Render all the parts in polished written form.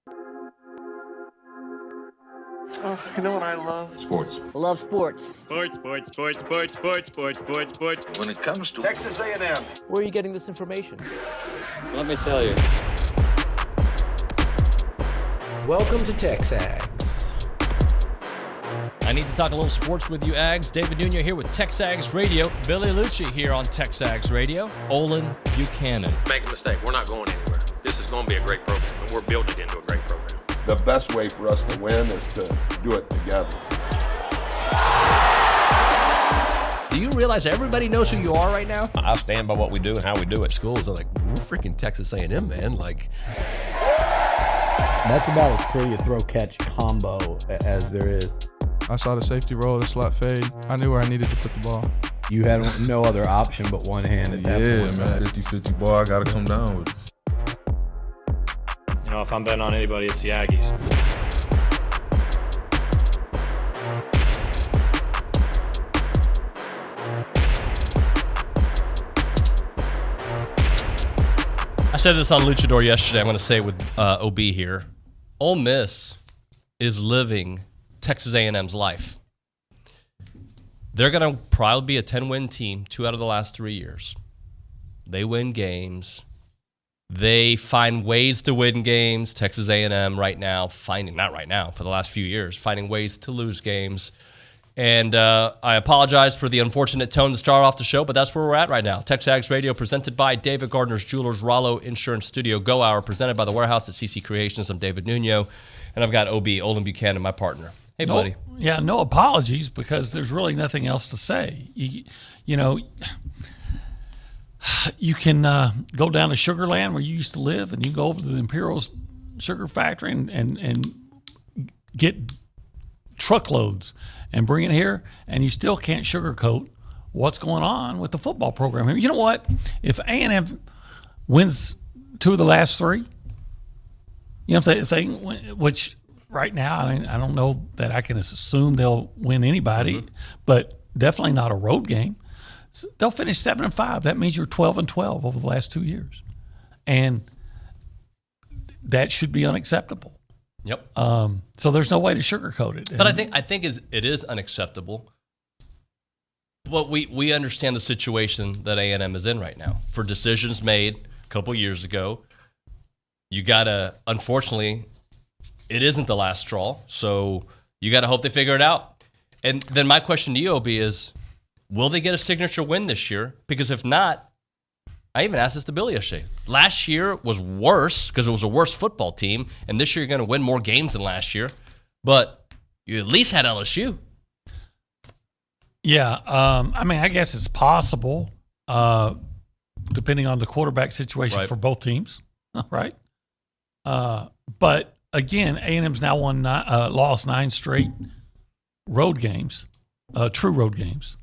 Oh, you know what I love? Sports. Love sports. Sports. When It comes to Texas A&M. Where are you getting this information? Let me tell you. Welcome to TexAgs. I need to talk a little sports with you, Ags. David Nuño here with TexAgs Radio. Billy Liucci here on TexAgs Radio. Olin, Buchanan. Make a mistake. We're not going anywhere. This is going to be a great program, and we're building it into a great program. The best way for us to win is to do it together. Do you realize everybody knows who you are right now? I stand by what we do and how we do it. Schools are like, we're freaking Texas A&M, man. Like, that's about as pretty a throw-catch combo as there is. I saw the safety roll, the slot fade. I knew where I needed to put the ball. You had no other option but one hand at that point. Yeah, man, 50-50 ball, I got to come down with it. You know, if I'm betting on anybody, it's the Aggies. I said this on Luchador yesterday. I'm going to say it with OB here. Ole Miss is living Texas A&M's life. They're going to probably be a 10-win team 2 out of the last 3 years. They win games. They find ways to win games. Texas A&M right now, not right now, for the last few years, finding ways to lose games. And I apologize for the unfortunate tone to start off the show, but that's where we're at right now. TexAgs Radio presented by David Gardner's Jewelers, Rollo Insurance Studio, Go Hour, presented by The Warehouse at CC Creations. I'm David Nuño, and I've got OB, Olin Buchanan, my partner. Hey, buddy. Yeah, no apologies, because there's really nothing else to say. You know, you can go down to Sugarland where you used to live, and you go over to the Imperial Sugar Factory and get truckloads and bring it here, and you still can't sugarcoat what's going on with the football program. You know what? If A&M wins 2 of the last 3, you know, if they win, which right now I don't know that I can assume they'll win anybody, but definitely not a road game. So they'll finish 7-5. That means you're 12-12 over the last 2 years, and that should be unacceptable. Yep. So there's no way to sugarcoat it. But I think it is unacceptable. But we understand the situation that A&M is in right now. For decisions made a couple years ago, you gotta, unfortunately, it isn't the last straw. So you gotta hope they figure it out. And then my question to you, OB, is, will they get a signature win this year? Because if not, I even asked this to Billy yesterday. Last year was worse because it was a worse football team, and this year you're going to win more games than last year. But you at least had LSU. Yeah, I mean, I guess it's possible, depending on the quarterback situation for both teams, right? But again, A&M's now lost 9 straight road games, true road games,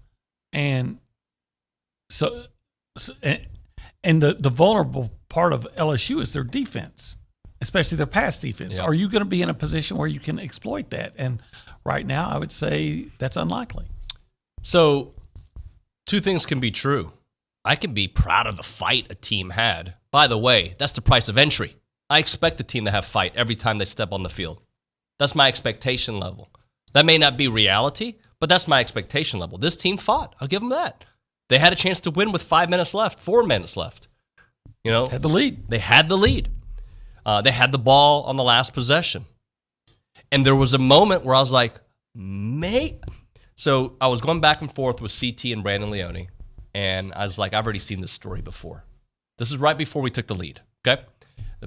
and so. And the vulnerable part of LSU is their defense, especially their pass defense. Yep. Are you going to be in a position where you can exploit that? And right now, I would say that's unlikely. So 2 things can be true. I can be proud of the fight a team had. By the way, that's the price of entry. I expect the team to have fight every time they step on the field. That's my expectation level. That may not be reality, but that's my expectation level. This team fought. I'll give them that. They had a chance to win with 5 minutes left, 4 minutes left. You know, had the lead. They had the lead. They had the ball on the last possession. And there was a moment where I was like, mate. So I was going back and forth with CT and Brandon Leone. And I was like, I've already seen this story before. This is right before we took the lead, okay?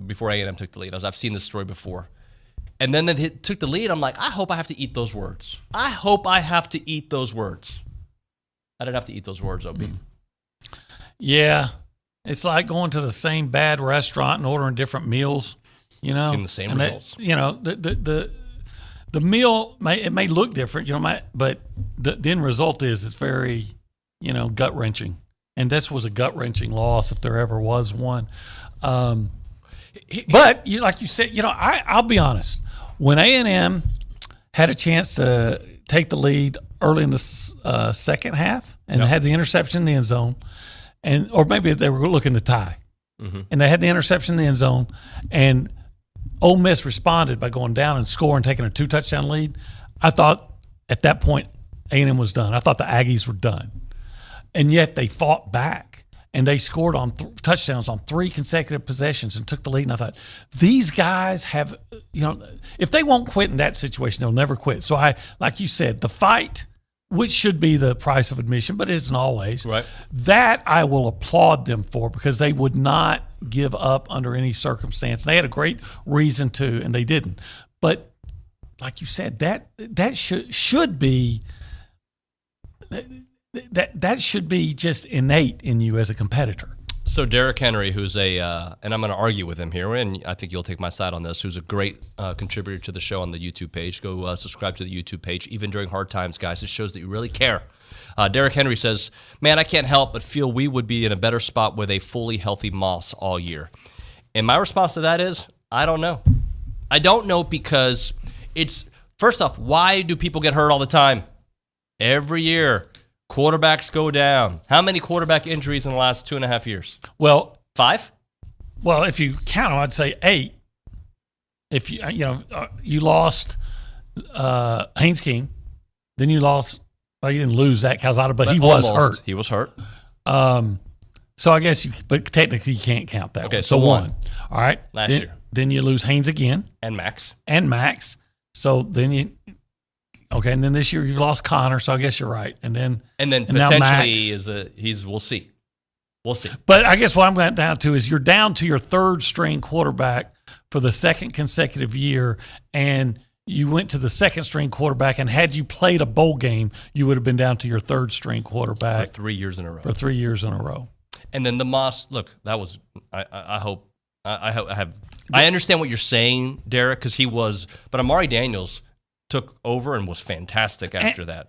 Before A&M took the lead. I've seen this story before. And then they took the lead. I'm like, I hope I have to eat those words. I hope I have to eat those words. I didn't have to eat those words, OB. Yeah. It's like going to the same bad restaurant and ordering different meals, you know. Getting the same results. You know, the meal, may look different, you know, but the end result is it's very, you know, gut-wrenching. And this was a gut-wrenching loss if there ever was one. But, like you said, you know, I'll be honest. When A&M had a chance to take the lead early in the second half and had the interception in the end zone, or maybe they were looking to tie, and they had the interception in the end zone, and Ole Miss responded by going down and scoring, taking a 2-touchdown lead, I thought at that point A&M was done. I thought the Aggies were done. And yet they fought back, and they scored on touchdowns on 3 consecutive possessions and took the lead. And I thought, these guys have, if they won't quit in that situation, they'll never quit. So like you said, the fight, which should be the price of admission, but it isn't always. Right. That I will applaud them for, because they would not give up under any circumstance. They had a great reason to, and they didn't. But like you said, that should be that should be just innate in you as a competitor. So Derrick Henry, who's and I'm going to argue with him here, and I think you'll take my side on this, who's a great contributor to the show on the YouTube page. Go subscribe to the YouTube page, even during hard times, guys. It shows that you really care. Derrick Henry says, man, I can't help but feel we would be in a better spot with a fully healthy Moss all year. And my response to that is, I don't know. I don't know, because it's, first off, why do people get hurt all the time? Every year. Quarterbacks go down. How many quarterback injuries in the last 2.5 years? Well, 5? Well, if you count them, I'd say 8. If you lost Haynes King, then you lost. Well, you didn't lose Zach Calzada, but he was hurt. He was hurt. So I guess but technically you can't count that. Okay, one. so 1. All right. Last year. Then you lose Haynes again. And Max. So then okay, and then this year you've lost Connor, so I guess you're right. And then potentially we'll see. We'll see. But I guess what I'm going down to is you're down to your 3rd string quarterback for the 2nd consecutive year, and you went to the 2nd string quarterback, and had you played a bowl game, you would have been down to your 3rd string quarterback for 3 years in a row. And then the Moss, look, that was, I understand what you're saying, Derek, because he was, but Amari Daniels took over and was fantastic after that.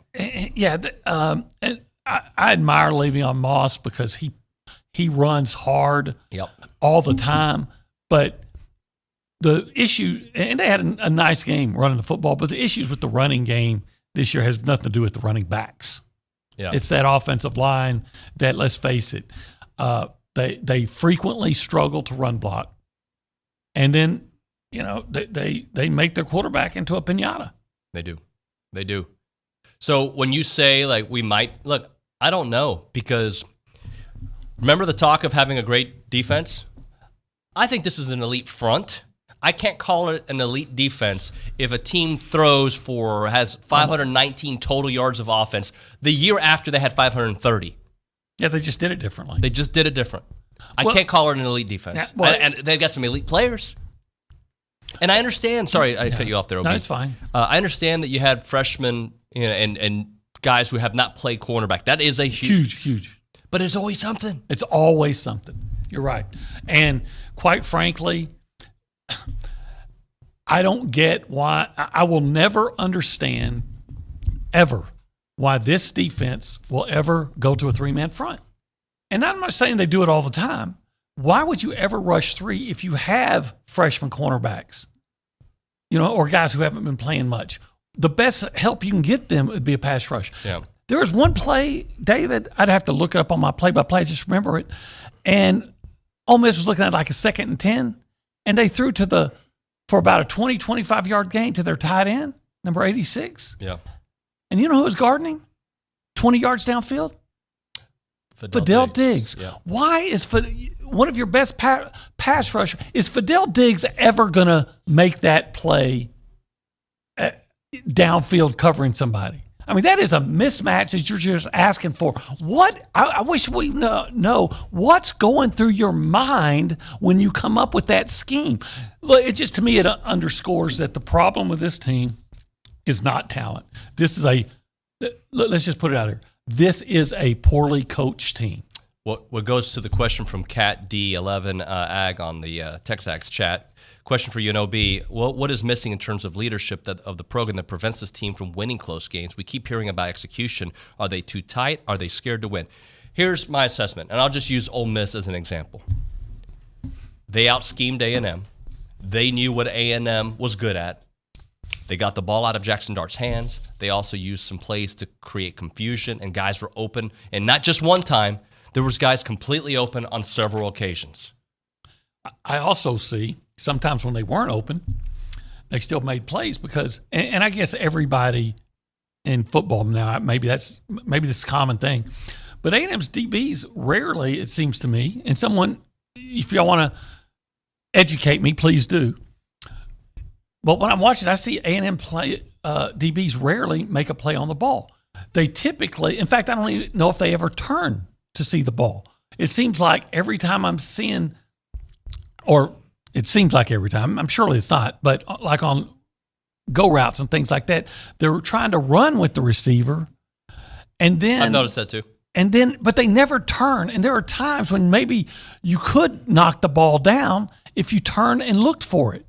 Yeah, and I admire Le'Veon Moss because he runs hard all the time. But the issue, and they had a nice game running the football, but the issues with the running game this year has nothing to do with the running backs. Yeah. It's that offensive line that, let's face it, they frequently struggle to run block. And then, they make their quarterback into a piñata. They do. So when you say, like, we might, look, I don't know, because remember the talk of having a great defense? I think this is an elite front. I can't call it an elite defense if a team has 519 total yards of offense the year after they had 530. Yeah, they just did it differently. I can't call it an elite defense. And they've got some elite players. And I understand. Sorry, I cut you off there. No, it's fine. I understand that you had freshmen and guys who have not played cornerback. That is a huge. But it's always something. It's always something. You're right. And quite frankly, I don't get why. I will never understand ever why this defense will ever go to a 3-man front. And I'm not saying they do it all the time. Why would you ever rush 3 if you have freshman cornerbacks, or guys who haven't been playing much? The best help you can get them would be a pass rush. Yeah. There was one play, David, I'd have to look it up on my play-by-play, just remember it. And Ole Miss was looking at like a 2nd and 10, and they threw for about a 20, 25-yard gain to their tight end, number 86. Yeah. And you know who was guarding? 20 yards downfield? Fidel Diggs. Yeah. Why is one of your best pass rusher, is Fidel Diggs ever going to make that play downfield covering somebody? I mean, that is a mismatch that you're just asking for. What? I wish we know what's going through your mind when you come up with that scheme. Look, to me, it underscores that the problem with this team is not talent. This is let's just put it out here. This is a poorly coached team. What goes to the question from Cat D11 Ag on the TexAgs chat. Question for you, NOB. What is missing in terms of leadership of the program that prevents this team from winning close games? We keep hearing about execution. Are they too tight? Are they scared to win? Here's my assessment, and I'll just use Ole Miss as an example. They out-schemed A&M. They knew what A&M was good at. They got the ball out of Jackson Dart's hands. They also used some plays to create confusion, and guys were open. And not just one time. There was guys completely open on several occasions. I also see sometimes when they weren't open, they still made plays because, and I guess everybody in football now, maybe this is a common thing, but A&M's DBs rarely, it seems to me, and someone, if y'all want to educate me, please do. But when I'm watching, I see A&M play DBs rarely make a play on the ball. They typically, in fact, I don't even know if they ever turn to see the ball. It seems like every time I'm seeing, or it seems like every time, I'm surely it's not, but like on go routes and things like that, they're trying to run with the receiver. And then I've noticed that too. And then, but they never turn. And there are times when maybe you could knock the ball down if you turn and looked for it.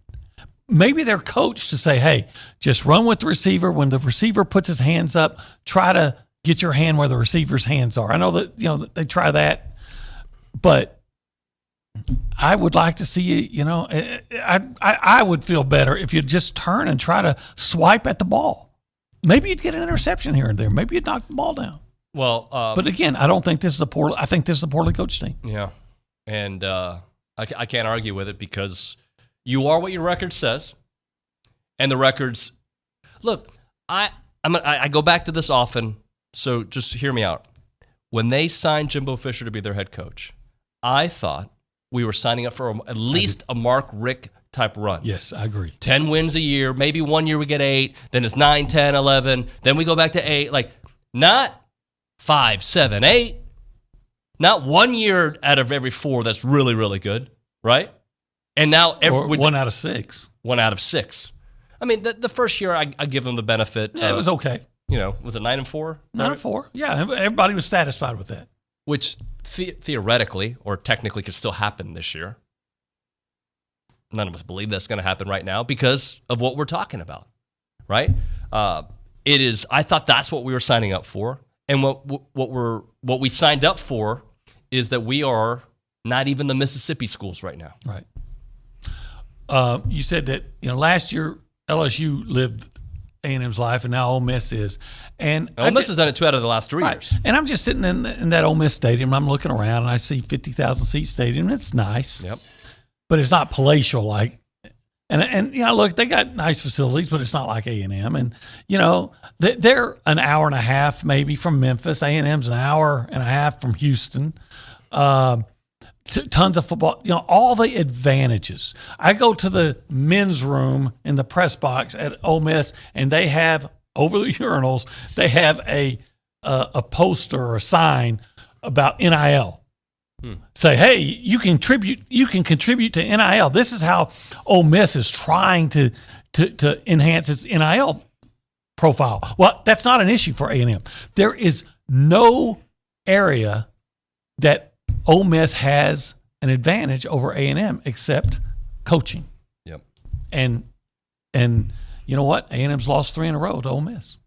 Maybe they're coached to say, hey, just run with the receiver. When the receiver puts his hands up, try to get your hand where the receiver's hands are. I know that, they try that, but I would like to see, I would feel better if you'd just turn and try to swipe at the ball. Maybe you'd get an interception here and there. Maybe you'd knock the ball down. Well, but again, I think this is a poorly coached team. Yeah. And I can't argue with it because you are what your record says. And the records, look, I go back to this often, so just hear me out. When they signed Jimbo Fisher to be their head coach, I thought we were signing up for at least a Mark Richt type run. Yes, I agree. 10 wins a year. Maybe 1 year we get 8. Then it's 9, 10, 11. Then we go back to 8. Like, not 5, 7, 8. Not 1 year out of every 4 that's really, really good, right? And now one out of 6. 1 out of 6. I mean, the first year I give them the benefit. Yeah, it was okay. Was it 9 and 4? 9 and 4. Yeah, everybody was satisfied with that. Which theoretically or technically could still happen this year. None of us believe that's going to happen right now because of what we're talking about, right? It is. I thought that's what we were signing up for, and what we signed up for is that we are not even the Mississippi schools right now. Right. You said that last year LSU lived A&M's life, and now Ole Miss is. And Ole Miss has done it 2 out of the last 3 years. And I'm just sitting in that Ole Miss stadium, and I'm looking around, and I see 50,000 seat stadium, and it's nice. Yep. But it's not palatial like. And look, they got nice facilities, but it's not like A&M. And they're an hour and a half maybe from Memphis. A&M's an hour and a half from Houston. Tons of football, all the advantages. I go to the men's room in the press box at Ole Miss, and they have, over the urinals, they have a poster or a sign about NIL. Say, hey, you can contribute to NIL. This is how Ole Miss is trying to enhance its NIL profile. Well, that's not an issue for A&M. There is no area that Ole Miss has an advantage over A&M except coaching. Yep. And you know what? A&M's lost 3 in a row to Ole Miss.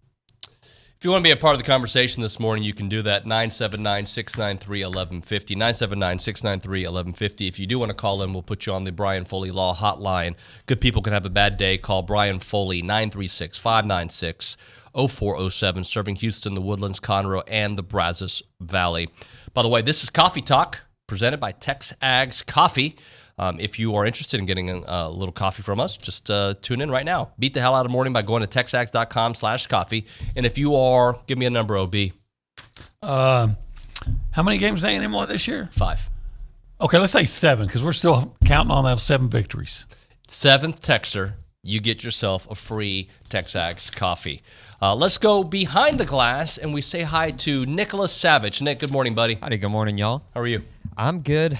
If you want to be a part of the conversation this morning, you can do that. 979-693-1150. 979-693-1150. If you do want to call in, we'll put you on the Brian Foley Law Hotline. Good people can have a bad day. Call Brian Foley, 936-596-0407, serving Houston, the Woodlands, Conroe, and the Brazos Valley. By the way, this is Coffee Talk, presented by TexAgs Coffee. If you are interested in getting a little coffee from us, just tune in right now. Beat the hell out of morning by going to texags.com/coffee. And if you are, give me a number, OB. How many games did A&M won this year? 5. Okay, let's say 7 because we're still counting on those 7 victories. 7th texter, you get yourself a free TexAgs coffee. Let's go behind the glass, and we say hi to Nicholas Savage. Nick, good morning, buddy. Howdy, good morning, y'all. How are you? I'm good.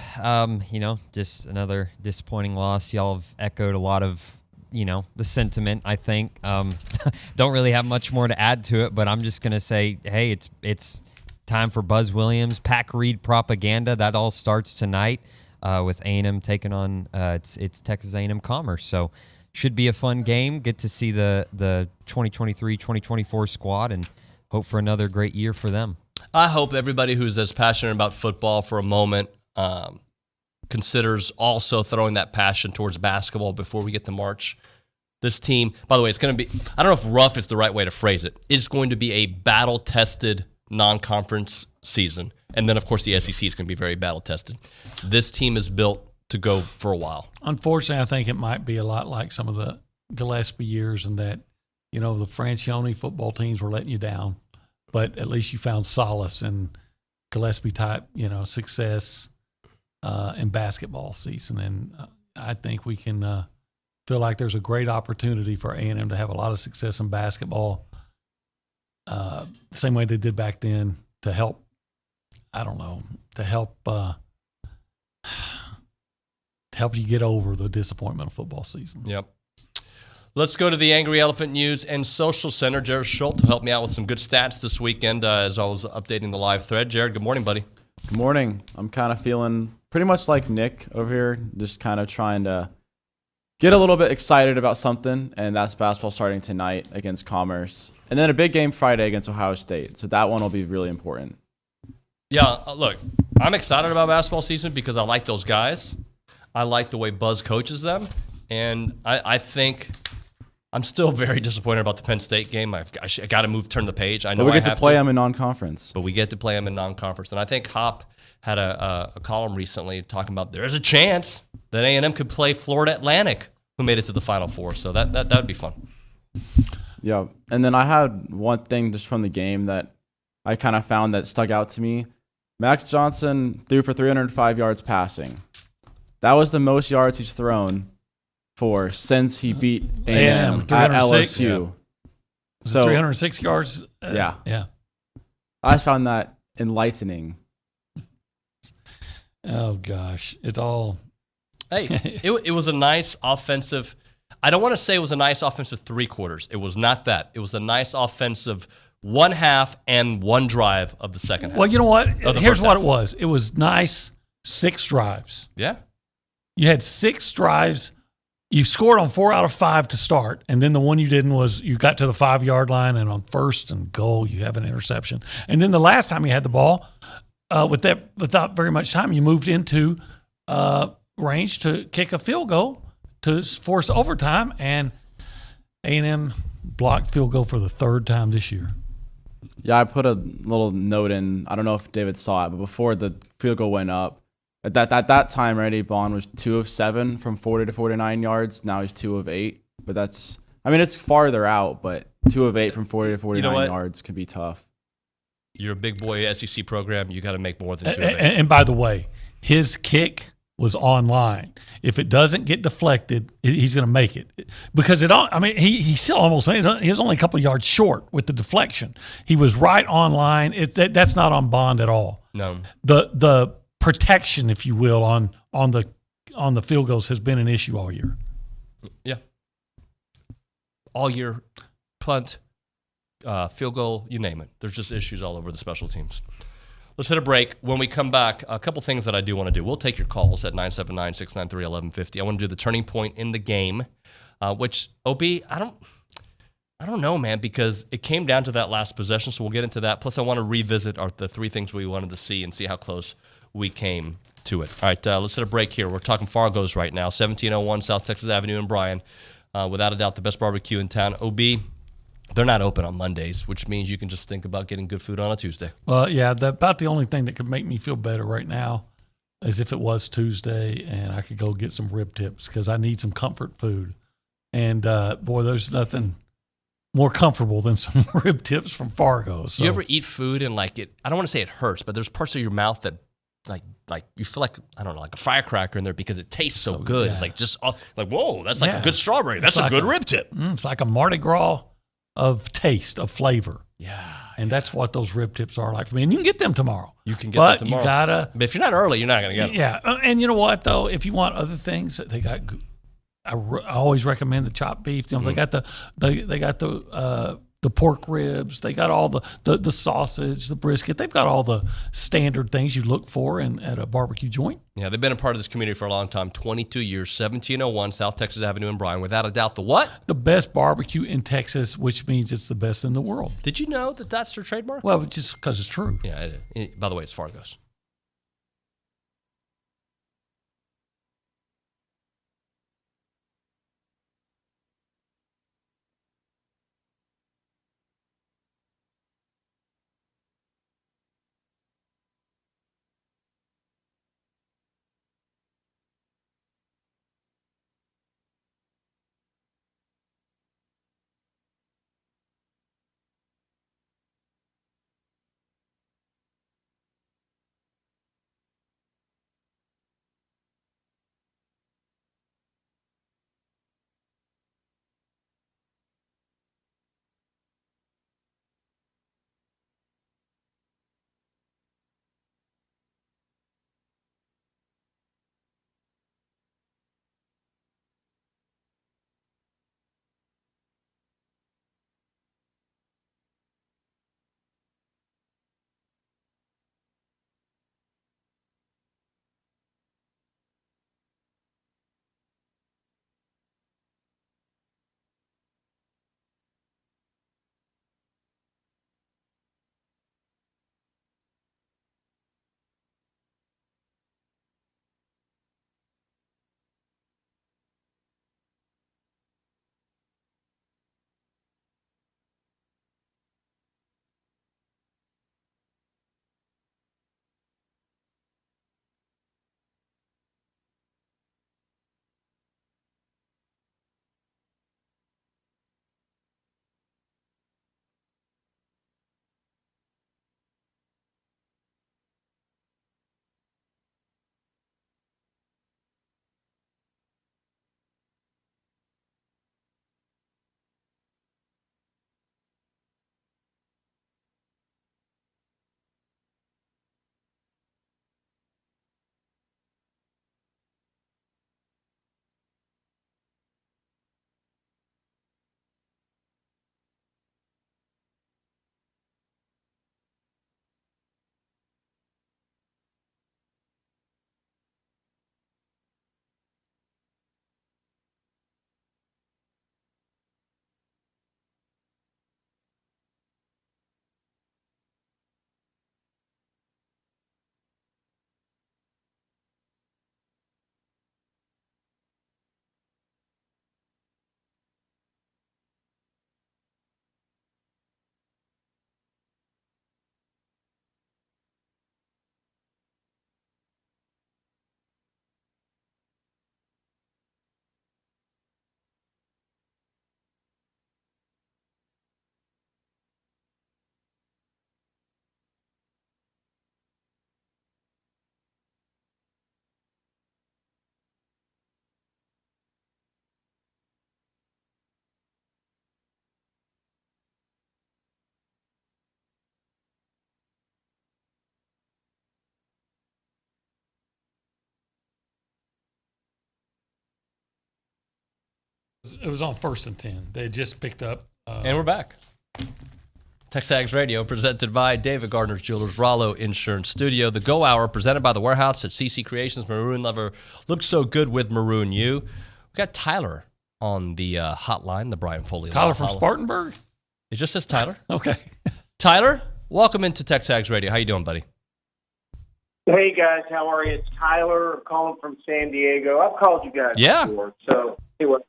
Just another disappointing loss. Y'all have echoed a lot of, the sentiment, I think. Don't really have much more to add to it, but I'm just going to say, hey, it's time for Buzz Williams, Pack Reed propaganda. That all starts tonight with A&M taking on it's Texas A&M Commerce. So should be a fun game. Get to see the 2023-2024 squad and hope for another great year for them. I hope everybody who's as passionate about football for a moment considers also throwing that passion towards basketball before we get to March. This team, by the way, it's going to be, I don't know if rough is the right way to phrase it. It's going to be a battle-tested non-conference season. And then, of course, the SEC is going to be very battle-tested. This team is built to go for a while. Unfortunately, I think it might be a lot like some of the Gillespie years in that, the Francione football teams were letting you down, but at least you found solace in Gillespie type, success in basketball season. And I think we can feel like there's a great opportunity for A&M to have a lot of success in basketball, the same way they did back then, to help, help you get over the disappointment of football season. Yep. Let's go to the Angry Elephant News and Social Center. Jared Schultz will help me out with some good stats this weekend as I was updating the live thread. Jared, good morning, buddy. Good morning. I'm kind of feeling pretty much like Nick over here, just kind of trying to get a little bit excited about something, and that's basketball starting tonight against Commerce. And then a big game Friday against Ohio State. So that one will be really important. Yeah, look, I'm excited about basketball season because I like those guys. I like the way Buzz coaches them. And I think I'm still very disappointed about the Penn State game. I got to turn the page. I know but we get to play them in non-conference. But we get to play them in non-conference. And I think Hop had a column recently talking about there's a chance that A&M could play Florida Atlantic, who made it to the Final Four. So that would be fun. Yeah. And then I had one thing just from the game that I kind of found that stuck out to me. Max Johnson threw for 305 yards passing. That was the most yards he's thrown for since he beat A&M at LSU. Yeah. So 306 yards. Yeah. I found that enlightening. Oh gosh, it's all. Hey, it was a nice offensive. I don't want to say it was a nice offensive 3 quarters. It was not that. It was a nice offensive 1 half and 1 drive of the second half. Well, you know what? Here's what it was. It was nice 6 drives. Yeah. You had 6 drives. You scored on 4 out of 5 to start, and then the one you didn't was you got to the 5-yard line, and on 1st and goal you have an interception. And then the last time you had the ball, without very much time, you moved into range to kick a field goal to force overtime, and A&M blocked field goal for the 3rd time this year. Yeah, I put a little note in. I don't know if David saw it, but before the field goal went up, at that time, Randy Bond was 2 of 7 from 40 to 49 yards. Now he's 2 of 8. But it's farther out, but 2 of 8 from 40 to 49 yards can be tough. You're a big boy SEC program. You got to make more than 2 of 8. And by the way, his kick was online. If it doesn't get deflected, he's going to make it because he still almost made it. He was only a couple yards short with the deflection. He was right online. That's not on Bond at all. No. The protection, if you will, on the field goals has been an issue all year. Yeah. All year, punt, field goal, you name it. There's just issues all over the special teams. Let's hit a break. When we come back, a couple things that I do want to do. We'll take your calls at 979-693-1150. I want to do the turning point in the game, which, OB, I don't know, man, because it came down to that last possession, so we'll get into that. Plus, I want to revisit the 3 things we wanted to see and see how close we came to it. All right, let's hit a break here. We're talking Fargo's right now, 1701 South Texas Avenue in Bryan. Without a doubt, the best barbecue in town. OB, they're not open on Mondays, which means you can just think about getting good food on a Tuesday. Well, yeah, about the only thing that could make me feel better right now is if it was Tuesday and I could go get some rib tips because I need some comfort food. And, boy, there's nothing more comfortable than some rib tips from Fargo. So. You ever eat food and, I don't want to say it hurts, but there's parts of your mouth that, like you feel like, I don't know, like a firecracker in there because it tastes so good. Yeah. It's like just, whoa, that's like a good strawberry. That's a good rib tip. It's like a Mardi Gras of taste, of flavor. Yeah. And that's what those rib tips are like for me. And you can get them tomorrow. You can get them tomorrow. But you gotta. But if you're not early, you're not going to get them. Yeah. And you know what, though? If you want other things, they got, I always recommend the chopped beef. They got the pork ribs. They got all the sausage, the brisket. They've got all the standard things you look for at a barbecue joint. Yeah, they've been a part of this community for a long time, 22 years, 1701 South Texas Avenue in Bryan. Without a doubt, the what? The best barbecue in Texas, which means it's the best in the world. Did you know that that's their trademark? Well, just because it's true. Yeah, by the way, it's Fargo's. It was on 1st and 10. They had just picked up. And we're back. TexAgs Radio, presented by David Gardner's Jewelers, Rollo Insurance Studio. The Go Hour, presented by The Warehouse at CC Creations. Maroon Lover looks so good with Maroon You. We got Tyler on the hotline, the Brian Foley. Tyler from Spartanburg? It just says Tyler. Okay. Tyler, welcome into TexAgs Radio. How you doing, buddy? Hey, guys. How are you? It's Tyler. I'm calling from San Diego. I've called you guys before. So, anyway,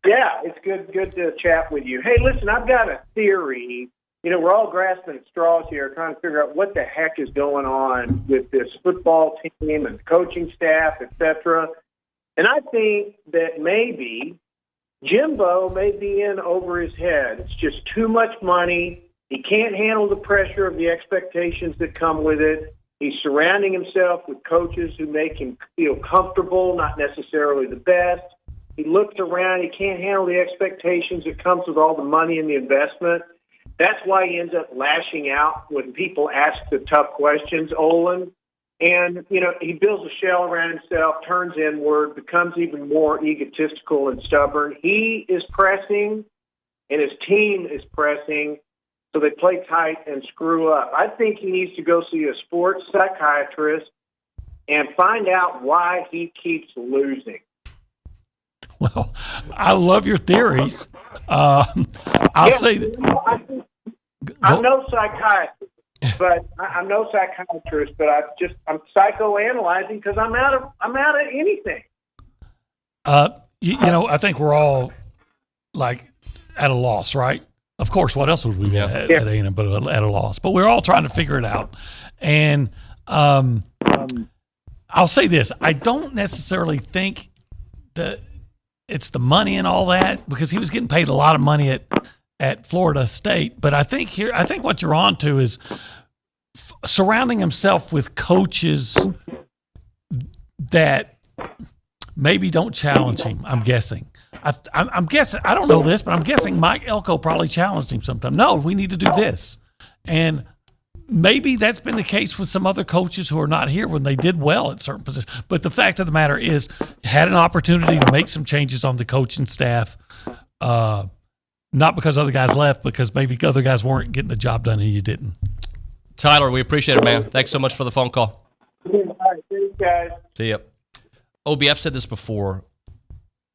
yeah, it's good to chat with you. Hey, listen, I've got a theory. We're all grasping at straws here, trying to figure out what the heck is going on with this football team and coaching staff, et cetera. And I think that maybe Jimbo may be in over his head. It's just too much money. He can't handle the pressure of the expectations that come with it. He's surrounding himself with coaches who make him feel comfortable, not necessarily the best. He looks around. He can't handle the expectations that comes with all the money and the investment. That's why he ends up lashing out when people ask the tough questions, Olin. And, he builds a shell around himself, turns inward, becomes even more egotistical and stubborn. He is pressing, and his team is pressing, so they play tight and screw up. I think he needs to go see a sports psychiatrist and find out why he keeps losing. Well, I love your theories. I'll say that. I'm no psychiatrist, but I'm psychoanalyzing because I'm out of anything. I think we're all like at a loss, right? Of course, what else would we be at A&M but at a loss? But we're all trying to figure it out. And I'll say this: I don't necessarily think that it's the money and all that, because he was getting paid a lot of money at Florida State. But I think what you're on to is surrounding himself with coaches that maybe don't challenge him. I'm guessing. I'm guessing. I don't know this, but I'm guessing Mike Elko probably challenged him sometime. No, we need to do this, and maybe that's been the case with some other coaches who are not here when they did well at certain positions. But the fact of the matter is, had an opportunity to make some changes on the coaching staff. Not because other guys left, because maybe other guys weren't getting the job done and you didn't. Tyler, we appreciate it, man. Thanks so much for the phone call. All right, thanks, guys. See ya. Obi, I've said this before,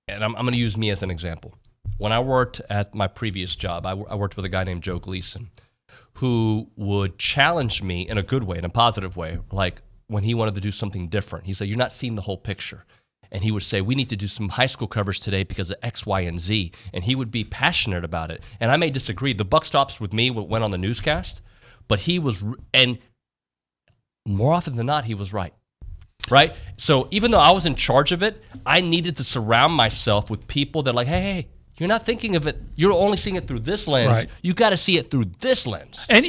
and I'm going to use me as an example. When I worked at my previous job, I worked with a guy named Joe Gleason, who would challenge me in a good way, in a positive way, like when he wanted to do something different. He said, "You're not seeing the whole picture." And he would say, "We need to do some high school coverage today because of X, Y, and Z." And he would be passionate about it. And I may disagree. The buck stops with me what went on the newscast. But he was, and more often than not, he was right. Right? So even though I was in charge of it, I needed to surround myself with people that are like, hey, you're not thinking of it. You're only seeing it through this lens. Right. You got to see it through this lens. And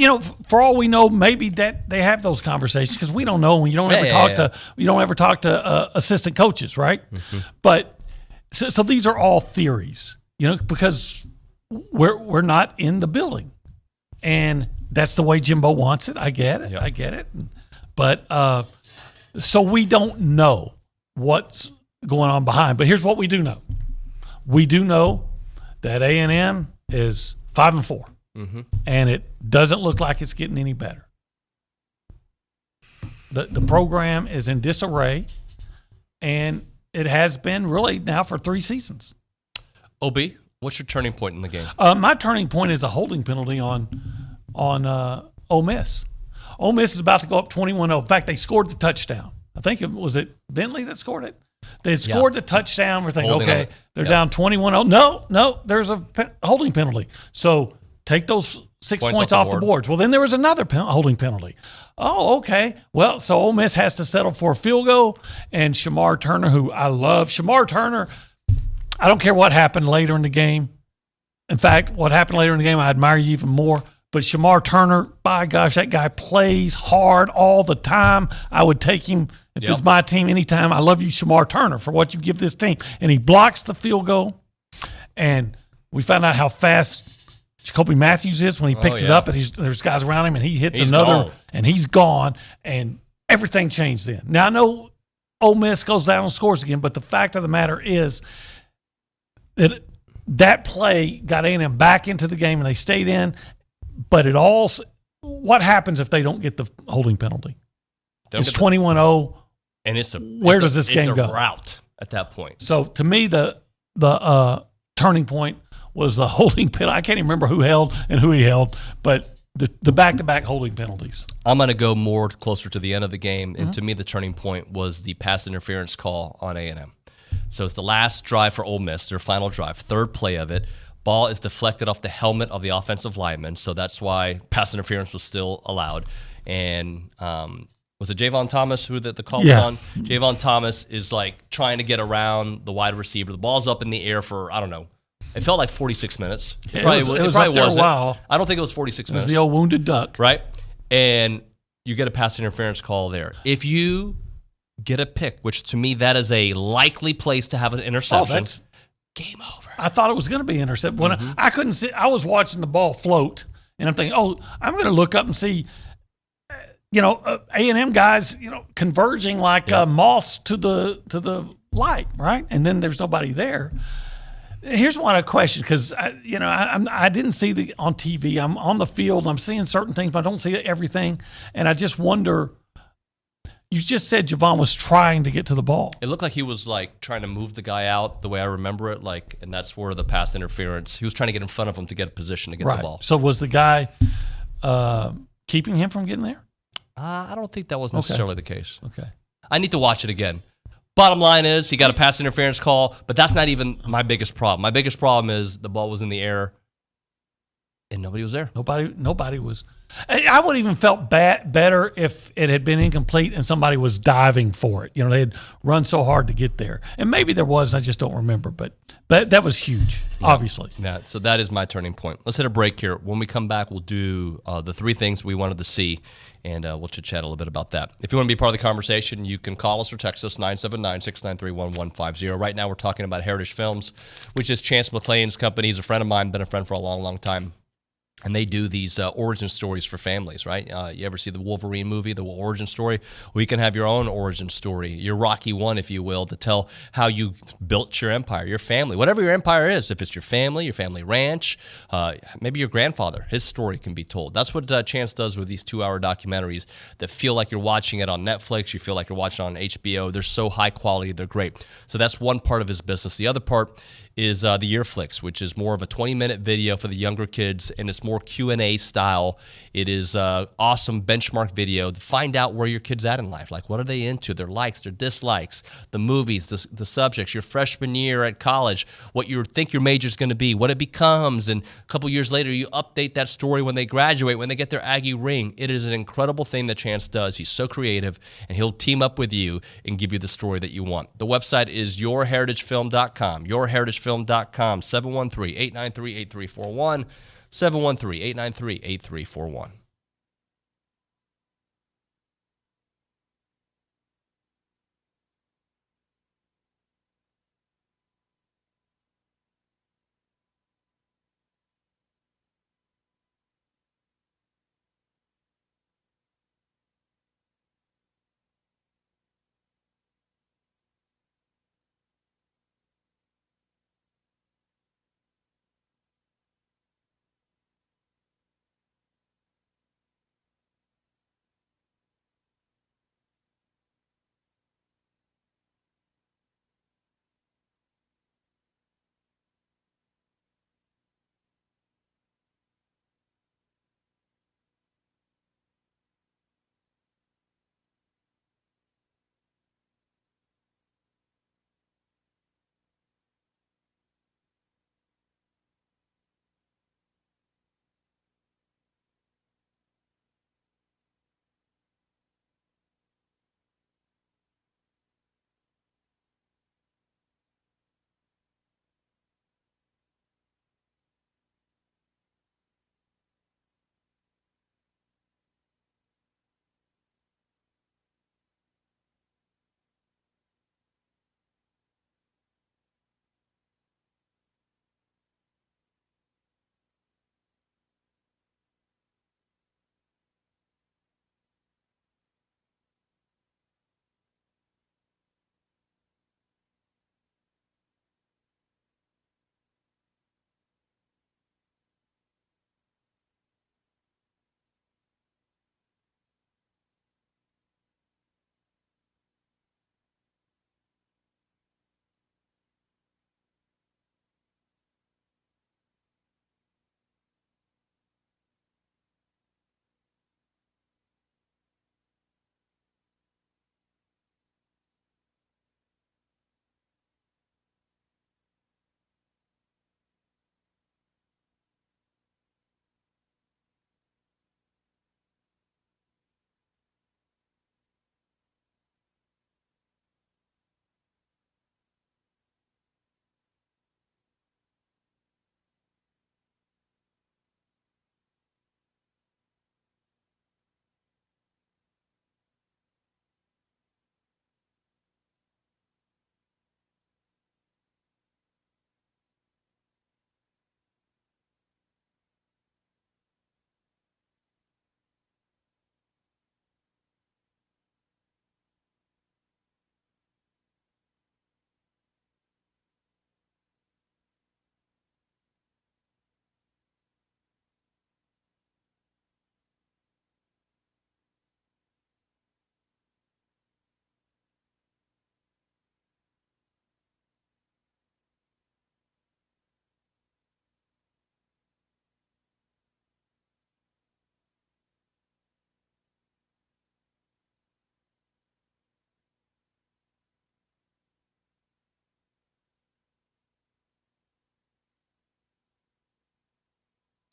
for all we know, maybe that they have those conversations because we don't know. You don't ever talk to assistant coaches, right? Mm-hmm. But so these are all theories, because we're not in the building, and that's the way Jimbo wants it. I get it. Yep. I get it. But so we don't know what's going on behind. But here's what we do know. We do know that A&M is 5-4, mm-hmm. and it doesn't look like it's getting any better. The program is in disarray, and it has been really now for 3 seasons. OB, what's your turning point in the game? My turning point is a holding penalty on Ole Miss. Ole Miss is about to go up 21-0. In fact, they scored the touchdown. I think was Bentley that scored it? They had scored the touchdown. We're thinking, okay, they're down 21-0. No, there's a holding penalty. So take those 6 points off the boards. Well, then there was another holding penalty. Oh, okay. Well, so Ole Miss has to settle for a field goal, and Shamar Turner, who I love. Shamar Turner, I don't care what happened later in the game. In fact, what happened later in the game, I admire you even more. But Shamar Turner, by gosh, that guy plays hard all the time. I would take him if it's my team anytime. I love you, Shamar Turner, for what you give this team. And he blocks the field goal. And we found out how fast Jacoby Matthews is when he picks it up. And there's guys around him, and he hits another, and he's gone. And everything changed then. Now, I know Ole Miss goes down and scores again, but the fact of the matter is that that play got A&M back into the game and they stayed in. But what happens if they don't get the holding penalty? It's 21-0. And where does this game go? It's a rout at that point. So to me, the turning point was the holding penalty. I can't even remember who held and who he held, but the back-to-back holding penalties. I'm going to go more closer to the end of the game, and to me, the turning point was the pass interference call on A&M. So it's the last drive for Ole Miss, their final drive, third play of it. Ball is deflected off the helmet of the offensive lineman, so that's why pass interference was still allowed. And was it Javon Thomas who the call was on? Javon Thomas is like trying to get around the wide receiver. The ball's up in the air for, I don't know, it felt like 46 minutes. It was up there a while. I don't think it was 46 minutes. It was the old wounded duck. Right? And you get a pass interference call there. If you get a pick, which to me that is a likely place to have an interception, game over. I thought it was going to be intercepted. When I couldn't see, I was watching the ball float, and I'm thinking, I'm going to look up and see, A&M guys, converging like moths to the light, right? And then there's nobody there. Here's one question, because I didn't see on TV. I'm on the field. I'm seeing certain things, but I don't see everything. And I just wonder. You just said Javon was trying to get to the ball. It looked like he was like trying to move the guy out the way I remember it, and that's where the pass interference. He was trying to get in front of him to get a position to get the ball. So was the guy keeping him from getting there? I don't think that was necessarily the case. Okay. I need to watch it again. Bottom line is he got a pass interference call, but that's not even my biggest problem. My biggest problem is the ball was in the air and nobody was there. Nobody was. I would even felt better if it had been incomplete and somebody was diving for it. They had run so hard to get there. And maybe there was, I just don't remember. But that was huge, obviously. Yeah, so that is my turning point. Let's hit a break here. When we come back, we'll do the three things we wanted to see, and we'll chit-chat a little bit about that. If you want to be part of the conversation, you can call us or text us, 979-693-1150. Right now we're talking about Heritage Films, which is Chance McClain's company. He's a friend of mine, been a friend for a long, long time. And they do these origin stories for families, right? You ever see the Wolverine movie, the origin story? Well, you can have your own origin story, your Rocky One, if you will, to tell how you built your empire, your family, whatever your empire is. If it's your family ranch, maybe your grandfather, his story can be told. That's what Chance does with these 2-hour documentaries that feel like you're watching it on Netflix. You feel like you're watching it on HBO. They're so high quality. They're great. So that's one part of his business. The other part is the Year Flicks, which is more of a 20-minute video for the younger kids, and it's more Q&A style. It is awesome benchmark video to find out where your kid's at in life. Like, what are they into? Their likes, their dislikes, the movies, the subjects, your freshman year at college, what you think your major's going to be, what it becomes, and a couple years later, you update that story when they graduate, when they get their Aggie ring. It is an incredible thing that Chance does. He's so creative, and he'll team up with you and give you the story that you want. The website is yourheritagefilm.com, yourheritagefilm.com, 713-893-8341, 713-893-8341.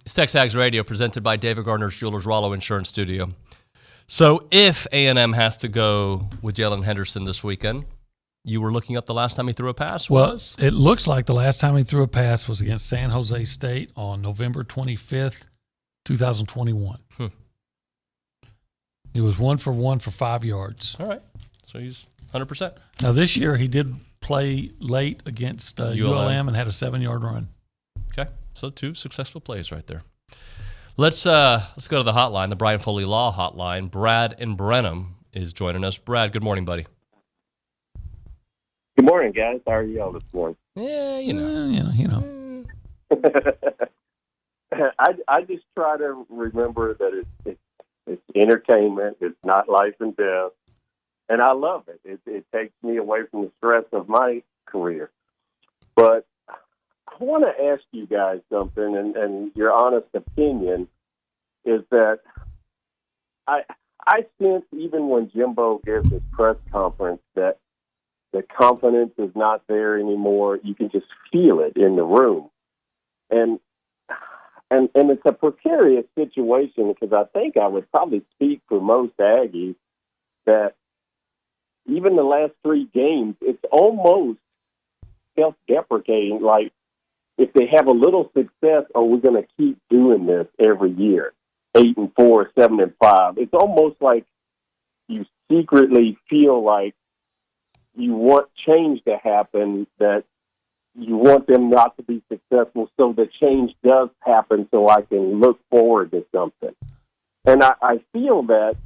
It's TexAgs Radio, presented by David Gardner's Jewelers Rollo Insurance Studio. So if A&M has to go with Jalen Henderson this weekend, you were looking up the last time he threw a pass was? Well, it looks like the last time he threw a pass was against San Jose State on November 25th, 2021. He was 1 for 1 for 5 yards. All right. So he's 100%. Now, this year he did play late against ULM and had a 7-yard run. Okay. So 2 successful plays right there. Let's go to the hotline, the Brian Foley Law hotline. Brad in Brenham is joining us. Brad, good morning, buddy. Good morning, guys. How are you all this morning? Yeah, you know. You know. I just try to remember that it's entertainment. It's not life and death. And I love it. It takes me away from the stress of my career. But I want to ask you guys something, and your honest opinion is that I sense even when Jimbo gives his press conference that the confidence is not there anymore. You can just feel it in the room. And it's a precarious situation because I think I would probably speak for most Aggies that even the last 3 games, it's almost self-deprecating. Like, if they have a little success, are we going to keep doing this every year? 8-4, 7-5. It's almost like you secretly feel like you want change to happen, that you want them not to be successful, so the change does happen so I can look forward to something. And I feel that,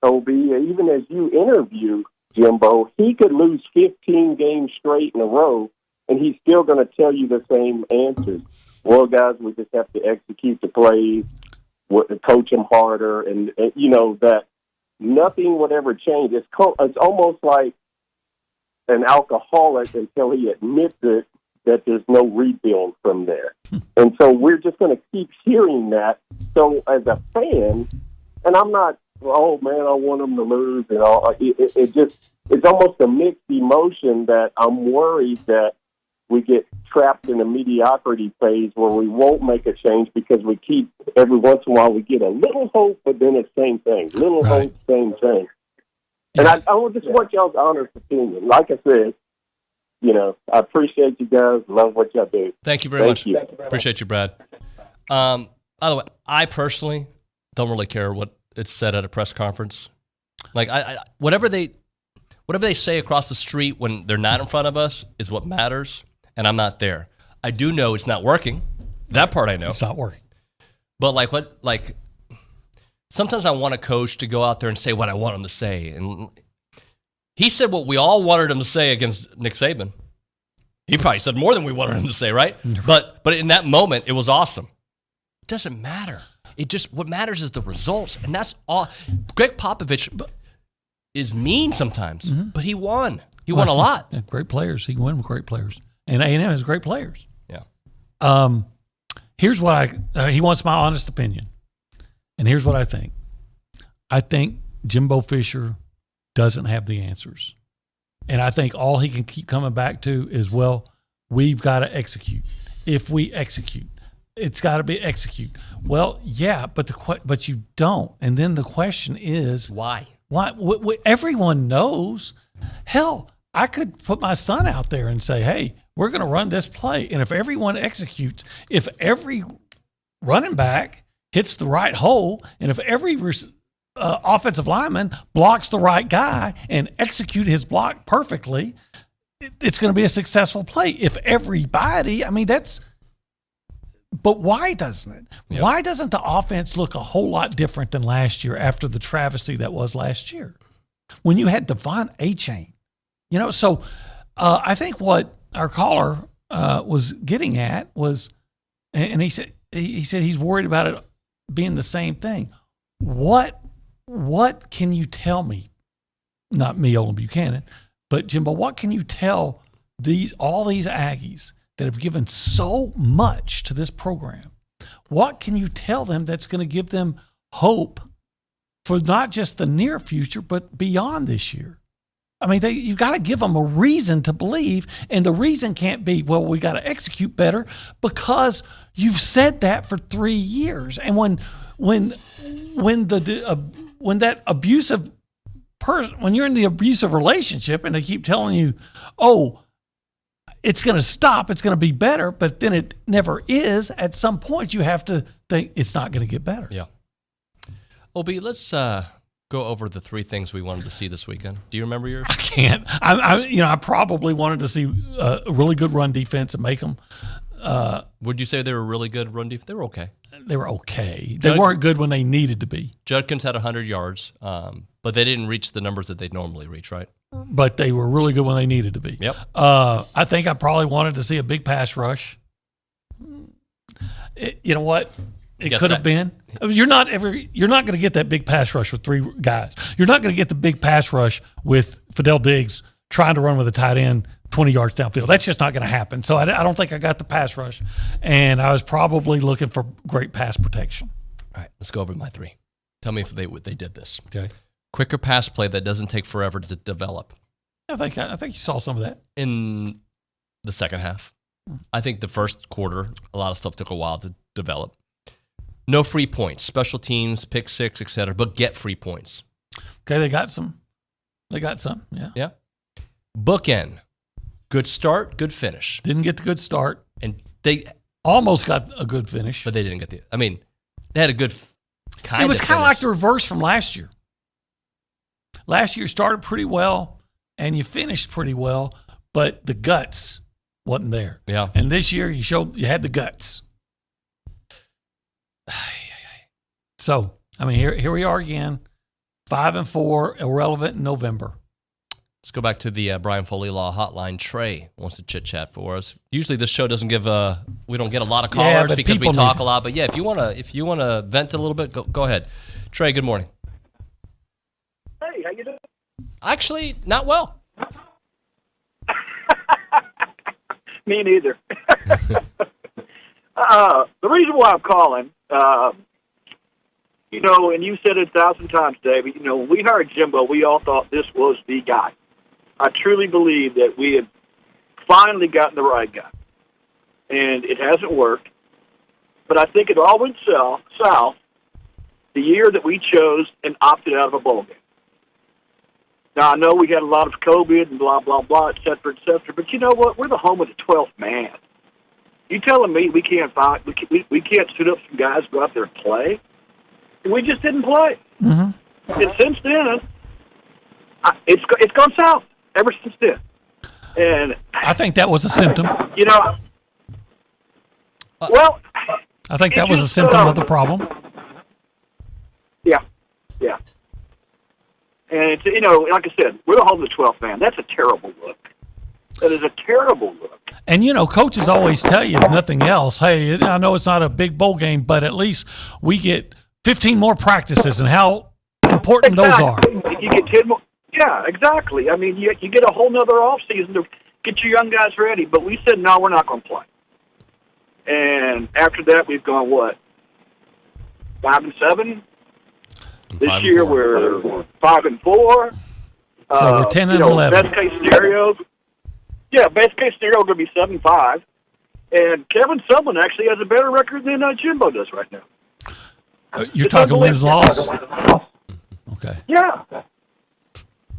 OB, even as you interview Jimbo, he could lose 15 games straight in a row, and he's still going to tell you the same answers. Well, guys, we just have to execute the plays, coach them harder, and you know, that nothing would ever change. It's almost like an alcoholic until he admits it, that there's no rebuild from there. And so we're just going to keep hearing that. So as a fan, and I'm not, oh man, I want them to lose, and all. It's almost a mixed emotion that I'm worried that we get trapped in a mediocrity phase where we won't make a change because we keep, every once in a while, we get a little hope, but then it's same thing. Little hope, same thing. And I just want y'all's honest opinion. Like I said, you know, I appreciate you guys. Love what y'all do. Thank you very much. Appreciate you, Brad. By the way, I personally don't really care what it's said at a press conference. Like, whatever they say across the street when they're not in front of us is what matters, and I'm not there. I do know it's not working. That part I know. It's not working. But sometimes I want a coach to go out there and say what I want him to say. And he said what we all wanted him to say against Nick Saban. He probably said more than we wanted him to say, right? But in that moment, it was awesome. It doesn't matter. What matters is the results. And that's all. Greg Popovich is mean sometimes, but he won. He won a lot. Yeah, great players. He won with great players. And A&M has great players. Yeah. Here's what he wants my honest opinion. And here's what I think. I think Jimbo Fisher doesn't have the answers. And I think all he can keep coming back to is, well, we've got to execute. If we execute, it's got to be execute. Well, yeah, but you don't. And then the question is, why? Why? Everyone knows. Hell, I could put my son out there and say, hey, we're going to run this play. And if everyone executes, if every running back hits the right hole, and if every offensive lineman blocks the right guy and execute his block perfectly, it's going to be a successful play. If everybody, but why doesn't it? Yep. Why doesn't the offense look a whole lot different than last year after the travesty that was last year when you had Devon A-Chain? You know, so I think what our caller was getting at was, and he said he's worried about it being the same thing. What can you tell me? Not me, Olin Buchanan, but Jimbo. What can you tell all these Aggies that have given so much to this program? What can you tell them that's going to give them hope for not just the near future, but beyond this year? I mean, you've got to give them a reason to believe, and the reason can't be, well, we got to execute better, because you've said that for 3 years. And when that abusive person, when you're in the abusive relationship, and they keep telling you, oh, it's going to stop, it's going to be better, but then it never is. At some point, you have to think it's not going to get better. Yeah. OB, let's go over the 3 things we wanted to see this weekend. Do you remember yours? I can't. I probably wanted to see a really good run defense and make them. Would you say they were really good run defense? They were okay. They were okay. They weren't good when they needed to be. Judkins had 100 yards, but they didn't reach the numbers that they'd normally reach, right? But they were really good when they needed to be. Yep. I think I probably wanted to see a big pass rush. You know what? It could have been. You're not going to get that big pass rush with 3 guys. You're not going to get the big pass rush with Fidel Diggs trying to run with a tight end 20 yards downfield. That's just not going to happen. So I don't think I got the pass rush, and I was probably looking for great pass protection. All right, let's go over my 3. Tell me if they did this. Okay. Quicker pass play that doesn't take forever to develop. I think you saw some of that in the second half. I think the first quarter, a lot of stuff took a while to develop. No free points, special teams, pick 6, etc., but get free points. Okay, they got some. Yeah. Yeah. Bookend. Good start, good finish. Didn't get the good start. And they almost got a good finish. But they didn't get they had a good kind of It was kind of finish. like the reverse from last year. Last year started pretty well, and you finished pretty well, but the guts wasn't there. Yeah. And this year you had the guts. So, I mean, here we are again, 5-4, irrelevant in November. Let's go back to the Brian Foley Law hotline. Trey wants to chit chat for us. Usually this show doesn't give we don't get a lot of callers because we talk a lot. But yeah, if you wanna vent a little bit, go ahead. Trey, good morning. Hey, how you doing? Actually, not well. Me neither. The reason why I'm calling, and you said it 1,000 times, David, when we hired Jimbo, we all thought this was the guy. I truly believe that we had finally gotten the right guy. And it hasn't worked. But I think it all went south the year that we chose and opted out of a bowl game. Now, I know we had a lot of COVID and blah, blah, blah, et cetera, but you know what? We're the home of the 12th man. You telling me we can't suit up some guys, go out there and play? We just didn't play. Mm-hmm. And since then, it's gone south ever since then. And I think that was a symptom. Well, I think that was a symptom of the problem. Yeah. And it's, like I said, we're the home of the 12th man. That's a terrible look. That is a terrible look. And, coaches always tell you, if nothing else, hey, I know it's not a big bowl game, but at least we get 15 more practices, and how important those are. You get 10 more. Yeah, exactly. I mean, you get a whole nother offseason to get your young guys ready. But we said, no, we're not going to play. And after that, we've gone, 5-7? This year, we're 5-4. So we're 10-11. Best case scenario. Yeah, best case scenario, we're going to be 7-5. And Kevin Sumlin actually has a better record than Jimbo does right now. You're talking wins-loss? Okay. Yeah.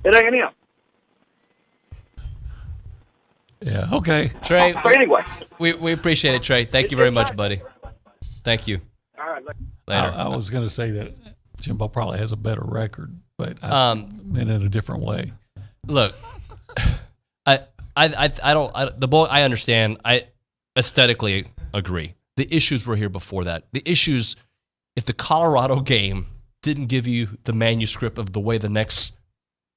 At A&M. Yeah, okay. Trey, but anyway. We appreciate it, Trey. Thank you very much, buddy. Thank you. All right. Later. I was going to say that Jimbo probably has a better record, but I meant in a different way. Look, I understand. I aesthetically agree. The issues were here before that. The issues, if the Colorado game didn't give you the manuscript of the way the next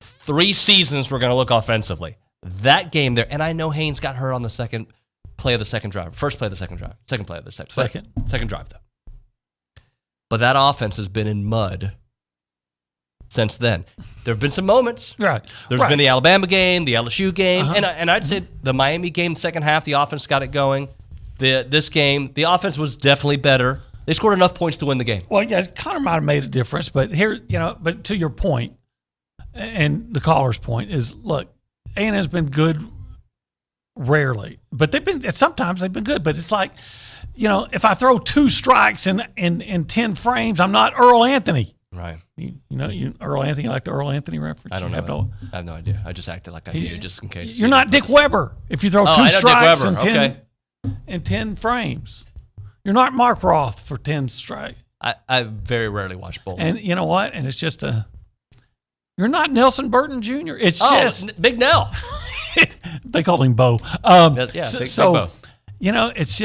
3 seasons were going to look offensively, that game there, and I know Haynes got hurt on the second play of the second drive. First play of the second drive. Second play of the second drive, though. But that offense has been in mud since then. There have been some moments. Right. There's been the Alabama game, the LSU game, and I'd say the Miami game, second half, the offense got it going. This game, the offense was definitely better. They scored enough points to win the game. Well, yeah, Connor might have made a difference, but here, but to your point, and the caller's point is, look, A&M's been good rarely, but sometimes they've been good. But it's like, if I throw 2 strikes in 10 frames, I'm not Earl Anthony. Right. You Earl Anthony, like the Earl Anthony reference? I don't know. I have no idea. I just acted like I do, just in case. You're not Dick Weber if you throw 2 strikes in 10 frames. You're not Mark Roth for 10 strikes. I very rarely watch bowling. And you know what? And it's just you're not Nelson Burton Jr. It's just Big Nell. They called him Bo. Big so Bo. It's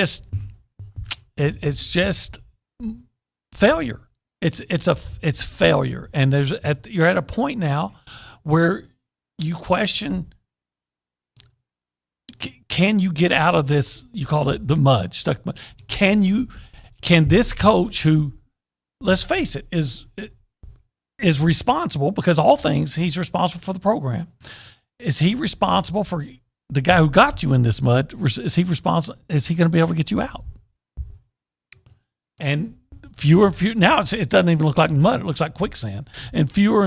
just failure. It's failure, and you're at a point now where you question: can you get out of this? You called it the mud, stuck mud. Can this coach, who, let's face it, is responsible, because all things he's responsible for the program? Is he responsible for the guy who got you in this mud? Is he responsible? Is he going to be able to get you out? And fewer now it doesn't even look like mud; it looks like quicksand. And fewer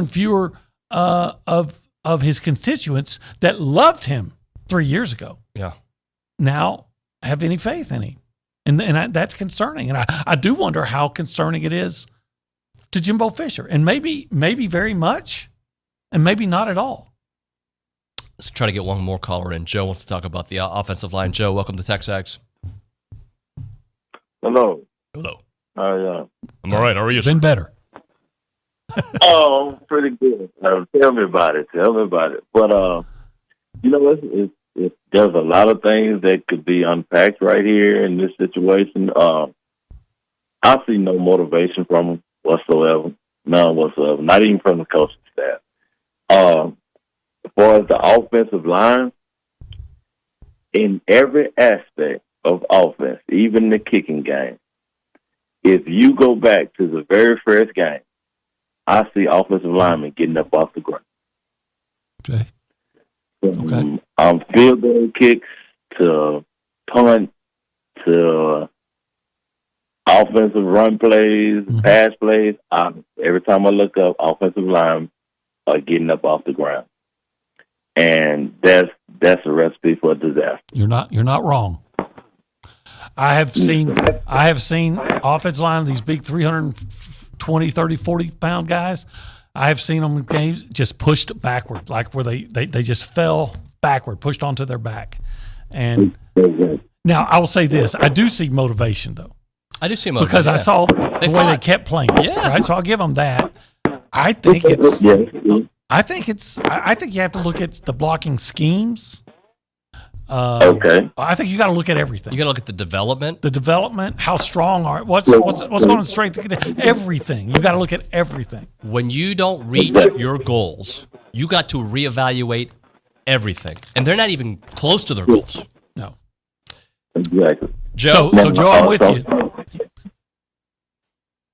of his constituents that loved him 3 years ago, now have any faith in him, and that's concerning. And I do wonder how concerning it is to Jimbo Fisher, and maybe very much, and maybe not at all. Let's try to get one more caller in. Joe wants to talk about the offensive line. Joe, welcome to TexAgs. Hello. Hello. I'm all right. How are you? Been better. Oh, pretty good. Tell me about it. But there's a lot of things that could be unpacked right here in this situation. I see no motivation from them whatsoever. None whatsoever. Not even from the coaching staff. As far as the offensive line, in every aspect of offense, even the kicking game, if you go back to the very first game, I see offensive linemen getting up off the ground. Okay. Field goal kicks to punt to offensive run plays, pass plays. Every time I look up, offensive linemen are getting up off the ground, and that's a recipe for a disaster. You're not wrong. I have seen offensive line, these big 320, 30, 40-pound guys. I have seen them in games just pushed backward, like where they just fell backward, pushed onto their back. And now I will say this: I do see motivation, though. I do see motivation because I saw the way they kept playing. Yeah. Right. So I'll give them that. I think I think you have to look at the blocking schemes. I think you got to look at everything. You got to look at the development. How strong are what's going on strength, everything. You got to look at everything. When you don't reach your goals, you got to reevaluate everything, and they're not even close to their goals. No. Exactly. Joe, so Joe, I'm with you.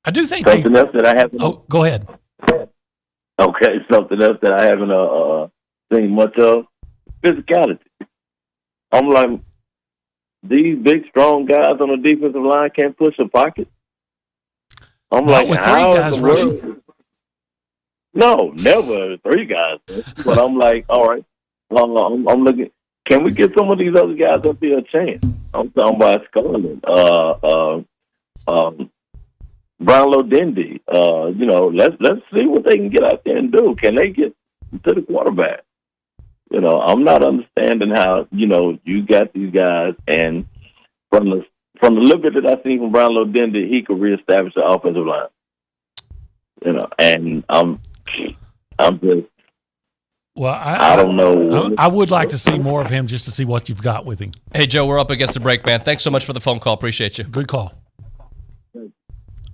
I do think something else that I haven't. Oh, go ahead. Okay, something else that I haven't seen much of: physicality. I'm like, these big, strong guys on the defensive line can't push a pocket. I'm Not like, with how 3 guys rushing. No, never 3 guys. But I'm like, all right, I'm looking. Can we get some of these other guys up here a chance? I'm talking about Scarlett, Brownlow Dindy. Let's see what they can get out there and do. Can they get to the quarterback? I'm not understanding how, you got these guys, and from the little bit that I seen from Brownlow Dindy, he could reestablish the offensive line. And I'm just. Well, I don't know. I would like to see more of him just to see what you've got with him. Hey, Joe, we're up against the break, man. Thanks so much for the phone call. Appreciate you. Good call.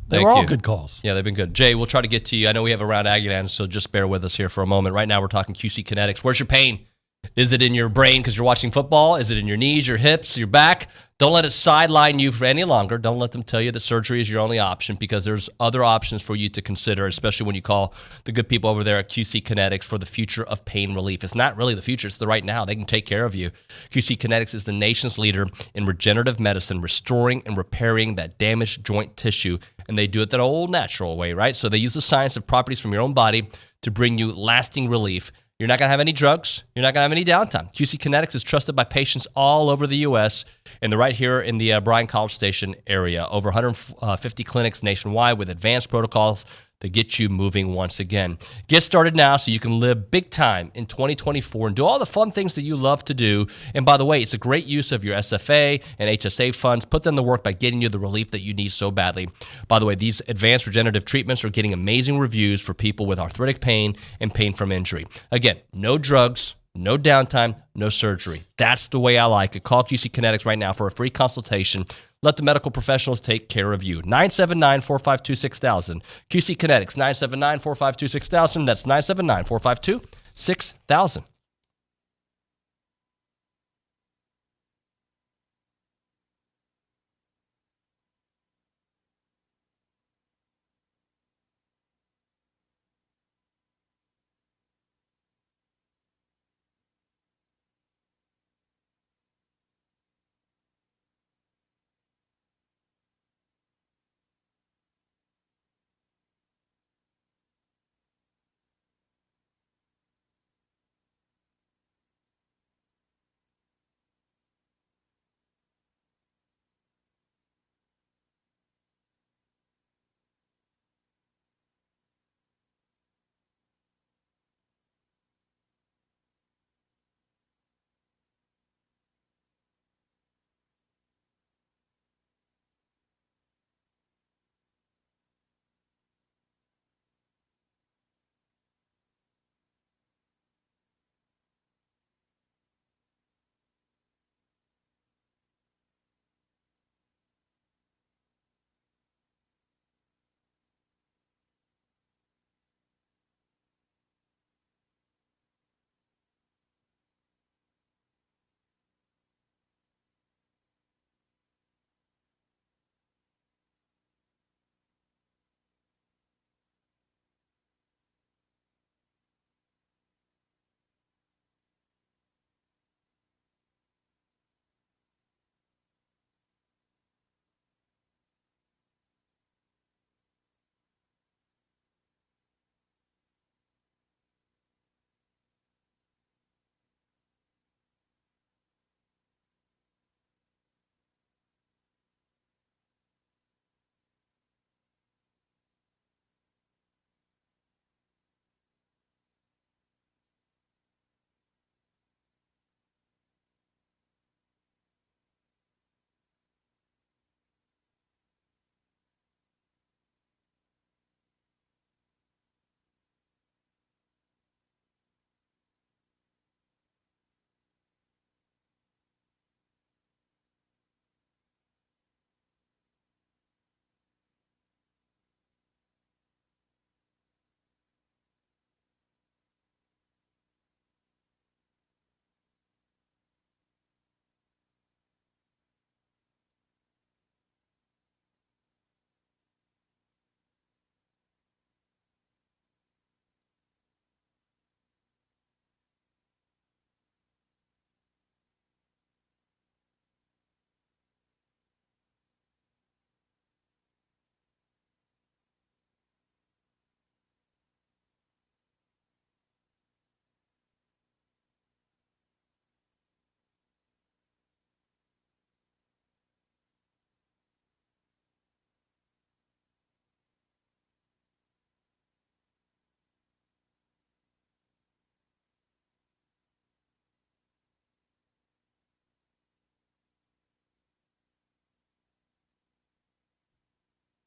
They were all good calls. Yeah, they've been good. Jay, we'll try to get to you. I know we have around Aggie Land, so just bear with us here for a moment. Right now, we're talking QC Kinetics. Where's your pain? Is it in your brain because you're watching football? Is it in your knees, your hips, your back? Don't let it sideline you for any longer. Don't let them tell you that surgery is your only option, because there's other options for you to consider, especially when you call the good people over there at QC Kinetics for the future of pain relief. It's not really the future. It's the right now. They can take care of you. QC Kinetics is the nation's leader in regenerative medicine, restoring and repairing that damaged joint tissue. And they do it that old natural way, right? So they use the science of properties from your own body to bring you lasting relief. You're not going to have any drugs. You're not going to have any downtime. QC Kinetics is trusted by patients all over the U.S. and they're right here in the Bryan College Station area. Over 150 clinics nationwide with advanced protocols that get you moving once again. Get started now so you can live big time in 2024 and do all the fun things that you love to do. And by the way, it's a great use of your SFA and HSA funds. Put them to work by getting you the relief that you need so badly. By the way, these advanced regenerative treatments are getting amazing reviews for people with arthritic pain and pain from injury. Again, no drugs, no downtime, no surgery. That's the way I like it. Call QC Kinetics right now for a free consultation. Let the medical professionals take care of you. 979-452-6000. QC Kinetics, 979-452-6000. That's 979-452-6000.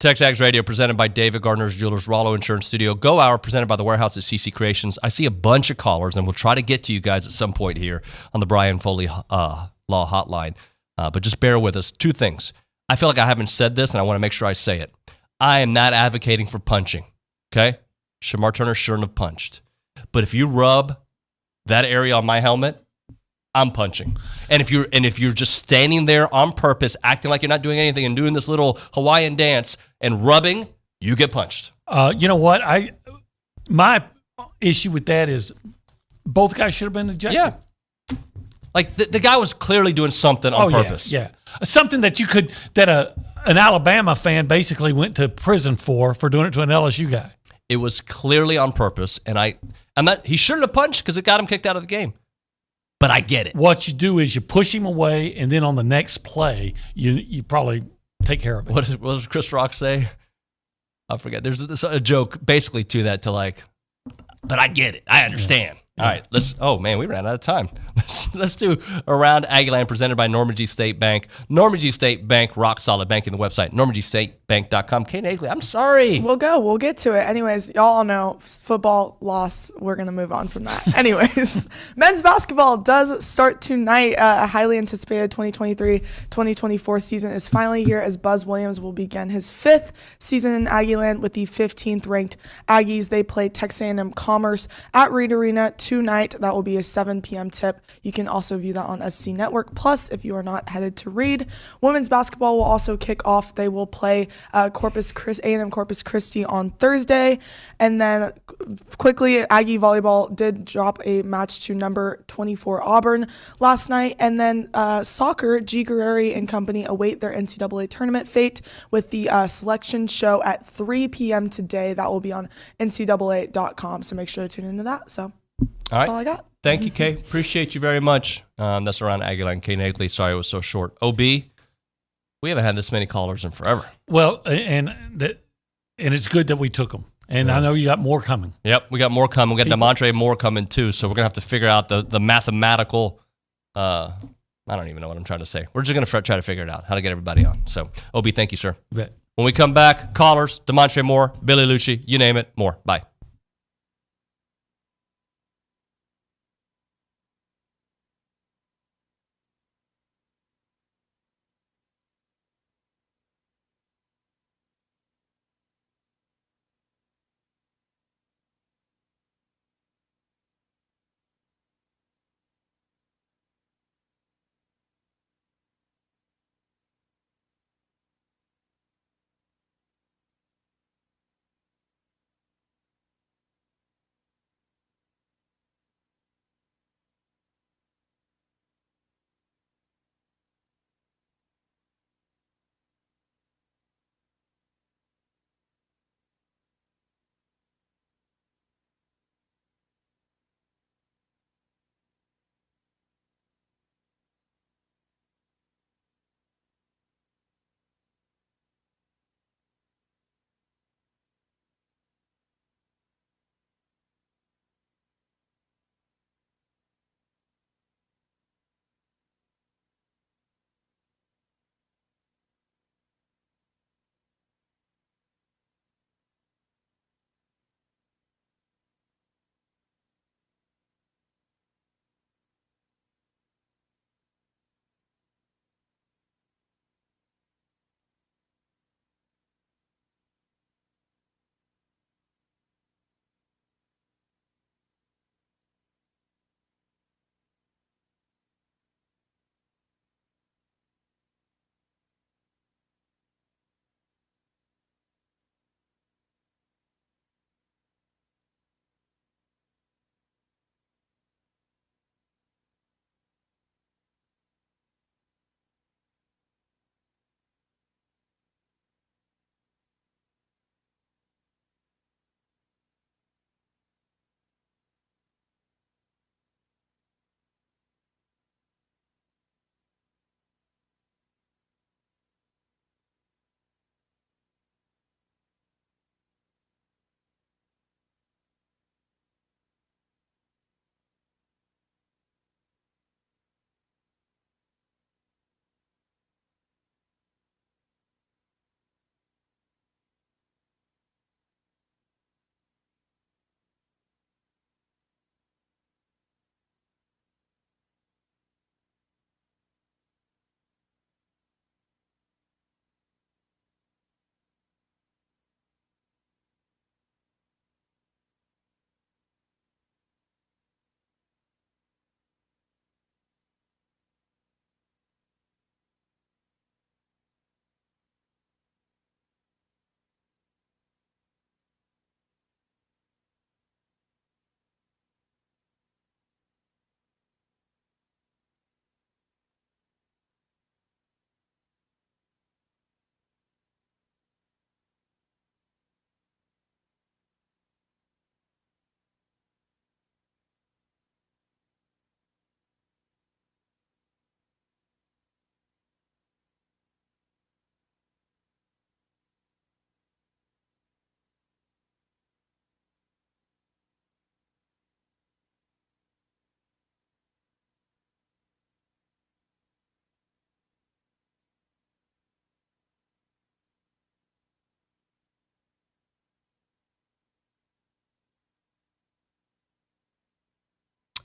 TexAgs Radio presented by David Gardner's Jewelers, Rollo Insurance Studio. Go Hour presented by the Warehouse at CC Creations. I see a bunch of callers, and we'll try to get to you guys at some point here on the Brian Foley Law Hotline. But just bear with us. Two things. I feel like I haven't said this, and I want to make sure I say it. I am not advocating for punching, okay? Shamar Turner shouldn't have punched. But if you rub that area on my helmet I'm punching. And if you're just standing there on purpose, acting like you're not doing anything and doing this little Hawaiian dance and rubbing, you get punched. You know what? My issue with that is both guys should have been ejected. Yeah. Like the guy was clearly doing something on purpose. Yeah. Something that an Alabama fan basically went to prison for doing it to an LSU guy. It was clearly on purpose, and he shouldn't have punched because it got him kicked out of the game. But I get it. What you do is you push him away, and then on the next play, you probably take care of it. What does Chris Rock say? I forget. There's a joke basically to that, but I get it. I understand. Yeah. All right, oh man, we ran out of time. Let's do Around Aggieland presented by Normandy State Bank. Normandy State Bank, rock solid banking. The website, normandystatebank.com. Kate Agley, I'm sorry. We'll get to it. Anyways, y'all all know football loss. We're going to move on from that. Anyways, men's basketball does start tonight. A highly anticipated 2023-2024 season is finally here as Buzz Williams will begin his 5th season in Aggieland with the 15th ranked Aggies. They play Texas A&M Commerce at Reed Arena tonight. That will be a 7 p.m. tip. You can also view that on SC Network. Plus, if you are not headed to Reed, women's basketball will also kick off. They will play A&M Corpus Christi on Thursday. And then quickly, Aggie volleyball did drop a match to number 24 Auburn last night. And then soccer, G. Guerreri and company await their NCAA tournament fate with the selection show at 3 p.m. today. That will be on ncaa.com. So make sure to tune into that. So that's all I got. Thank you, Kay. Appreciate you very much. That's Around Aggieland. Kay Nagley. Sorry it was so short. OB, we haven't had this many callers in forever. Well, and it's good that we took them. And I know you got more coming. Yep, we got more coming. We got Damontre more coming too. So we're gonna have to figure out the mathematical. I don't even know what I'm trying to say. We're just gonna try to figure it out how to get everybody on. So OB, thank you, sir. You bet. When we come back, callers, Damontre Moore, Billy Liucci, you name it, more. Bye.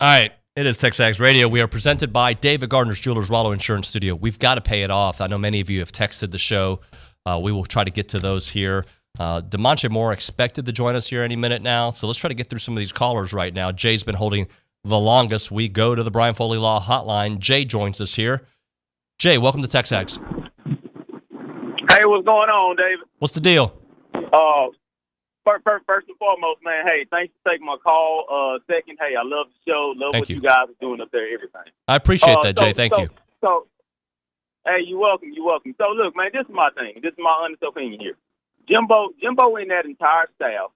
All right. It is TexAgs Radio. We are presented by David Gardner's Jewelers Wallow Insurance Studio. We've got to pay it off. I know many of you have texted the show. We will try to get to those here. Damontre Moore expected to join us here any minute now, so let's try to get through some of these callers right now. Jay's been holding the longest. We go to the Brian Foley Law Hotline. Jay joins us here. Jay, welcome to TexAgs. Hey, what's going on, David? What's the deal? First and foremost, man, hey, thanks for taking my call. Second, hey, I love the show. Love Thank what you. you guys are doing up there, everything. I appreciate that, Jay. Thank you. So, hey, you're welcome. You're welcome. So, look, man, this is my thing. This is my honest opinion here. Jimbo and that entire staff,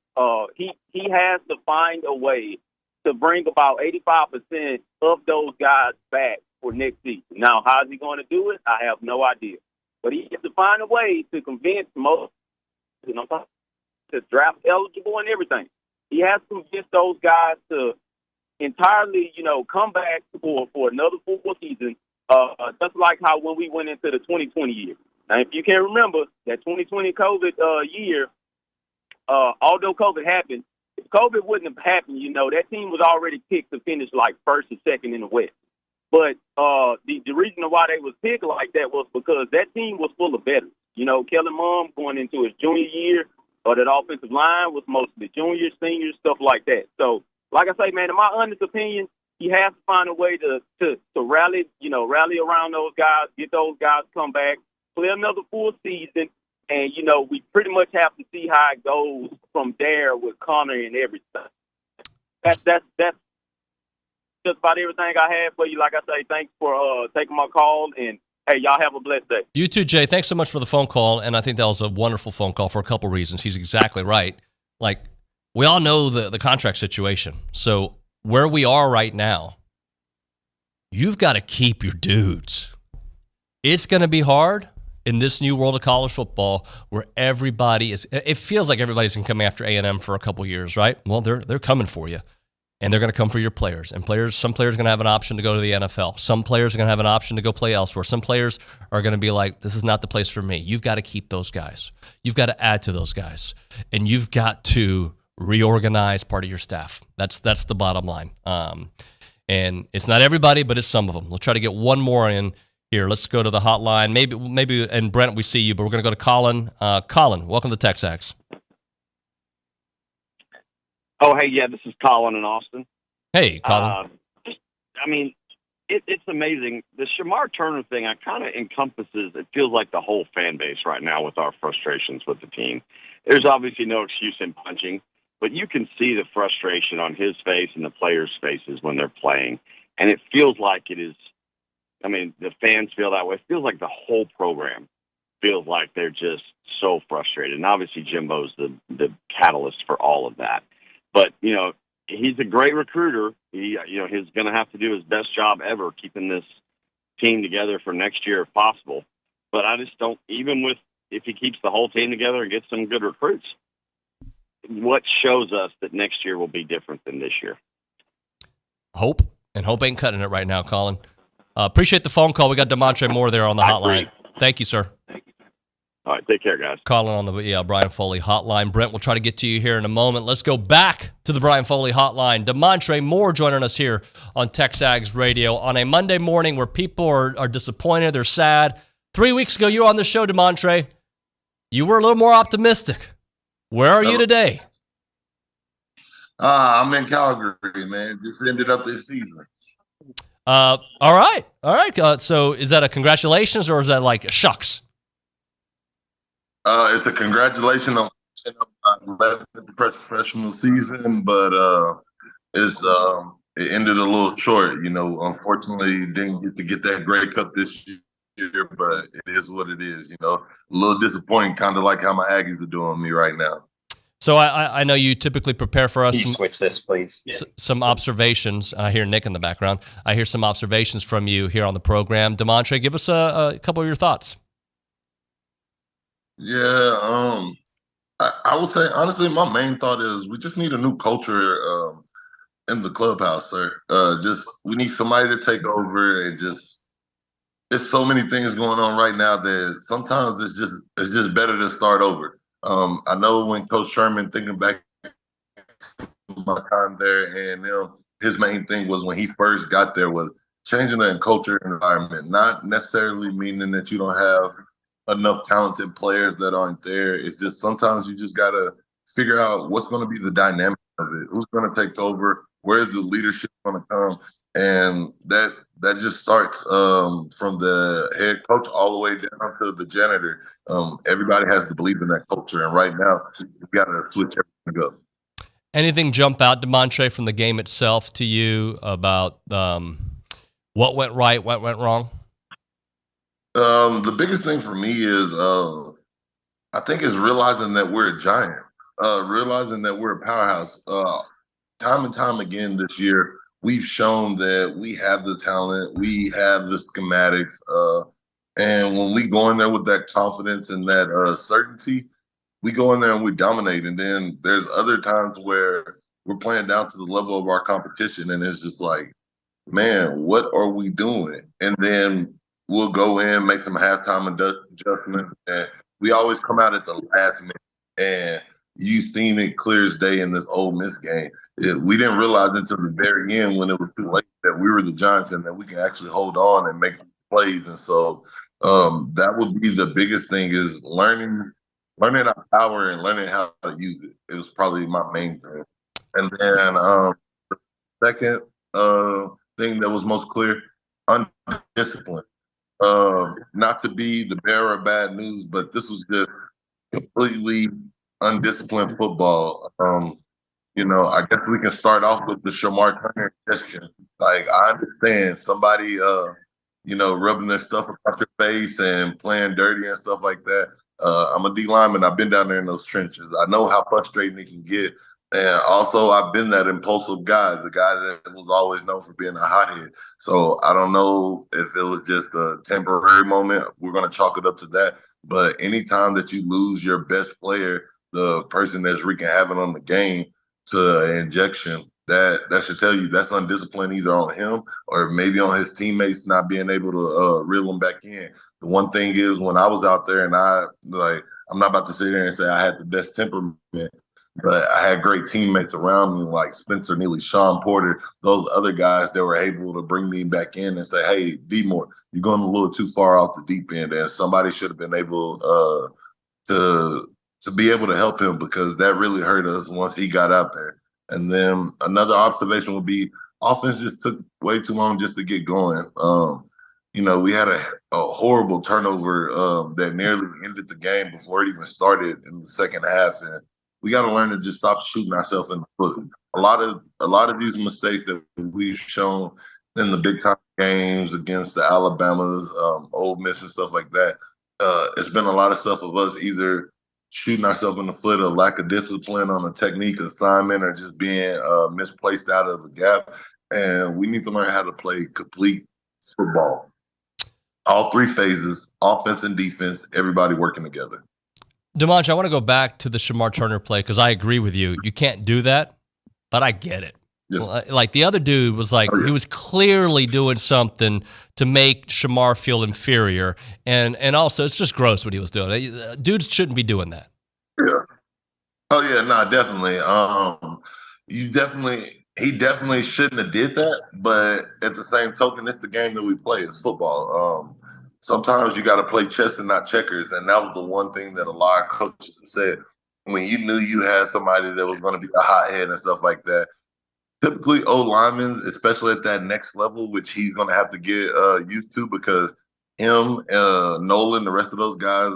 he has to find a way to bring about 85% of those guys back for next season. Now, how is he going to do it? I have no idea. But he has to find a way to convince most, to draft eligible and everything. He has to convince those guys to entirely, come back for another full season, just like how when we went into the 2020 year. Now, if you can remember, that 2020 COVID year, although COVID happened, if COVID wouldn't have happened, that team was already picked to finish like first or second in the West. But the reason why they was picked like that was because that team was full of veterans. Kellen Mond going into his junior year, or that offensive line was mostly juniors, seniors, stuff like that. So, like I say, man, in my honest opinion, he has to find a way to rally around those guys, get those guys to come back, play another full season, and, we pretty much have to see how it goes from there with Connor and everything. That's just about everything I have for you. Like I say, thanks for taking my call, and hey, y'all have a blessed day. You too, Jay. Thanks so much for the phone call, and I think that was a wonderful phone call for a couple reasons. He's exactly right. Like, we all know the contract situation. So where we are right now, you've got to keep your dudes. It's going to be hard in this new world of college football where everybody is – it feels like everybody's going to come after A&M for a couple years, right? Well, they're coming for you. And they're going to come for your players. And some players are going to have an option to go to the NFL. Some players are going to have an option to go play elsewhere. Some players are going to be like, this is not the place for me. You've got to keep those guys. You've got to add to those guys. And you've got to reorganize part of your staff. That's the bottom line. And it's not everybody, but it's some of them. We'll try to get one more in here. Let's go to the hotline. Maybe, and Brent, we see you, but we're going to go to Colin. Colin, welcome to TexAgs. Oh, hey, yeah, this is Colin in Austin. Hey, Colin. It's amazing. The Shamar Turner thing, kind of encompasses, it feels like the whole fan base right now with our frustrations with the team. There's obviously no excuse in punching, but you can see the frustration on his face and the players' faces when they're playing. And it feels like it is, the fans feel that way. It feels like the whole program feels like they're just so frustrated. And obviously Jimbo's the catalyst for all of that. But, he's a great recruiter. He's going to have to do his best job ever keeping this team together for next year if possible. But I just don't, if he keeps the whole team together and gets some good recruits, what shows us that next year will be different than this year? Hope. And hope ain't cutting it right now, Colin. Appreciate the phone call. We got Damontre Moore there on the hotline. Thank you, sir. All right, take care, guys. Calling on the Brian Foley hotline. Brent, we'll try to get to you here in a moment. Let's go back to the Brian Foley hotline. Damontre Moore joining us here on TexAgs Radio on a Monday morning where people are disappointed, they're sad. 3 weeks ago, you were on the show, Damontre. You were a little more optimistic. Where are you today? I'm in Calgary, man. Just ended up this season. All right. So is that a congratulations or is that like shucks? It's a congratulations on the professional season, but it ended a little short. Unfortunately, didn't get that Grey Cup this year, but it is what it is. A little disappointing, kind of like how my Aggies are doing me right now. So I know you typically prepare for us. Can you switch this, please? Yeah. Some observations. I hear Nick in the background. I hear some observations from you here on the program. Damontre, give us a couple of your thoughts. Yeah, I would say, honestly, my main thought is we just need a new culture in the clubhouse, sir. We need somebody to take over and there's so many things going on right now that sometimes it's just better to start over. I know when Coach Sherman, thinking back to my time there, and his main thing was when he first got there was changing the culture and environment, not necessarily meaning that you don't have enough talented players that aren't there. It's just sometimes you just got to figure out what's going to be the dynamic of it, who's going to take over, where's the leadership going to come, and that just starts from the head coach all the way down to the janitor. Everybody has to believe in that culture, and right now you got to switch everything up. Anything jump out, Damontre, from the game itself to you about what went right, what went wrong? The biggest thing for me is I think is realizing that we're a giant, realizing that we're a powerhouse. Time and time again this year, we've shown that we have the talent, we have the schematics, and when we go in there with that confidence and that certainty, we go in there and we dominate. And then there's other times where we're playing down to the level of our competition, and it's just like, man, what are we doing? And then we'll go in, make some halftime adjustments, and we always come out at the last minute. And you've seen it clear as day in this Ole Miss game. We didn't realize until the very end when it was too late that we were the Giants and that we can actually hold on and make plays. And so that would be the biggest thing is learning our power and learning how to use it. It was probably my main thing. And then the second thing that was most clear, undisciplined. Not to be the bearer of bad news, but this was just completely undisciplined football. I guess we can start off with the Shamar Turner question. Like, I understand somebody, rubbing their stuff across their face and playing dirty and stuff like that. I'm a D lineman. I've been down there in those trenches. I know how frustrating it can get. And also, I've been that impulsive guy, the guy that was always known for being a hothead. So I don't know if it was just a temporary moment. We're going to chalk it up to that. But anytime that you lose your best player, the person that's wreaking havoc on the game, to an injection, that should tell you that's undisciplined either on him or maybe on his teammates not being able to reel him back in. The one thing is when I was out there and I'm not about to sit here and say I had the best temperament, but I had great teammates around me like Spencer Neely, Sean Porter, those other guys that were able to bring me back in and say, hey, D-Moore, you're going a little too far off the deep end. And somebody should have been able to be able to help him because that really hurt us once he got out there. And then another observation would be offense just took way too long just to get going. We had a horrible turnover that nearly ended the game before it even started in the second half. And we got to learn to just stop shooting ourselves in the foot. A lot of these mistakes that we've shown in the big time games against the Alabamas, Ole Miss and stuff like that, it's been a lot of stuff of us either shooting ourselves in the foot, a lack of discipline on a technique assignment, or just being misplaced out of a gap. And we need to learn how to play complete football. All three phases, offense and defense, everybody working together. Damontre, I want to go back to the Shamar Turner play because I agree with you. You can't do that, but I get it. Yes. Like the other dude was like, he was clearly doing something to make Shamar feel inferior. And also, it's just gross what he was doing. Dudes shouldn't be doing that. Yeah. Oh, yeah, no, definitely. He definitely shouldn't have did that. But at the same token, it's the game that we play. It's football. Sometimes you got to play chess and not checkers. And that was the one thing that a lot of coaches have said. When you knew you had somebody that was going to be a hothead and stuff like that, typically O-linemen, especially at that next level, which he's going to have to get used to because him, Nolan, the rest of those guys,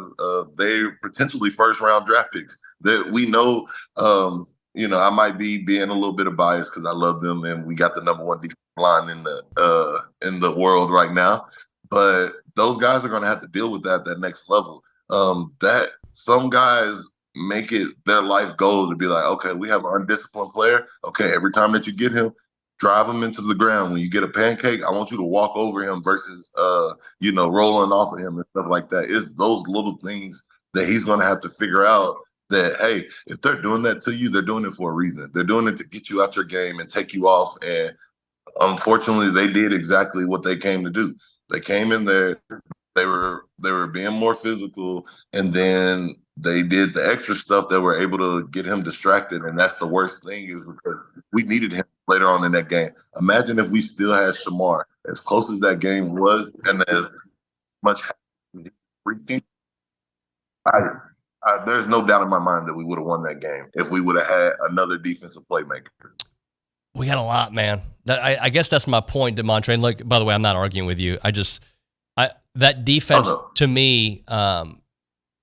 they're potentially first-round draft picks. That we know, I might be being a little bit of bias because I love them and we got the number one defensive line in the world right now. But those guys are going to have to deal with that next level. That some guys make it their life goal to be like, okay, we have an undisciplined player. Okay, every time that you get him, drive him into the ground. When you get a pancake, I want you to walk over him versus, rolling off of him and stuff like that. It's those little things that he's going to have to figure out that, hey, if they're doing that to you, they're doing it for a reason. They're doing it to get you out your game and take you off. And unfortunately, they did exactly what they came to do. They came in there. They were being more physical, and then they did the extra stuff that were able to get him distracted. And that's the worst thing is because we needed him to later on in that game. Imagine if we still had Shamar, as close as that game was and as much freaking. There's no doubt in my mind that we would have won that game if we would have had another defensive playmaker. We got a lot, man. I guess that's my point, Damontre. And look, by the way, I'm not arguing with you. That defense to me,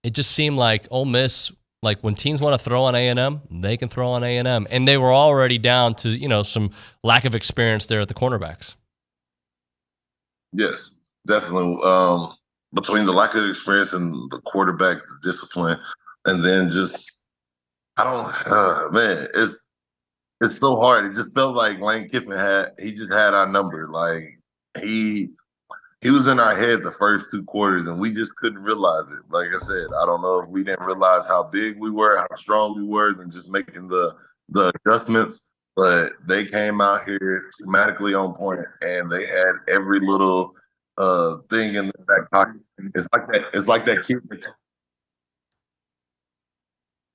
it just seemed like Ole Miss, like when teams want to throw on A&M, they can throw on A&M, and they were already down to some lack of experience there at the cornerbacks. Yes, definitely. Between the lack of experience and the quarterback discipline, and then just it's so hard. It just felt like Lane Kiffin just had our number. Like he was in our head the first 2 quarters, and we just couldn't realize it. Like I said, I don't know if we didn't realize how big we were, how strong we were, and just making the adjustments. But they came out here schematically on point, and they had every little thing in the back pocket. It's like that kid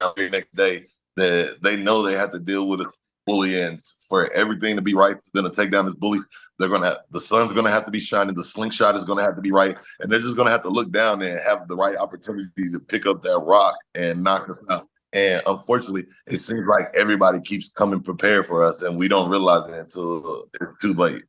out here next day that they know they have to deal with a bully, and for everything to be right for them to take down this bully, the sun's gonna have to be shining, the slingshot is gonna have to be right, and they're just gonna have to look down and have the right opportunity to pick up that rock and knock us out. And unfortunately, it seems like everybody keeps coming prepared for us, and we don't realize it until it's too late.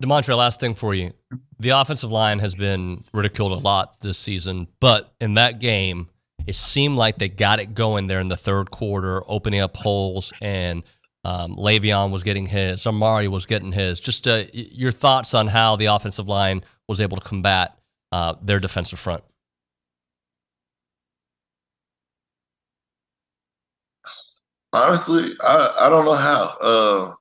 Damontre, last thing for you. The offensive line has been ridiculed a lot this season, but in that game, it seemed like they got it going there in the third quarter, opening up holes, and Le'Veon was getting his, Amari was getting his. Just your thoughts on how the offensive line was able to combat their defensive front. Honestly, I don't know how.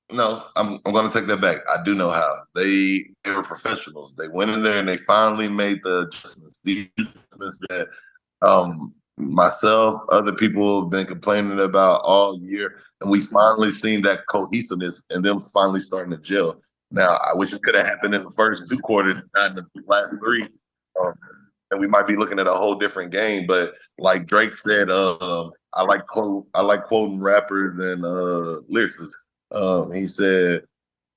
No, I'm going to take that back. I do know how. They were professionals. They went in there and they finally made the adjustments. These adjustments that myself, other people have been complaining about all year, and we finally seen that cohesiveness and them finally starting to gel. Now, I wish it could have happened in the first 2 quarters, not in the last 3. And we might be looking at a whole different game. But like Drake said, I like quoting rappers and lyricists. He said,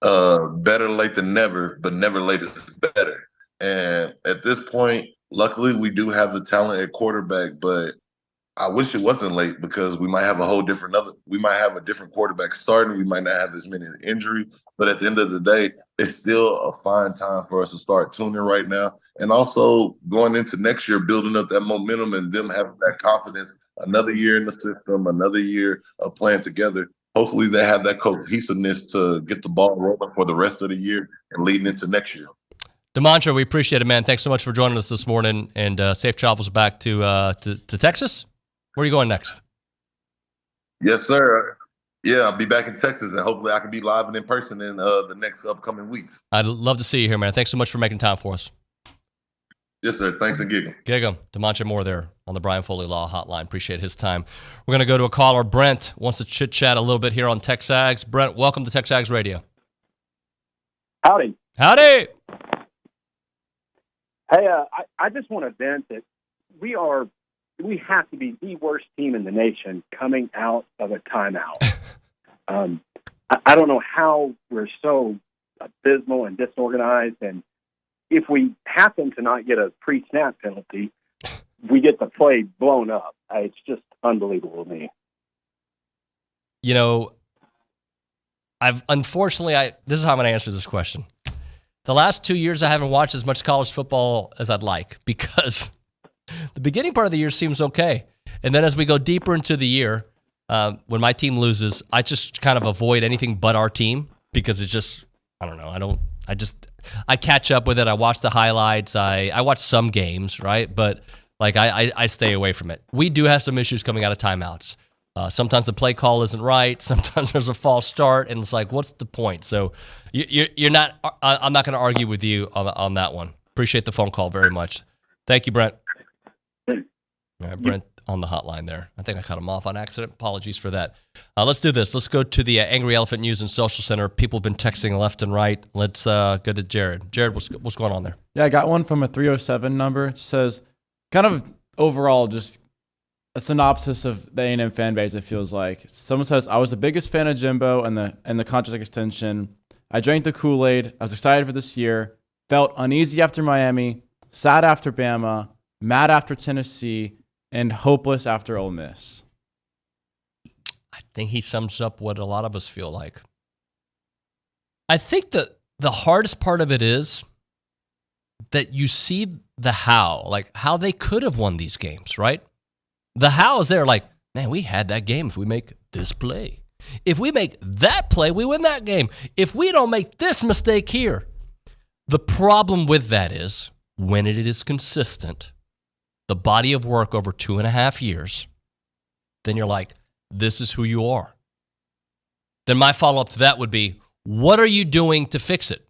better late than never, but never late is better. And at this point, luckily, we do have the talent at quarterback, but I wish it wasn't late because we might have a different quarterback starting. We might not have as many injuries, but at the end of the day, it's still a fine time for us to start tuning right now. And also going into next year, building up that momentum and them having that confidence, another year in the system, another year of playing together. Hopefully they have that cohesiveness to get the ball rolling for the rest of the year and leading into next year. Damontre, we appreciate it, man. Thanks so much for joining us this morning, and safe travels back to Texas. Where are you going next? Yes, sir. Yeah, I'll be back in Texas, and hopefully I can be live and in person in the next upcoming weeks. I'd love to see you here, man. Thanks so much for making time for us. Yes, sir. Thanks and gig 'em. Gig 'em. Damontre Moore there on the Brian Foley Law Hotline. Appreciate his time. We're going to go to a caller. Brent wants to chit-chat a little bit here on TexAgs. Brent, welcome to TexAgs Radio. Howdy. Howdy. Hey, I just want to vent that we have to be the worst team in the nation coming out of a timeout. I don't know how we're so abysmal and disorganized, and if we happen to not get a pre-snap penalty, we get the play blown up. It's just unbelievable to me. You know, this is how I'm going to answer this question. The last 2 years, I haven't watched as much college football as I'd like because the beginning part of the year seems okay. And then as we go deeper into the year, when my team loses, I just kind of avoid anything but our team because it's just, I don't know. I catch up with it. I watch the highlights. I watch some games, right? But like I stay away from it. We do have some issues coming out of timeouts. Sometimes the play call isn't right. Sometimes there's a false start, and it's like, what's the point? So you're not. I'm not going to argue with you on that one. Appreciate the phone call very much. Thank you, Brent. All right, Brent on the hotline there. I think I cut him off on accident. Apologies for that. Let's do this. Let's go to the Angry Elephant News and Social Center. People have been texting left and right. Let's go to Jared. Jared, what's going on there? Yeah, I got one from a 307 number. It says, kind of overall, just a synopsis of the A&M fan base, it feels like. Someone says, I was the biggest fan of Jimbo and the contract extension. I drank the Kool-Aid. I was excited for this year. Felt uneasy after Miami. Sad after Bama. Mad after Tennessee. And hopeless after Ole Miss. I think he sums up what a lot of us feel like. I think that the hardest part of it is that you see the how, like how they could have won these games, right? The how is there, like, man, we had that game if we make this play. If we make that play, we win that game. If we don't make this mistake here. The problem with that is when it is consistent, the body of work over 2.5 years, then you're like, this is who you are. Then my follow-up to that would be, what are you doing to fix it?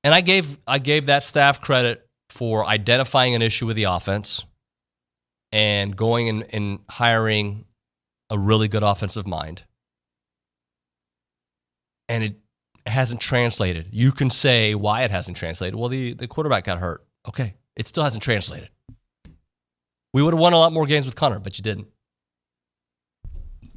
And I gave that staff credit for identifying an issue with the offense and going and hiring a really good offensive mind. And it hasn't translated. You can say why it hasn't translated. Well, the quarterback got hurt. Okay, it still hasn't translated. We would have won a lot more games with Connor, but you didn't.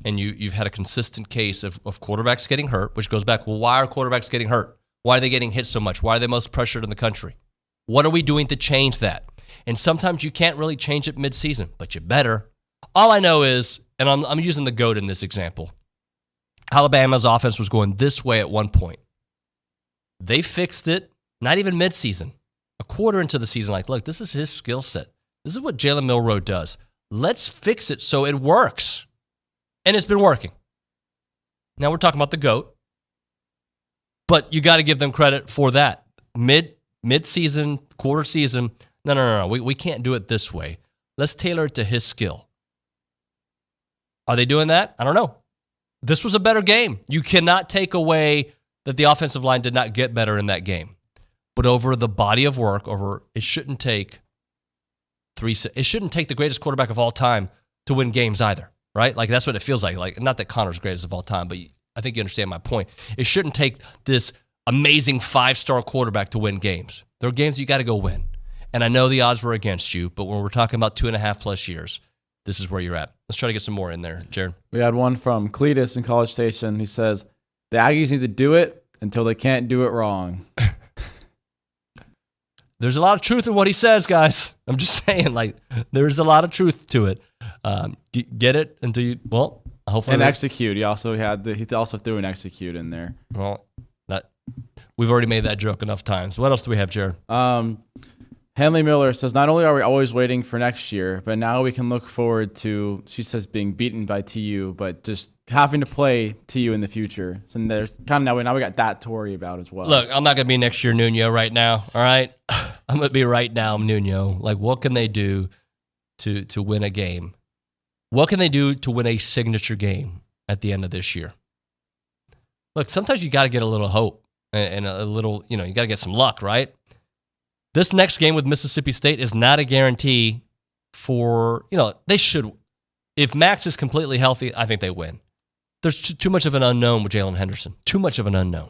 And you've had a consistent case of quarterbacks getting hurt, which goes back, well, why are quarterbacks getting hurt? Why are they getting hit so much? Why are they most pressured in the country? What are we doing to change that? And sometimes you can't really change it midseason, but you better. All I know is, and I'm using the GOAT in this example, Alabama's offense was going this way at one point. They fixed it, not even midseason. A quarter into the season, like, look, this is his skill set. This is what Jalen Milroe does. Let's fix it so it works. And it's been working. Now we're talking about the GOAT. But you got to give them credit for that. Mid-season, quarter season, no. We can't do it this way. Let's tailor it to his skill. Are they doing that? I don't know. This was a better game. You cannot take away that the offensive line did not get better in that game. But over the body of work, it shouldn't take the greatest quarterback of all time to win games either, right? Like, that's what it feels like. Like, not that Connor's greatest of all time, but I think you understand my point. It shouldn't take this amazing 5-star quarterback to win games. There are games you got to go win. And I know the odds were against you, but when we're talking about 2.5+ years, this is where you're at. Let's try to get some more in there, Jared. We had one from Cletus in College Station. He says, the Aggies need to do it until they can't do it wrong. There's a lot of truth in what he says, guys. I'm just saying, like, there's a lot of truth to it. Get it until you, well, hopefully. And execute. He also threw an execute in there. Well, we've already made that joke enough times. What else do we have, Jared? Hanley Miller says, not only are we always waiting for next year, but now we can look forward to, she says, being beaten by TU, but just having to play TU in the future. So there's kind of now we got that to worry about as well. Look, I'm not going to be next year Nuño right now, all right? I'm going to be right now Nuño. Like, what can they do to win a game? What can they do to win a signature game at the end of this year? Look, sometimes you got to get a little hope and a little, you got to get some luck, right? This next game with Mississippi State is not a guarantee for, they should. If Max is completely healthy, I think they win. There's too much of an unknown with Jalen Henderson. Too much of an unknown.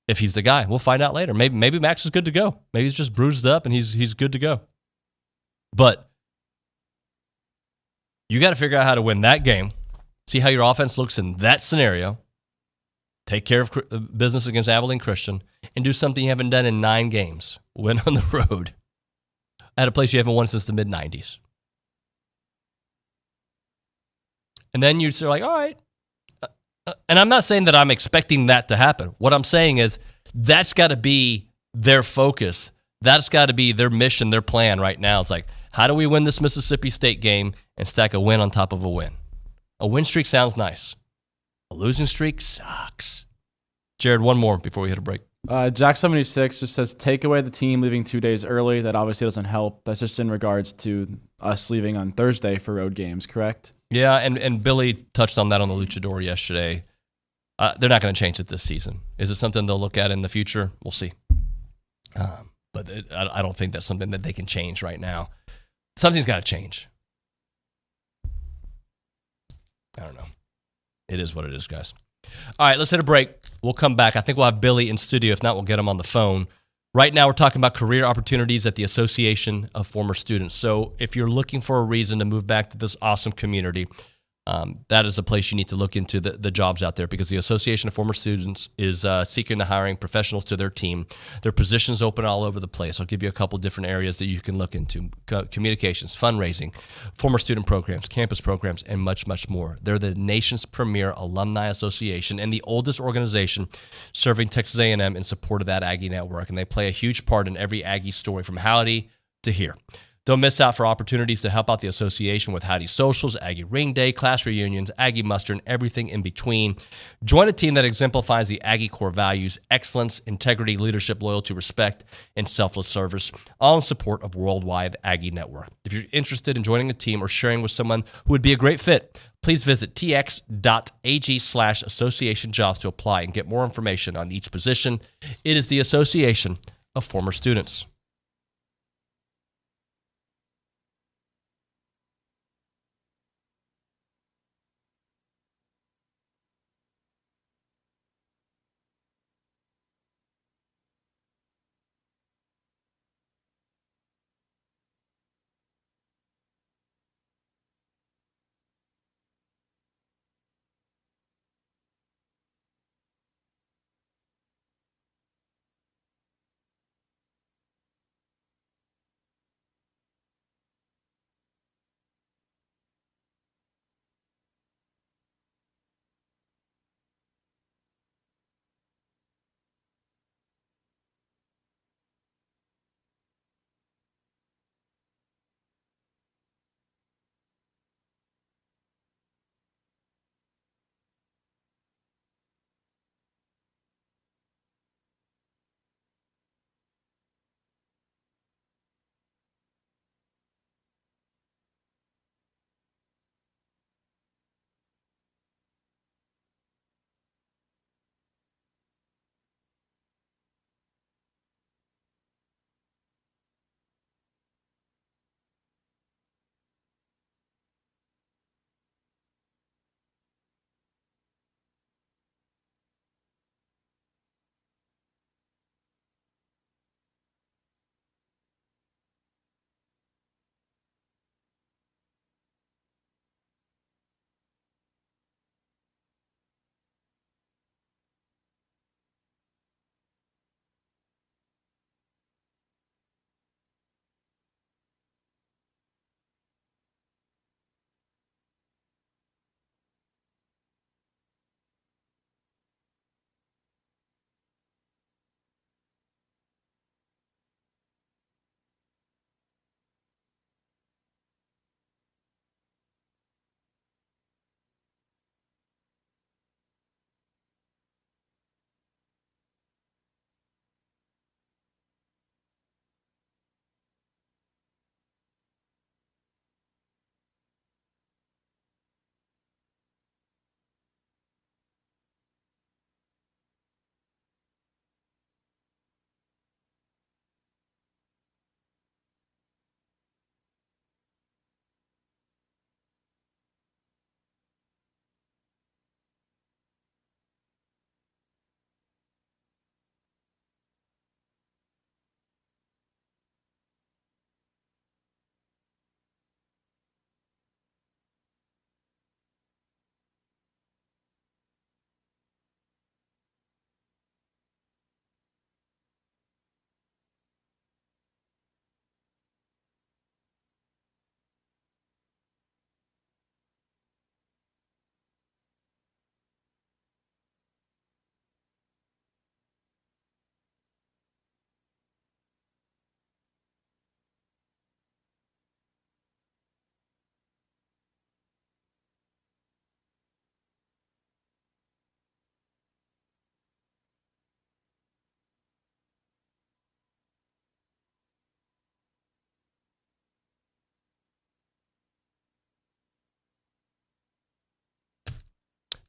If he's the guy, we'll find out later. Maybe Max is good to go. Maybe he's just bruised up and he's good to go. But you got to figure out how to win that game. See how your offense looks in that scenario. Take care of business against Abilene Christian and do something you haven't done in 9 games. Win on the road at a place you haven't won since the mid-90s. And then you're sort of like, all right. And I'm not saying that I'm expecting that to happen. What I'm saying is that's got to be their focus. That's got to be their mission, their plan right now. It's like, how do we win this Mississippi State game and stack a win on top of a win? A win streak sounds nice. A losing streak sucks. Jared, one more before we hit a break. Jack76 just says, take away the team leaving 2 days early. That obviously doesn't help. That's just in regards to us leaving on Thursday for road games, correct? Yeah, and Billy touched on that on the Luchador yesterday. They're not going to change it this season. Is it something they'll look at in the future? We'll see. But I don't think that's something that they can change right now. Something's got to change. I don't know. It is what it is, guys. All right, let's hit a break. We'll come back. I think we'll have Billy in studio. If not, we'll get him on the phone. Right now, we're talking about career opportunities at the Association of Former Students. So if you're looking for a reason to move back to this awesome community, that is a place you need to look into the jobs out there, because the Association of Former Students is seeking to hiring professionals to their team. Their positions open all over the place. I'll give you a couple different areas that you can look into: communications, fundraising, former student programs, campus programs, and much, much more. They're the nation's premier alumni association and the oldest organization serving Texas A&M in support of that Aggie network, and they play a huge part in every Aggie story from howdy to here. Don't miss out for opportunities to help out the association with Howdy Socials, Aggie Ring Day, class reunions, Aggie Muster, and everything in between. Join a team that exemplifies the Aggie core values: excellence, integrity, leadership, loyalty, respect, and selfless service, all in support of Worldwide Aggie Network. If you're interested in joining a team or sharing with someone who would be a great fit, please visit tx.ag/association jobs to apply and get more information on each position. It is the Association of Former Students.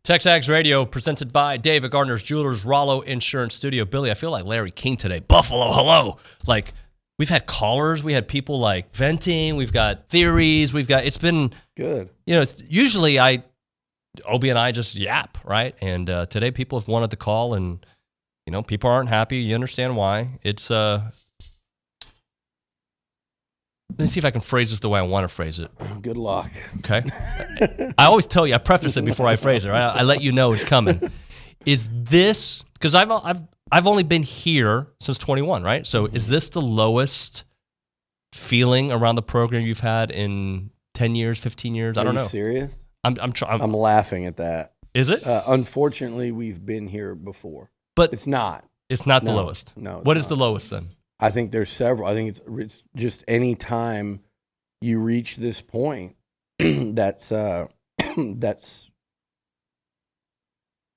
TexAgs Radio, presented by David Gardner's Jewelers, Rollo Insurance Studio. Billy, I feel like Larry King today. Buffalo, hello. Like, we've had callers. We had people, like, venting. We've got theories. It's been good. You know, it's usually Obi and I just yap, right? And today people have wanted to call and You know, people aren't happy. You understand why. It's let me see if I can phrase this the way I want to phrase it. Good luck. Okay. I always tell you, I preface it before I phrase it, right? I let you know it's coming. Is this, because I've only been here since 21, right? So is this the lowest feeling around the program you've had in 10 years, 15 years? I don't know. Are you serious? I'm laughing at that. Is it? Unfortunately, we've been here before. But it's not. It's not the lowest. No. What is the lowest then? I think there's several. I think it's just any time you reach this point, that's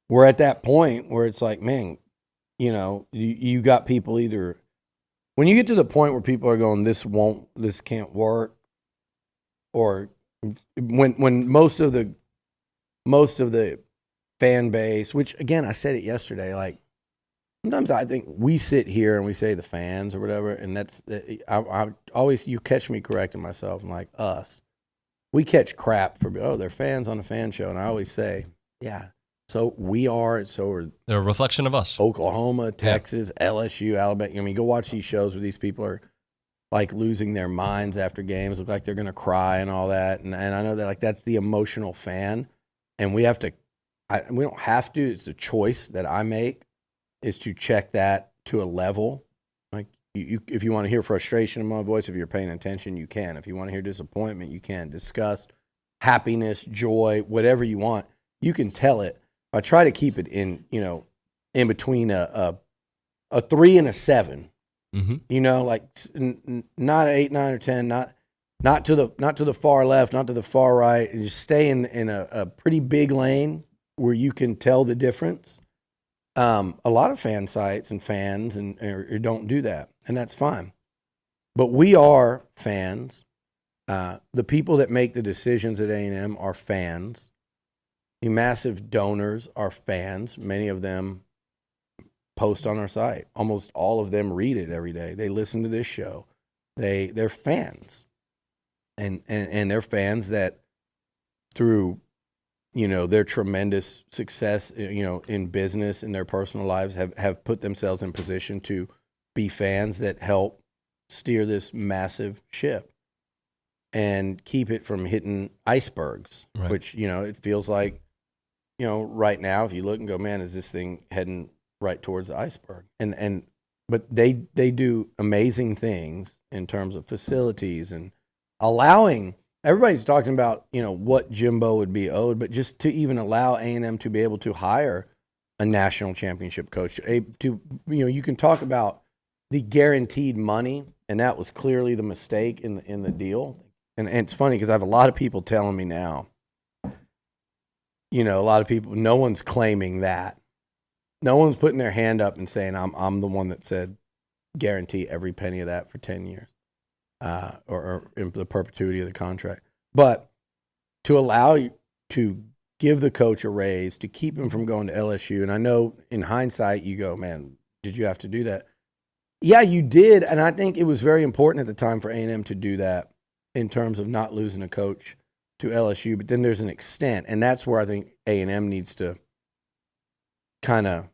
we're at that point where it's like, man, you know, you got people either when you get to the point where people are going, this can't work, or when most of the fan base, which again I said it yesterday, like. Sometimes I think we sit here and we say the fans or whatever, and that's I always, you catch me correcting myself. I'm like, us, we catch crap for they're fans on a fan show, and I always say, yeah, so we are, so are they're a reflection of us. Oklahoma, Texas, LSU, Alabama. I mean, go watch these shows where these people are like losing their minds after games, look like they're gonna cry and all that, and I know that like that's the emotional fan, and we have to, we don't have to. It's a choice that I make. Is to check that to a level. Like if you want to hear frustration in my voice, if you're paying attention, you can. If you want to hear disappointment, you can. Disgust, happiness, joy, whatever you want, you can tell it. I try to keep it in, you know, in between a 3 and a 7. Mm-hmm. You know, like not 8, 9, or 10, not to the far left, not to the far right, and just stay in a pretty big lane where you can tell the difference. A lot of fan sites and fans or don't do that, and that's fine. But we are fans. The people that make the decisions at A&M are fans. The massive donors are fans. Many of them post on our site. Almost all of them read it every day. They listen to this show. They're fans, and they're fans that through, you know, their tremendous success, you know, in business, in their personal lives, have put themselves in position to be fans that help steer this massive ship and keep it from hitting icebergs, right. Which, you know, it feels like, you know, right now, if you look and go, man, is this thing heading right towards the iceberg? But they do amazing things in terms of facilities and allowing. Everybody's talking about, you know, what Jimbo would be owed, but just to even allow A&M to be able to hire a national championship coach, you can talk about the guaranteed money, and that was clearly the mistake in the deal. And it's funny because I have a lot of people telling me now, you know, a lot of people, no one's claiming that. No one's putting their hand up and saying, I'm the one that said guarantee every penny of that for 10 years. Or in the perpetuity of the contract. But to allow you to give the coach a raise, to keep him from going to LSU, and I know in hindsight you go, man, did you have to do that? Yeah, you did, and I think it was very important at the time for A&M to do that in terms of not losing a coach to LSU, but then there's an extent, and that's where I think A&M needs to kind of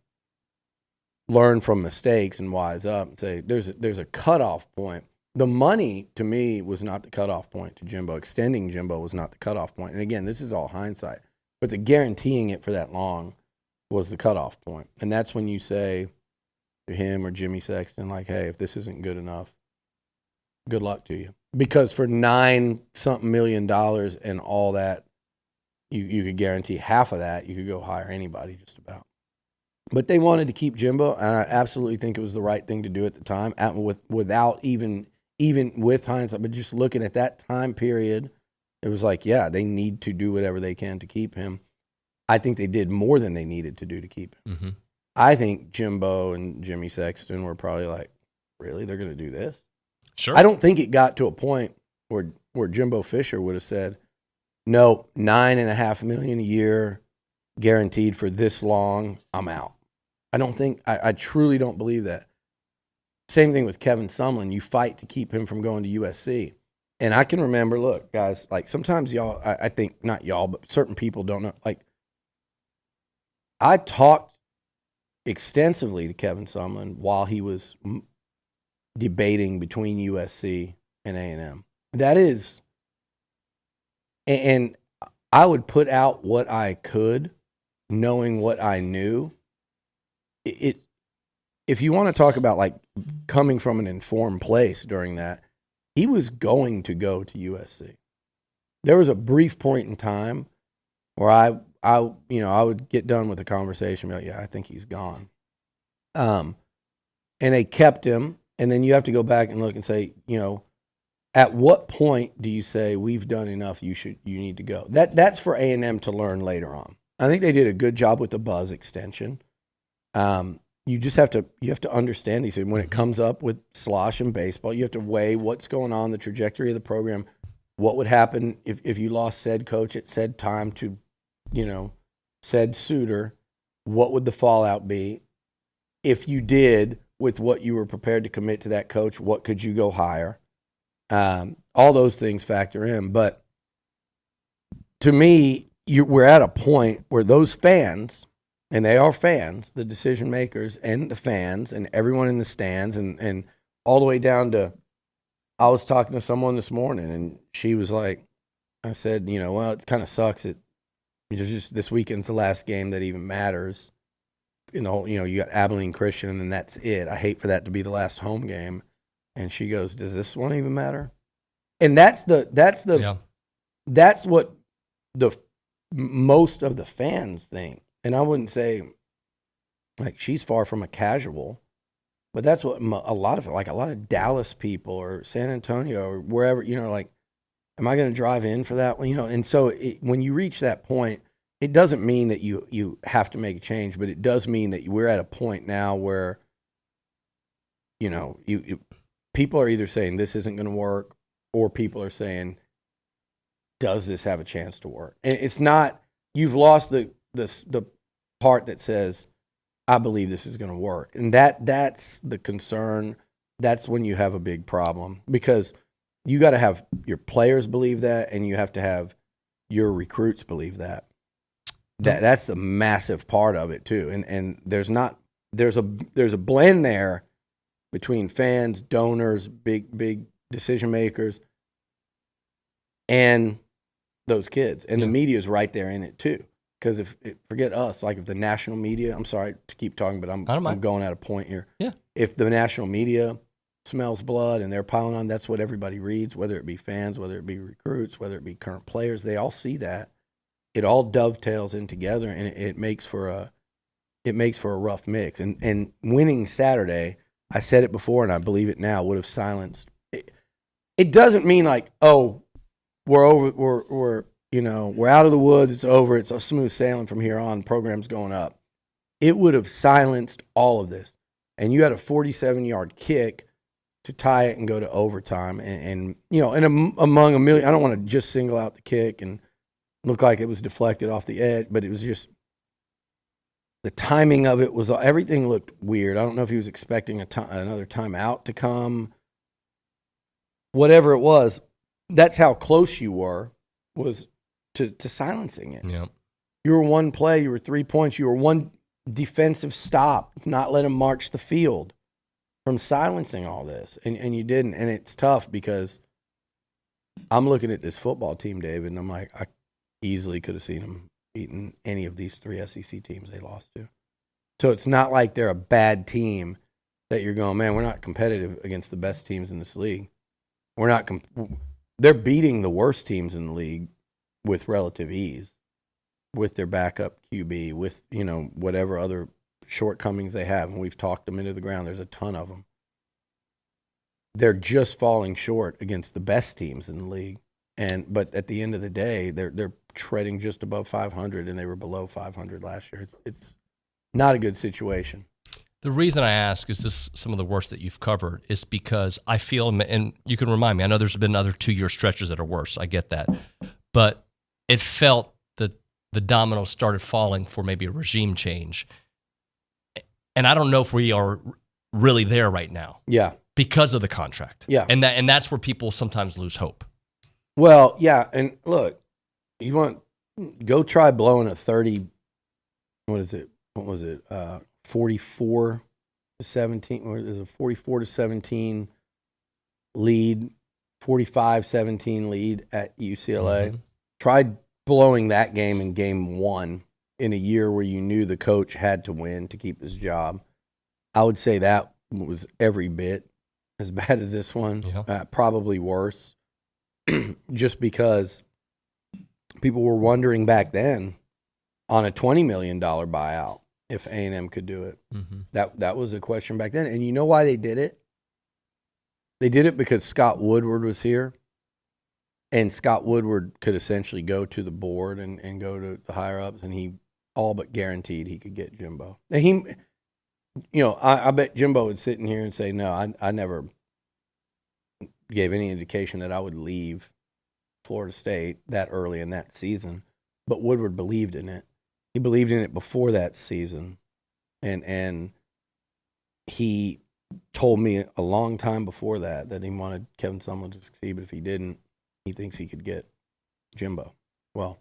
learn from mistakes and wise up and say there's a cutoff point. The money, to me, was not the cutoff point to Jimbo. Extending Jimbo was not the cutoff point. And again, this is all hindsight. But the guaranteeing it for that long was the cutoff point. And that's when you say to him or Jimmy Sexton, like, hey, if this isn't good enough, good luck to you. Because for $9-something million and all that, you could guarantee half of that, you could go hire anybody just about. But they wanted to keep Jimbo, and I absolutely think it was the right thing to do at the time, without even with hindsight, but just looking at that time period, it was like, yeah, they need to do whatever they can to keep him. I think they did more than they needed to do to keep him. Mm-hmm. I think Jimbo and Jimmy Sexton were probably like, really, they're going to do this? Sure. I don't think it got to a point where Jimbo Fisher would have said, no, $9.5 million a year guaranteed for this long, I'm out. I truly don't believe that. Same thing with Kevin Sumlin. You fight to keep him from going to USC. And I can remember, look, guys, like sometimes y'all, I think not y'all, but certain people don't know. Like I talked extensively to Kevin Sumlin while he was debating between USC and A&M. That is, and I would put out what I could, knowing what I knew. If you want to talk about like coming from an informed place during that, he was going to go to USC. There was a brief point in time where I would get done with the conversation, and be like, yeah, I think he's gone. And they kept him, and then you have to go back and look and say, at what point do you say we've done enough? You need to go. That's for A&M to learn later on. I think they did a good job with the Buzz extension. You just have to understand these things. When it comes up with slosh and baseball, you have to weigh what's going on, the trajectory of the program, what would happen if you lost said coach at said time to, said suitor, what would the fallout be? If you did, with what you were prepared to commit to that coach, what could you go hire? All those things factor in. But to me, we're at a point where those fans, and they are fans, the decision makers and the fans and everyone in the stands and all the way down to, I was talking to someone this morning and she was like, I said, well, it kind of sucks that just this weekend's the last game that even matters. You got Abilene Christian and then that's it. I hate for that to be the last home game. And she goes, does this one even matter? And that's what most of the fans think. And I wouldn't say like she's far from a casual, but that's what a lot of Dallas people or San Antonio or wherever, like, am I going to drive in for that one? And so when you reach that point, it doesn't mean that you have to make a change, but it does mean that we're at a point now where, people are either saying this isn't going to work or people are saying, does this have a chance to work? And it's not, you've lost the part that says, I believe this is going to work. And that's the concern. That's when you have a big problem because you got to have your players believe that and you have to have your recruits believe that. That's the massive part of it too. And there's a blend there between fans, donors, big decision makers, and those kids. And the media is right there in it too. Because forget us, like if the national media, I'm sorry to keep talking, but I'm going at a point here. Yeah. If the national media smells blood and they're piling on, that's what everybody reads, whether it be fans, whether it be recruits, whether it be current players, they all see that. It all dovetails in together and it makes for a rough mix. And winning Saturday, I said it before and I believe it now, would have silenced. It doesn't mean like, oh, we're out of the woods, it's over, it's a smooth sailing from here on, program's going up. It would have silenced all of this. And you had a 47-yard kick to tie it and go to overtime. And among a million, I don't want to just single out the kick and look like it was deflected off the edge, but it was just, the timing of it was, everything looked weird. I don't know if he was expecting another timeout to come. Whatever it was, that's how close you were, was to silencing it. Yeah. You were one play, you were 3 points, you were one defensive stop, not let him march the field from silencing all this. And you didn't. And it's tough because I'm looking at this football team, David, and I'm like, I easily could have seen them beating any of these three SEC teams they lost to. So it's not like they're a bad team that you're going, man, we're not competitive against the best teams in this league. They're beating the worst teams in the league with relative ease, with their backup QB, with, whatever other shortcomings they have. And we've talked them into the ground. There's a ton of them. They're just falling short against the best teams in the league. But at the end of the day, they're treading just above 500, and they were below 500 last year. It's not a good situation. The reason I ask is this: some of the worst that you've covered is because I feel, and you can remind me, I know there's been other 2-year stretches that are worse. I get that. But it felt that the dominoes started falling for maybe a regime change. And I don't know if we are really there right now. Yeah. Because of the contract. Yeah. And that's where people sometimes lose hope. Well, yeah, and look, go try blowing a 30, what was it, 44 to 17, or is it 44 to 17 lead, 45-17 lead at UCLA. Mm-hmm. Tried blowing that game in game 1 in a year where you knew the coach had to win to keep his job. I would say that was every bit as bad as this one, probably worse, just because people were wondering back then on a $20 million buyout if A&M could do it. Mm-hmm. That was a question back then. And you know why they did it? They did it because Scott Woodward was here, and Scott Woodward could essentially go to the board and go to the higher-ups, and he all but guaranteed he could get Jimbo. And he, I bet Jimbo would sit in here and say, no, I never gave any indication that I would leave Florida State that early in that season. But Woodward believed in it. He believed in it before that season. And he told me a long time before that he wanted Kevin Sumlin to succeed, but if he didn't, he thinks he could get Jimbo. Well,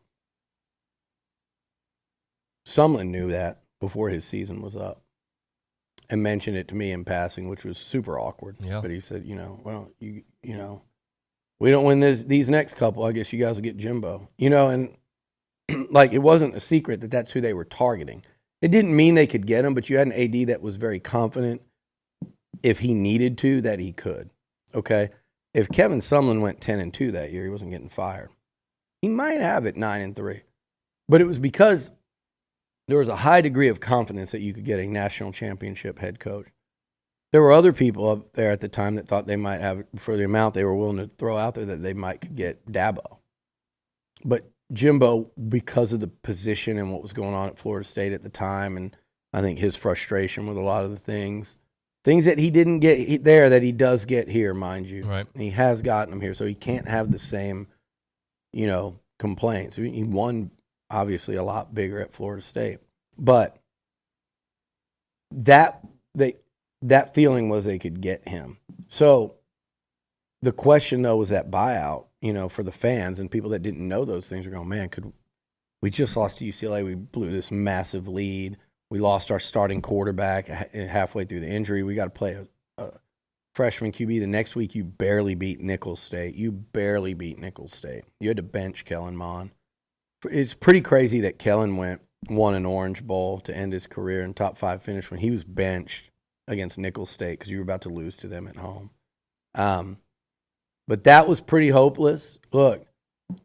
Sumlin knew that before his season was up and mentioned it to me in passing, which was super awkward. Yeah. But he said, well, we don't win these next couple, I guess you guys will get Jimbo. And like it wasn't a secret that that's who they were targeting. It didn't mean they could get him, but you had an AD that was very confident if he needed to that he could. Okay? If Kevin Sumlin went 10-2 that year, he wasn't getting fired. He might have it 9-3. But it was because there was a high degree of confidence that you could get a national championship head coach. There were other people up there at the time that thought they might have, for the amount they were willing to throw out there, that they might could get Dabo. But Jimbo, because of the position and what was going on at Florida State at the time, and I think his frustration with a lot of the things that he didn't get there that he does get here, mind you. Right. He has gotten them here, so he can't have the same, complaints. He won, obviously, a lot bigger at Florida State. But that feeling was they could get him. So the question, though, was that buyout, for the fans and people that didn't know those things are going, man, we just lost to UCLA. We blew this massive lead. We lost our starting quarterback halfway through the injury. We got to play a freshman QB. The next week, you barely beat Nicholls State. You had to bench Kellen Mond. It's pretty crazy that Kellen won an Orange Bowl to end his career in top 5 finish when he was benched against Nicholls State because you were about to lose to them at home. But that was pretty hopeless. Look,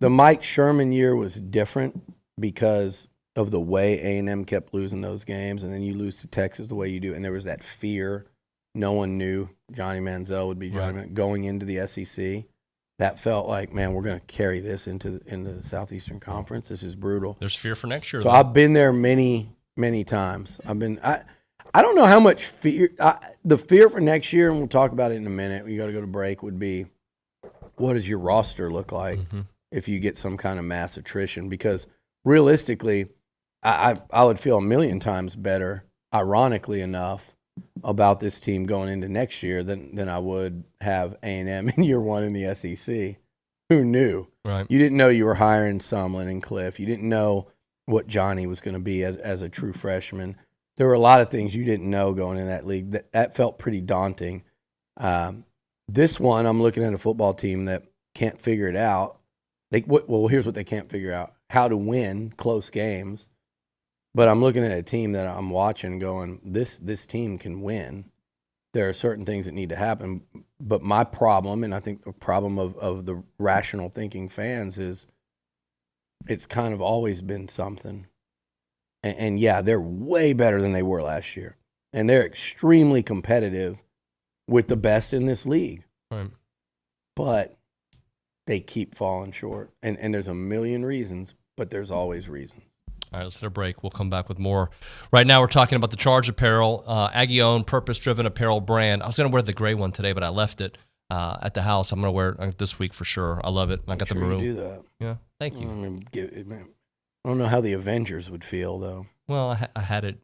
the Mike Sherman year was different because of the way A&M kept losing those games, and then you lose to Texas the way you do, and there was that fear. No one knew Johnny Manziel would be Johnny Manziel going into the SEC. That felt like, man, we're going to carry this into the Southeastern Conference. This is brutal. There's fear for next year. So I've been there many, many times. I don't know how much fear. The fear for next year, and we'll talk about it in a minute. We got to go to break. Would be, what does your roster look like if you get some kind of mass attrition? Because realistically, I would feel a million times better, ironically enough, about this team going into next year than I would have A&M in year 1 in the SEC. Who knew? Right. You didn't know you were hiring Sumlin and Cliff. You didn't know what Johnny was going to be as a true freshman. There were a lot of things you didn't know going in that league. That felt pretty daunting. This one, I'm looking at a football team that can't figure it out. Here's what they can't figure out: how to win close games. But I'm looking at a team that I'm watching going, this team can win. There are certain things that need to happen. But my problem, and I think the problem of the rational thinking fans, is it's kind of always been something. And yeah, they're way better than they were last year. And they're extremely competitive with the best in this league. Right. But they keep falling short. And there's a million reasons, but there's always reasons. All right, let's hit a break. We'll come back with more. Right now, we're talking about the Charge apparel, Aggie-owned, purpose-driven apparel brand. I was going to wear the gray one today, but I left it at the house. I'm going to wear it this week for sure. I love it. I got the maroon. You do that. Yeah, thank you. I don't know how the Avengers would feel, though. Well, I had it.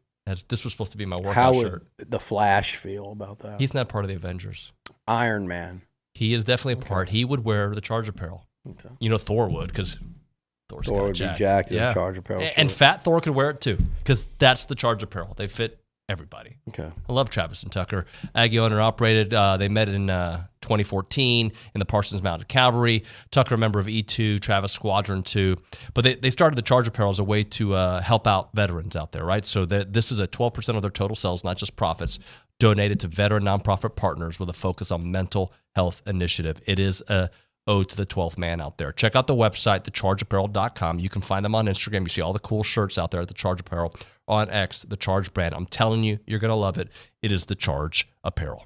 This was supposed to be my workout how shirt. Would the Flash feel about that? He's not part of the Avengers. Iron Man. He is definitely a part. He would wear the Charge apparel. Okay. Thor would, because Thor would be jacked in the Charge apparel. And fat Thor could wear it too, because that's the Charge apparel. They fit everybody. Okay. I love Travis and Tucker. Aggie owner operated. They met in 2014 in the Parsons Mounted Cavalry. Tucker, a member of E2, Travis Squadron 2. But they started the Charge Apparel as a way to help out veterans out there, right? So this is a 12% of their total sales, not just profits, donated to veteran nonprofit partners with a focus on mental health initiative. It is a ode to the 12th man out there. Check out the website, thechargeapparel.com. You can find them on Instagram. You see all the cool shirts out there at the Charge Apparel. On X, the Charge brand. I'm telling you, you're going to love it. It is the Charge Apparel.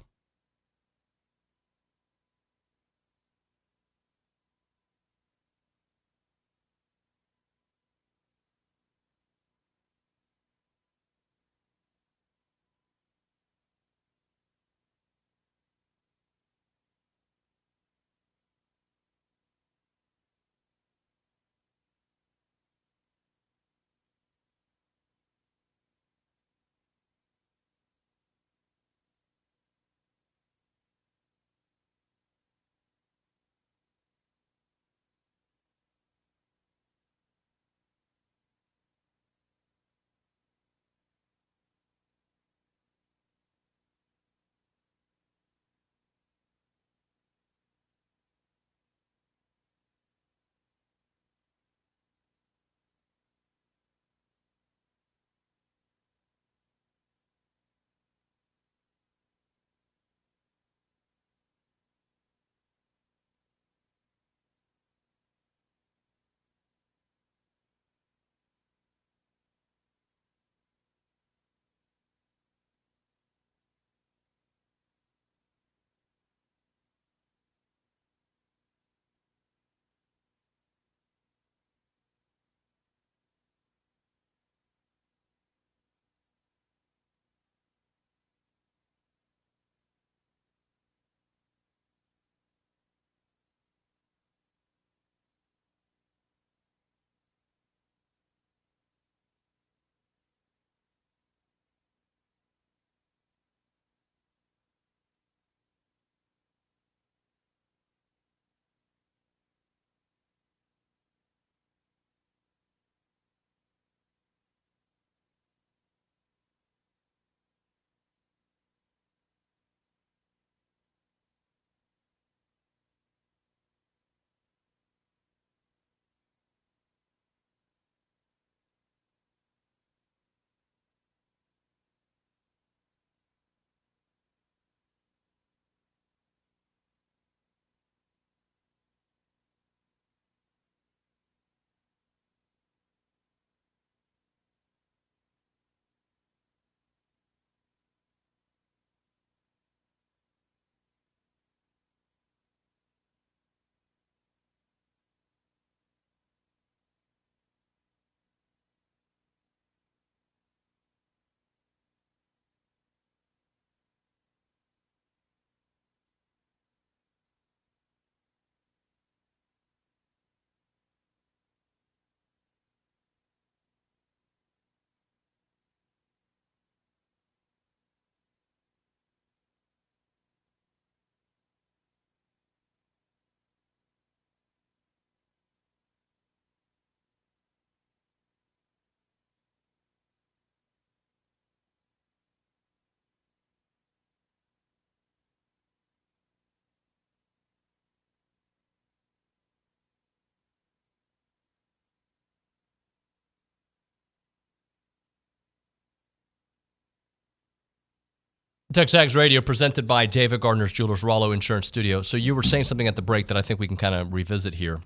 TexAgs Radio presented by David Gardner's Jewelers, Rollo Insurance Studio. So you were saying something at the break that I think we can kind of revisit here.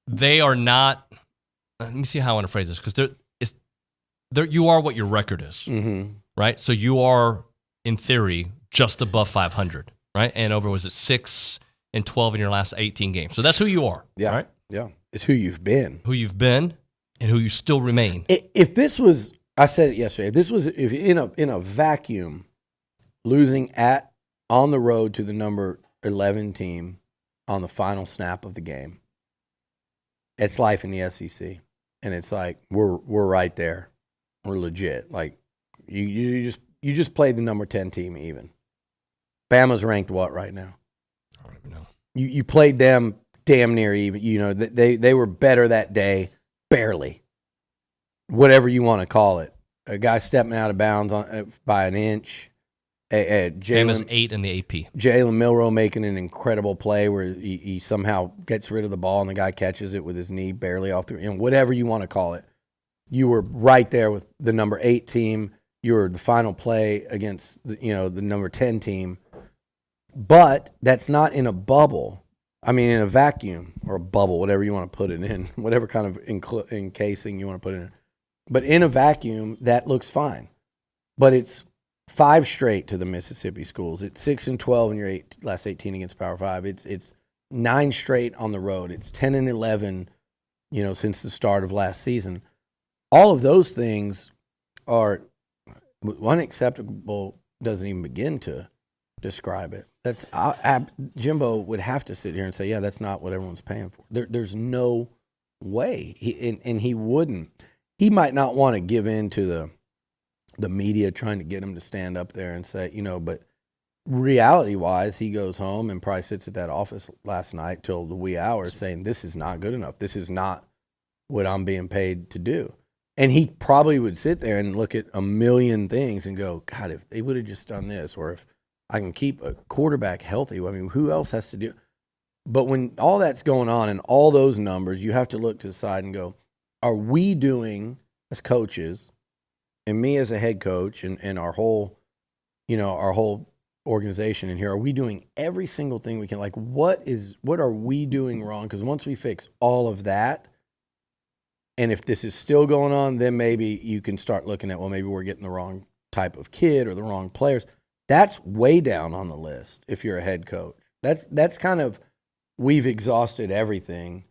They are not, let me see how I want to phrase this, because you are what your record is, right? So you are, in theory, just above 500, right? And over, was it 6-12 in your last 18 games? So that's who you are, right? Yeah, it's who you've been. Who you've been and who you still remain. If this was, I said it yesterday, if this was in a vacuum, losing on the road to the number 11 team on the final snap of the game, it's life in the SEC. And it's like, we're right there. We're legit. Like, you just played the number 10 team even. Bama's ranked what right now? I don't even know. You played them damn near even. You know, they were better that day, barely. Whatever you want to call it. a guy stepping out of bounds by an inch. Bama's 8 in the AP. Jalen Milroe making an incredible play where he somehow gets rid of the ball and the guy catches it with his knee barely off the, whatever you want to call it. You were right there with the number 8 team. You were the final play against the number 10 team. But that's not in a bubble. I mean, in a vacuum or a bubble, whatever you want to put it in, whatever kind of encasing you want to put it in. But in a vacuum, that looks fine. But it's 5 straight to the Mississippi schools. It's 6-12 in your last 18 against Power 5. It's 9 straight on the road. It's 10-11, since the start of last season. All of those things are unacceptable. Doesn't even begin to describe it. That's Jimbo would have to sit here and say, yeah, that's not what everyone's paying for. There's no way. He wouldn't. He might not want to give in to the media trying to get him to stand up there and say, but reality-wise, he goes home and probably sits at that office last night till the wee hours saying, this is not good enough. This is not what I'm being paid to do. And he probably would sit there and look at a million things and go, God, if they would have just done this, or if I can keep a quarterback healthy, I mean, who else has to do? But when all that's going on and all those numbers, you have to look to the side and go, are we doing as coaches, and me as a head coach and our whole organization in here, are we doing every single thing we can? Like, what are we doing wrong? Because once we fix all of that, and if this is still going on, then maybe you can start looking at, well, maybe we're getting the wrong type of kid or the wrong players. That's way down on the list if you're a head coach. That's kind of, we've exhausted everything.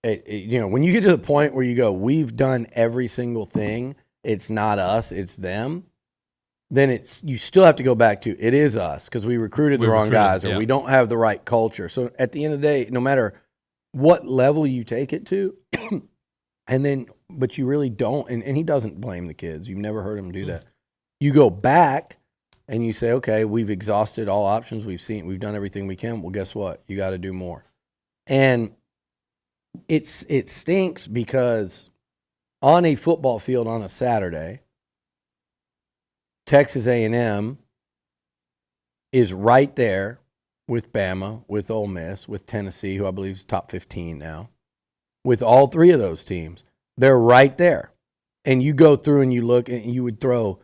When you get to the point where you go, we've done every single thing, it's not us, it's them, then you still have to go back to, it is us because we recruited the wrong guys or we don't have the right culture. So at the end of the day, no matter what level you take it to, but you really don't, and he doesn't blame the kids. You've never heard him do that. You go back and you say, okay, we've exhausted all options. We've done everything we can. Well, guess what? You got to do more. And it stinks because on a football field on a Saturday, Texas A&M is right there with Bama, with Ole Miss, with Tennessee, who I believe is top 15 now, with all 3 of those teams. They're right there. And you go through and you look, and you would throw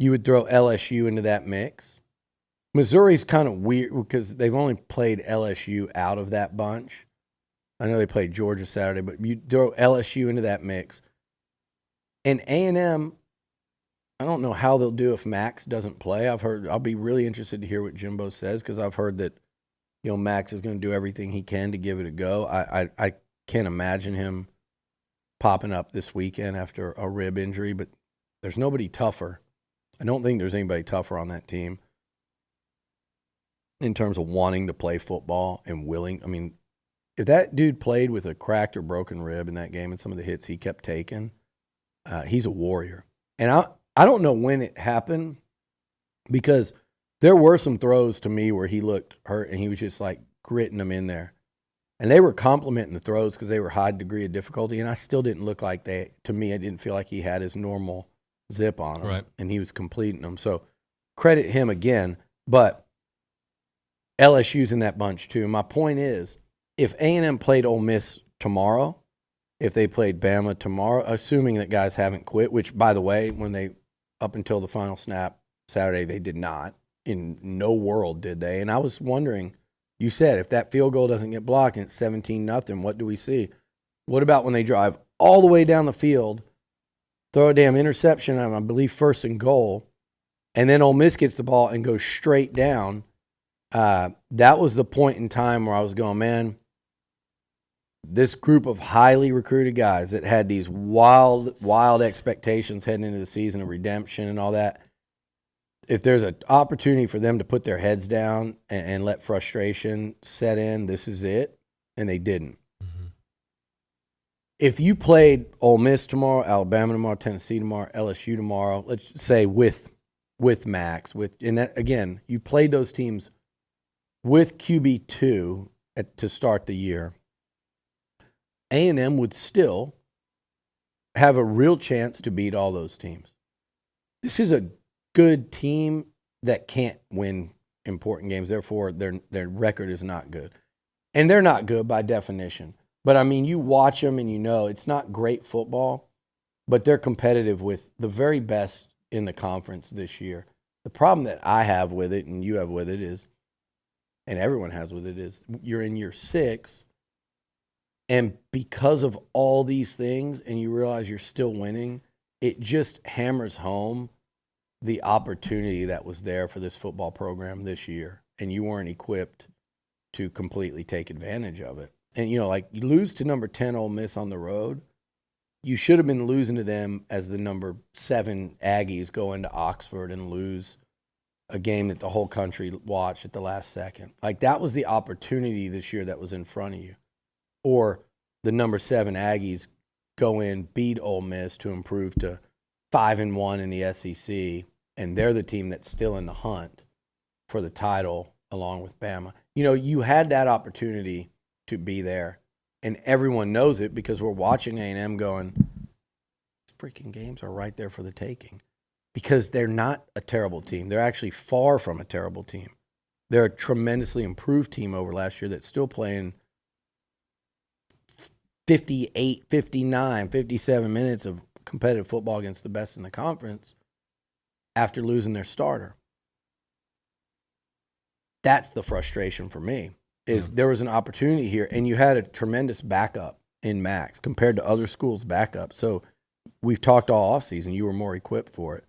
LSU into that mix. Missouri's kind of weird because they've only played LSU out of that bunch. I know they played Georgia Saturday, but you throw LSU into that mix. And A&M, I don't know how they'll do if Max doesn't play. I'll be really interested to hear what Jimbo says because I've heard that, Max is going to do everything he can to give it a go. I can't imagine him popping up this weekend after a rib injury, but there's nobody tougher. I don't think there's anybody tougher on that team in terms of wanting to play football and willing. I mean, if that dude played with a cracked or broken rib in that game and some of the hits he kept taking, he's a warrior. And I don't know when it happened because there were some throws to me where he looked hurt and he was just like gritting them in there. And they were complimenting the throws because they were high degree of difficulty. And I still didn't look like to me, I didn't feel like he had his normal zip on him. Right. And he was completing them. So credit him again. But LSU's in that bunch too. My point is, if A&M played Ole Miss tomorrow, if they played Bama tomorrow, assuming that guys haven't quit, which, by the way, up until the final snap Saturday, they did not. In no world did they. And I was wondering, you said, if that field goal doesn't get blocked and it's 17-0, what do we see? What about when they drive all the way down the field, throw a damn interception, I believe 1st and goal, and then Ole Miss gets the ball and goes straight down? That was the point in time where I was going, man, this group of highly recruited guys that had these wild expectations heading into the season of redemption and all that, if there's an opportunity for them to put their heads down and let frustration set in, this is it, and they didn't. Mm-hmm. If you played Ole Miss tomorrow, Alabama tomorrow, Tennessee tomorrow, LSU tomorrow, let's say with Max, and that, again, you played those teams with QB2 to start the year, A&M would still have a real chance to beat all those teams. This is a good team that can't win important games. Therefore, their record is not good. And they're not good by definition. But, I mean, you watch them and you know it's not great football, but they're competitive with the very best in the conference this year. The problem that I have with it and you have with it is, and everyone has with it, is you're in year 6, and because of all these things and you realize you're still winning, it just hammers home the opportunity that was there for this football program this year, and you weren't equipped to completely take advantage of it. And, you know, like you lose to number 10 Ole Miss on the road, you should have been losing to them as the number 7 Aggies go into Oxford and lose a game that the whole country watched at the last second. Like that was the opportunity this year that was in front of you. Or the number 7 Aggies go in, beat Ole Miss to improve to 5-1 in the SEC, and they're the team that's still in the hunt for the title along with Bama. You know, you had that opportunity to be there, and everyone knows it because we're watching A&M going, these freaking games are right there for the taking because they're not a terrible team. They're actually far from a terrible team. They're a tremendously improved team over last year that's still playing 58, 59, 57 minutes of competitive football against the best in the conference after losing their starter. That's the frustration for me, is there was an opportunity here, and you had a tremendous backup in Max compared to other schools' backup. So we've talked all offseason. You were more equipped for it.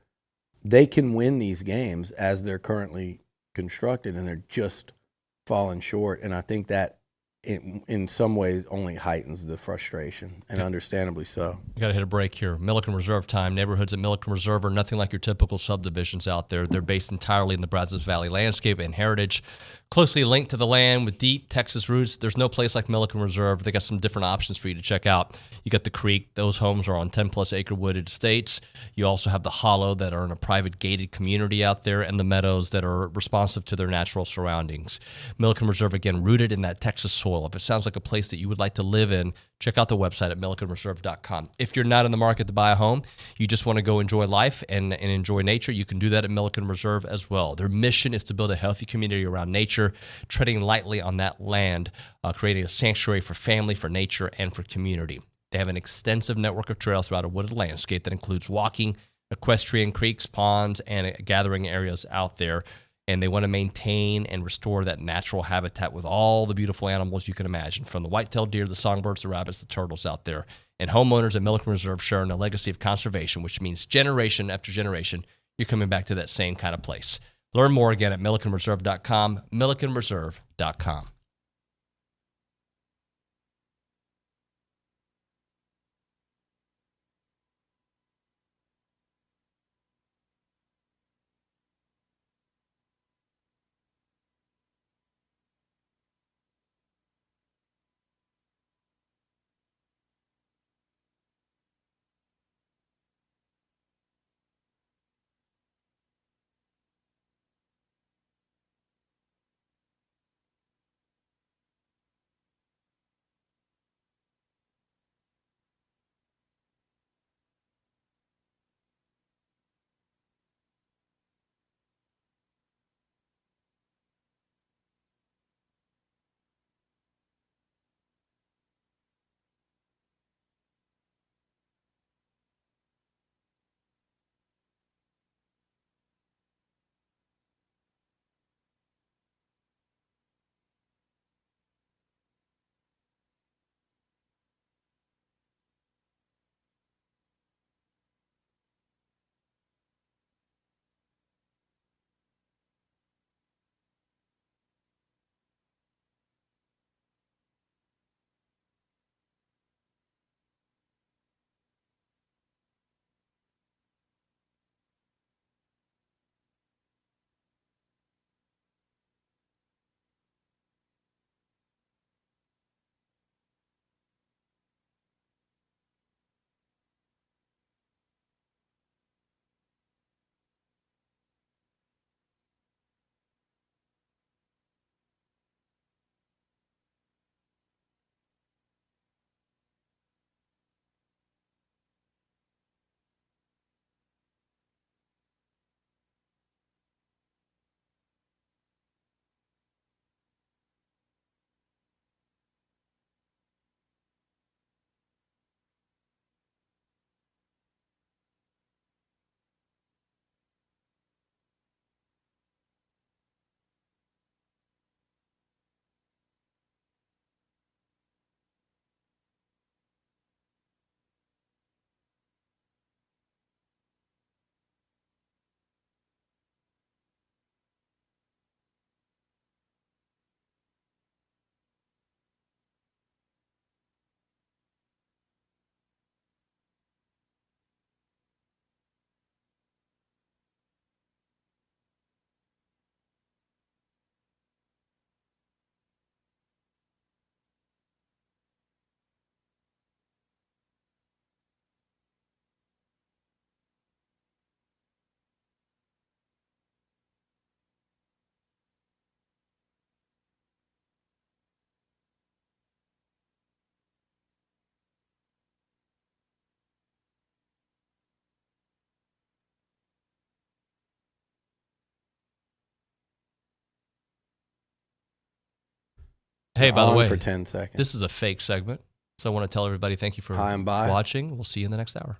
They can win these games as they're currently constructed, and they're just falling short. And I think that in some ways only heightens the frustration, and understandably so. You got to hit a break here. Milliken Reserve time. Neighborhoods at Milliken Reserve are nothing like your typical subdivisions out there. They're based entirely in the Brazos Valley landscape and heritage, closely linked to the land with deep Texas roots. There's no place like Milliken Reserve. They got some different options for you to check out. You got the creek. Those homes are on 10-plus acre wooded estates. You also have the hollow that are in a private gated community out there, and the meadows that are responsive to their natural surroundings. Milliken Reserve, again, rooted in that Texas soil. If it sounds like a place that you would like to live in, check out the website at millikenreserve.com. If you're not in the market to buy a home, you just want to go enjoy life and enjoy nature, you can do that at Milliken Reserve as well. Their mission is to build a healthy community around nature, treading lightly on that land, creating a sanctuary for family, for nature, and for community. They have an extensive network of trails throughout a wooded landscape that includes walking, equestrian creeks, ponds, and gathering areas out there. And they want to maintain and restore that natural habitat with all the beautiful animals you can imagine, from the white-tailed deer, the songbirds, the rabbits, the turtles out there. And homeowners at Milliken Reserve share in a legacy of conservation, which means generation after generation, you're coming back to that same kind of place. Learn more again at millikenreserve.com, millikenreserve.com. Hey, by the on way, for 10 seconds. This is a fake segment, so I want to tell everybody thank you for Hi and bye. watching. We'll see you in the next hour.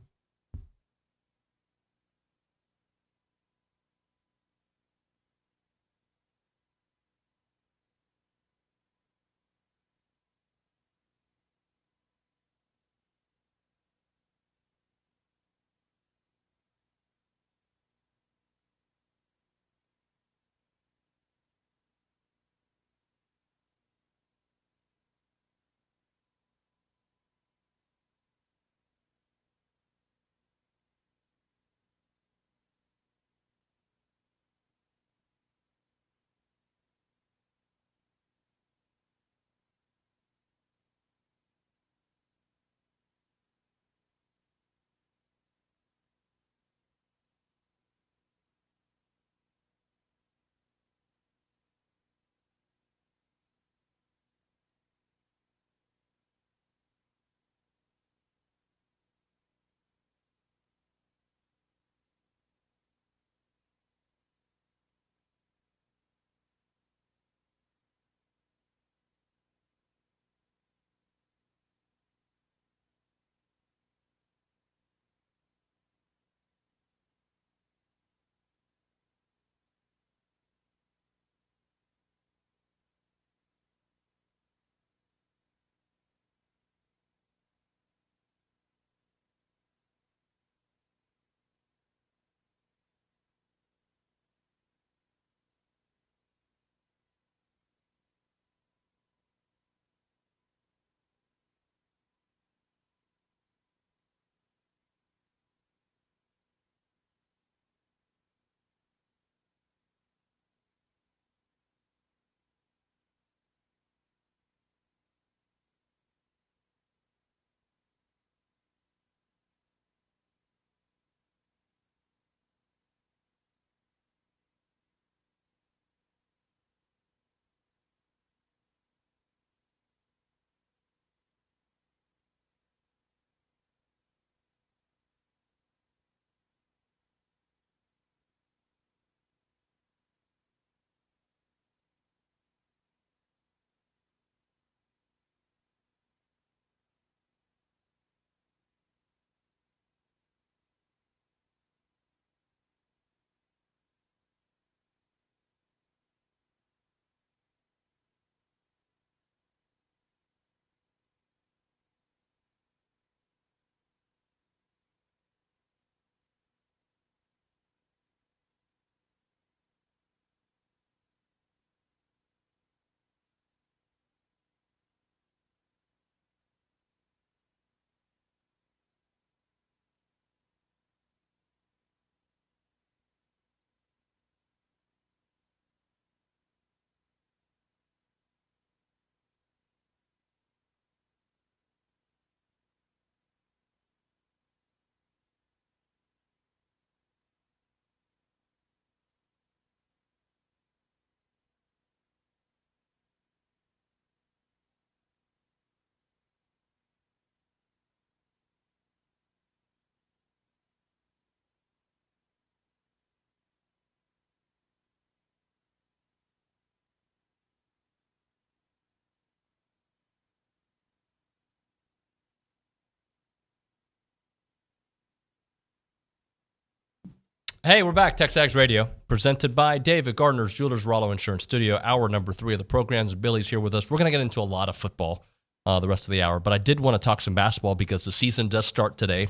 Hey, we're back. TexAgs Radio, presented by David Gardner's Jewelers Rollo Insurance Studio. Hour number 3 of the programs. Billy's here with us. We're going to get into a lot of football the rest of the hour, but I did want to talk some basketball because the season does start today.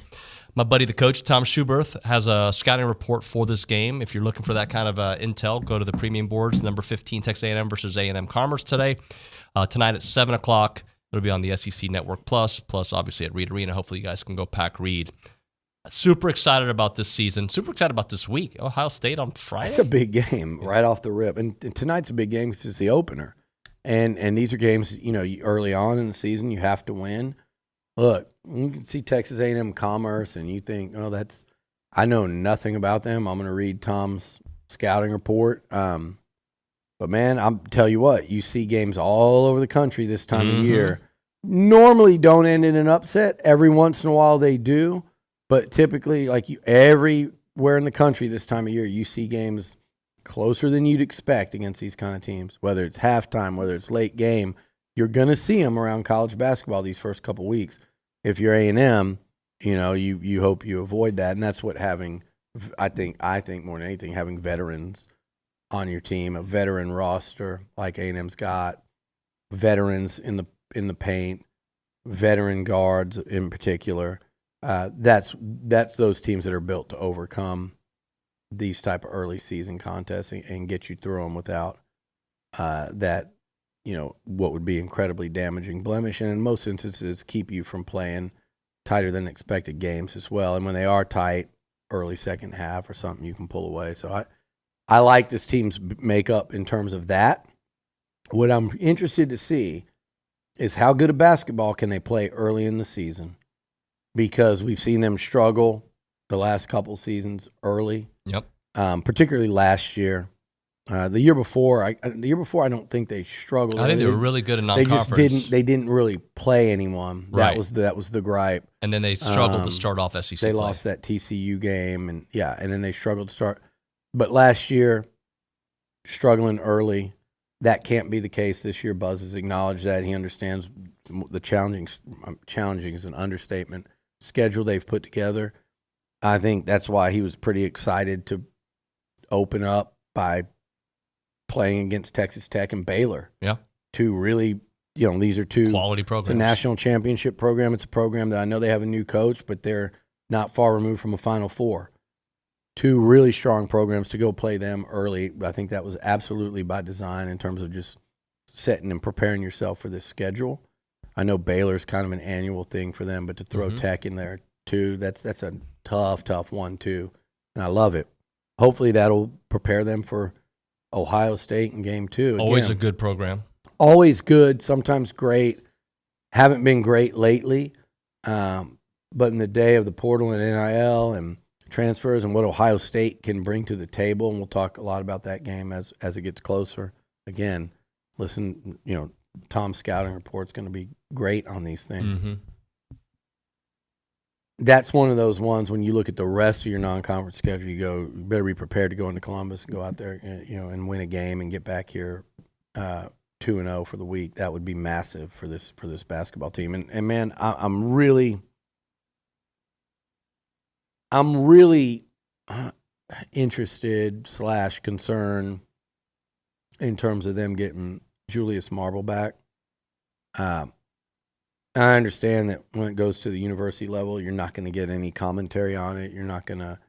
My buddy, the coach, Tom Schuberth, has a scouting report for this game. If you're looking for that kind of intel, go to the premium boards. Number 15, Texas A&M versus A&M Commerce today. Tonight at 7 o'clock. It'll be on the SEC Network Plus obviously at Reed Arena. Hopefully you guys can go pack Reed. Super excited about this season. Super excited about this week. Ohio State on Friday. It's a big game right off the rip. And tonight's a big game because it's the opener. And these are games, early on in the season you have to win. Look, you can see Texas A&M Commerce and you think, I know nothing about them. I'm going to read Tom's scouting report. But, man, I'll tell you what, you see games all over the country this time of year. Normally don't end in an upset. Every once in a while they do. But typically, everywhere in the country this time of year, you see games closer than you'd expect against these kind of teams, whether it's halftime, whether it's late game. you're going to see them around college basketball these first couple weeks. If you're A&M, you hope you avoid that, and that's what having. I think more than anything, having veterans on your team, a veteran roster like A&M's got, veterans in the paint, veteran guards in particular. That's those teams that are built to overcome these type of early season contests and get you through them without that, what would be incredibly damaging blemish, and in most instances keep you from playing tighter than expected games as well. And when they are tight, early second half or something, you can pull away. So I like this team's makeup in terms of that. What I'm interested to see is how good a basketball can they play early in the season, because we've seen them struggle the last couple seasons early. Yep. Particularly last year. The year before, I don't think they struggled. I think they were really good in non-conference. They didn't really play anyone. Right. That was the gripe. And then they struggled to start off SEC They play. lost that TCU game, and then they struggled to start. But last year, struggling early. That can't be the case this year. Buzz has acknowledged that. He understands the challenging is an understatement, schedule they've put together. I think that's why he was pretty excited to open up by playing against Texas Tech and Baylor. Yeah. Two really, these are two quality programs. It's a national championship program. It's a program that I know they have a new coach, but they're not far removed from a Final Four. Two really strong programs to go play them early. I think that was absolutely by design in terms of just setting and preparing yourself for this schedule. I know Baylor's kind of an annual thing for them, but to throw Tech in there too, that's a tough one too, and I love it. Hopefully that'll prepare them for Ohio State in game 2. Again, always a good program. Always good, sometimes great. Haven't been great lately, but in the day of the portal and NIL and transfers and what Ohio State can bring to the table, and we'll talk a lot about that game as it gets closer. Again, listen, Tom's scouting report's going to be great on these things. Mm-hmm. That's one of those ones when you look at the rest of your non-conference schedule, you better be prepared to go into Columbus and go out there, and win a game and get back here 2-0 for the week. That would be massive for this basketball team. And man, I'm really interested / concerned in terms of them getting Julius Marble back. I understand that when it goes to the university level, you're not going to get any commentary on it. You're not going to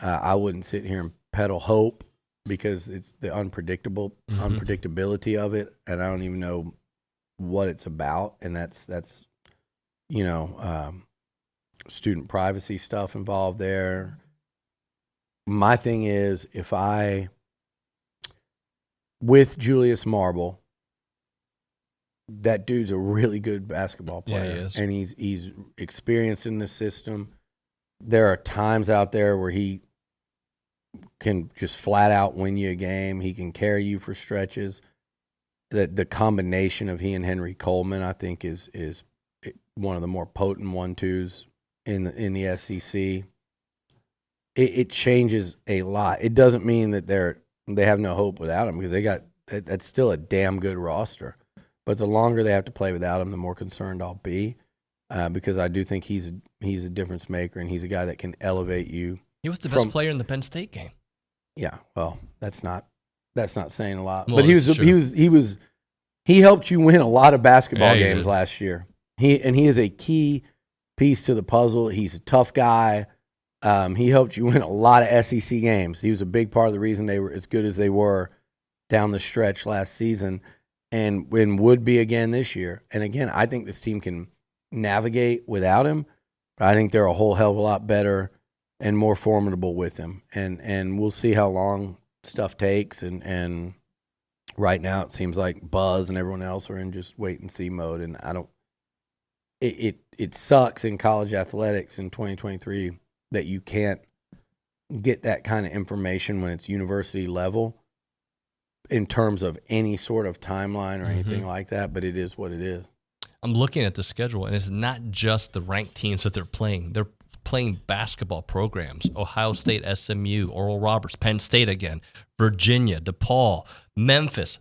I wouldn't sit here and peddle hope because it's the unpredictability of it, and I don't even know what it's about, and that's student privacy stuff involved there. My thing is, with Julius Marble, that dude's a really good basketball player. Yeah, he is. And he's experienced in the system. There are times out there where he can just flat out win you a game. He can carry you for stretches. The combination of he and Henry Coleman, I think, is one of the more potent 1-2s in the SEC. It changes a lot. It doesn't mean that they have no hope without him, because that's still a damn good roster. But the longer they have to play without him, the more concerned I'll be, because I do think he's a difference maker, and he's a guy that can elevate you. He was the best player in the Penn State game. Yeah, well, that's not saying a lot. Well, but he helped you win a lot of basketball games last year. He is a key piece to the puzzle. He's a tough guy. He helped you win a lot of SEC games. He was a big part of the reason they were as good as they were down the stretch last season, and would be again this year. And again, I think this team can navigate without him. But I think they're a whole hell of a lot better and more formidable with him. And we'll see how long stuff takes. And right now it seems like Buzz and everyone else are in just wait and see mode. And it sucks in college athletics in 2023 that you can't get that kind of information when it's university level in terms of any sort of timeline or anything like that, but it is what it is. I'm looking at the schedule, and it's not just the ranked teams that they're playing. They're playing basketball programs. Ohio State, SMU, Oral Roberts, Penn State again, Virginia, DePaul, Memphis.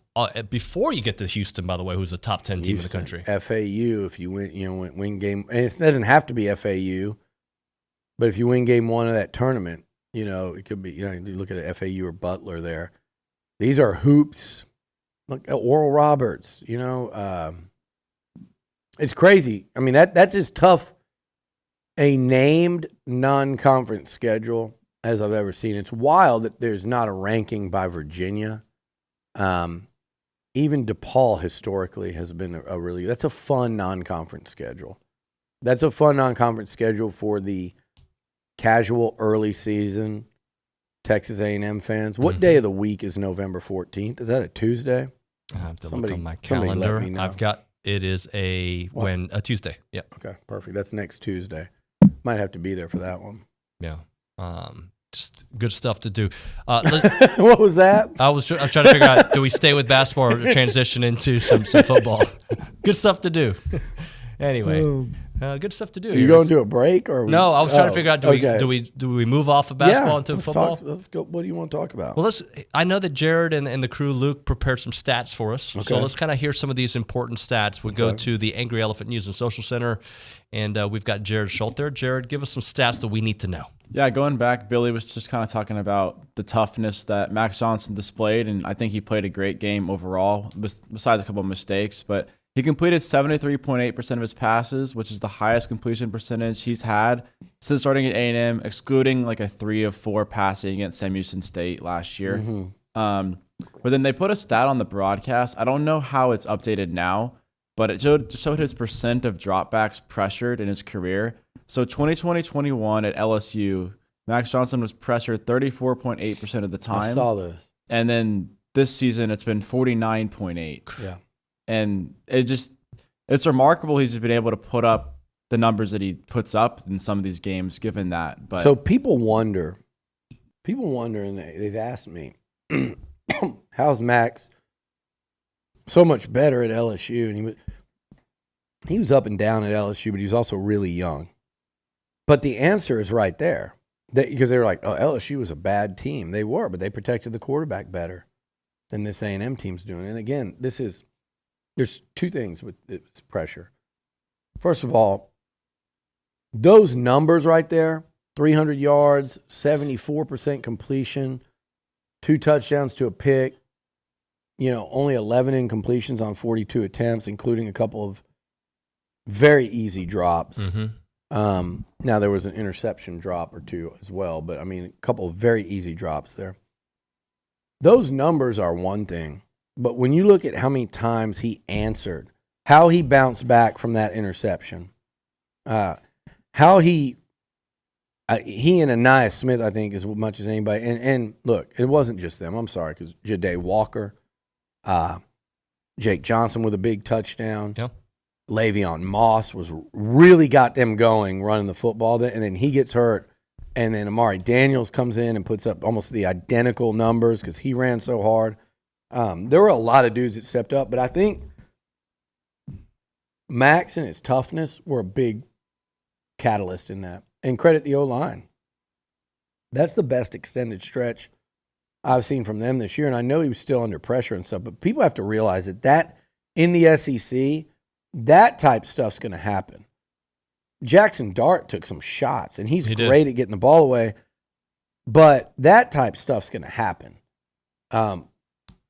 Before you get to Houston, by the way, who's a top 10 team in the country. FAU, if you win game, and it doesn't have to be FAU, but if you win game one of that tournament, it could be, you look at FAU or Butler there. These are hoops. Look at Oral Roberts, it's crazy. I mean, that's as tough a named non-conference schedule as I've ever seen. It's wild that there's not a ranking by Virginia. Even DePaul historically has been that's a fun non-conference schedule. That's a fun non-conference schedule for the casual early season Texas A&M fans. What day of the week is November 14th? Is that a Tuesday? I have to look on my calendar. It is a Tuesday. Yeah. Okay, perfect. That's next Tuesday. Might have to be there for that one. Yeah. Just good stuff to do. What was that? I was trying to figure out, do we stay with basketball or transition into some football? Good stuff to do. Anyway, good stuff to do. Are you going to a break or? No, I was trying to figure out, do we move off of basketball into football? Let's go. What do you want to talk about? Well, I know that Jared and the crew, Luke, prepared some stats for us. Okay. So let's kind of hear some of these important stats. We go to the Angry Elephant News and Social Center, and we've got Jared Schultz there. Jared, give us some stats that we need to know. Yeah, going back, Billy was just kind of talking about the toughness that Max Johnson displayed, and I think he played a great game overall, besides a couple of mistakes, but he completed 73.8% of his passes, which is the highest completion percentage he's had since starting at A&M, excluding like a 3 of 4 passing against Sam Houston State last year. Mm-hmm. But then they put a stat on the broadcast. I don't know how it's updated now, but it showed his percent of dropbacks pressured in his career. So 2020-21 at LSU, Max Johnson was pressured 34.8% of the time. I saw this. And then this season, it's been 49.8%. Yeah. And it's remarkable he's been able to put up the numbers that he puts up in some of these games, given that. But so people wonder, and they've asked me, how's Max so much better at LSU? And he was up and down at LSU, but he was also really young. But the answer is right there, because they were like, oh, LSU was a bad team. They were, but they protected the quarterback better than this A&M team's doing. And again, there's two things with its pressure. First of all, those numbers right there, 300 yards, 74% completion, 2 touchdowns to a pick, only 11 incompletions on 42 attempts, including a couple of very easy drops. Mm-hmm. Now, there was an interception drop or two as well, but, a couple of very easy drops there. Those numbers are one thing. But when you look at how many times he answered, how he bounced back from that interception, how he and Aniyah Smith, I think, as much as anybody. And look, it wasn't just them. I'm sorry, because Ja'Day Walker, Jake Johnson with a big touchdown. Yep. Le'Veon Moss really got them going running the football. And then he gets hurt. And then Amari Daniels comes in and puts up almost the identical numbers because he ran so hard. There were a lot of dudes that stepped up, but I think Max and his toughness were a big catalyst in that. And credit the O-line. That's the best extended stretch I've seen from them this year. And I know he was still under pressure and stuff, but people have to realize that in the SEC, that type stuff's going to happen. Jackson Dart took some shots, and he's great at getting the ball away, but that type stuff's going to happen.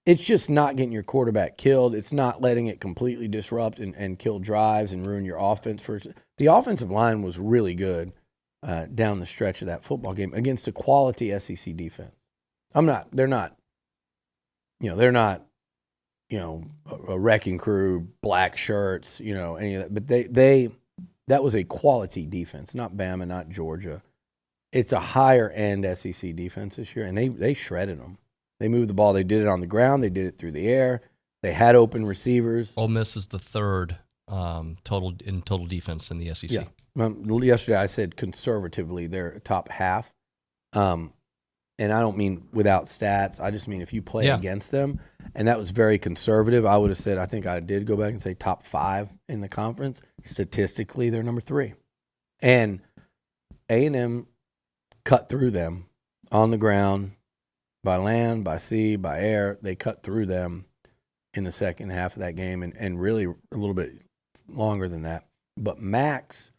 It's just not getting your quarterback killed. It's not letting it completely disrupt and kill drives and ruin your offense. The offensive line was really good down the stretch of that football game against a quality SEC defense. They're not a wrecking crew, black shirts, any of that. But that was a quality defense, not Bama, not Georgia. It's a higher end SEC defense this year, and they shredded them. They moved the ball. They did it on the ground. They did it through the air. They had open receivers. Ole Miss is the third total defense in the SEC. Yeah. Yesterday I said conservatively they're top half. And I don't mean without stats. I just mean if you play against them. And that was very conservative. I would have said, I think I did go back and say top 5 in the conference. Statistically, they're number 3. And A&M cut through them on the ground, by land, by sea, by air. They cut through them in the second half of that game, and really a little bit longer than that. But Max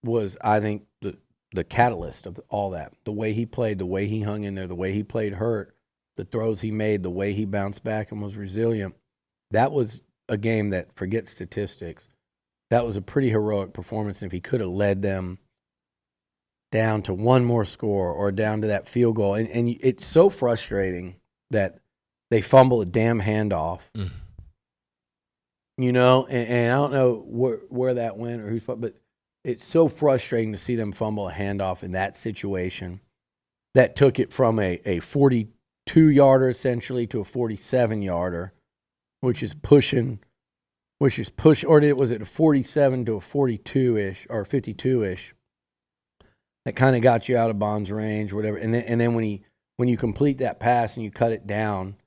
was, I think, the catalyst of all that. The way he played, the way he hung in there, the way he played hurt, the throws he made, the way he bounced back and was resilient. That was a game that, forget statistics, that was a pretty heroic performance. And if he could have led them down to one more score or down to that field goal, and it's so frustrating that they fumble a damn handoff. You know, and I don't know where that went or who's, but it's so frustrating to see them fumble a handoff in that situation that took it from a 42-yarder essentially to a 47-yarder, which is pushing, or was it a 47 to a 42-ish or 52-ish? That kind of got you out of Bond's range, whatever. And then when you complete that pass and you cut it down,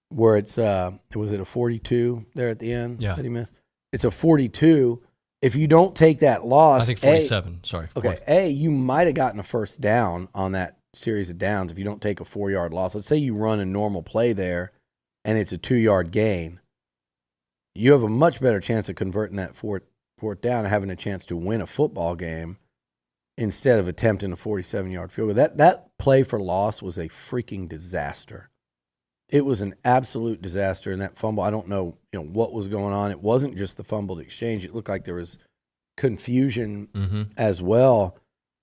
where it's was it a 42 there at the end that he missed? It's a 42. If you don't take that loss, I think 47. Sorry. Okay, you might have gotten a first down on that series of downs if you don't take a 4-yard loss. Let's say you run a normal play there, and it's a 2-yard gain. You have a much better chance of converting that fourth down and having a chance to win a football game instead of attempting a 47-yard field goal. That play for loss was a freaking disaster. It was an absolute disaster, and that fumble, I don't know, what was going on. It wasn't just the fumbled exchange. It looked like there was confusion as well.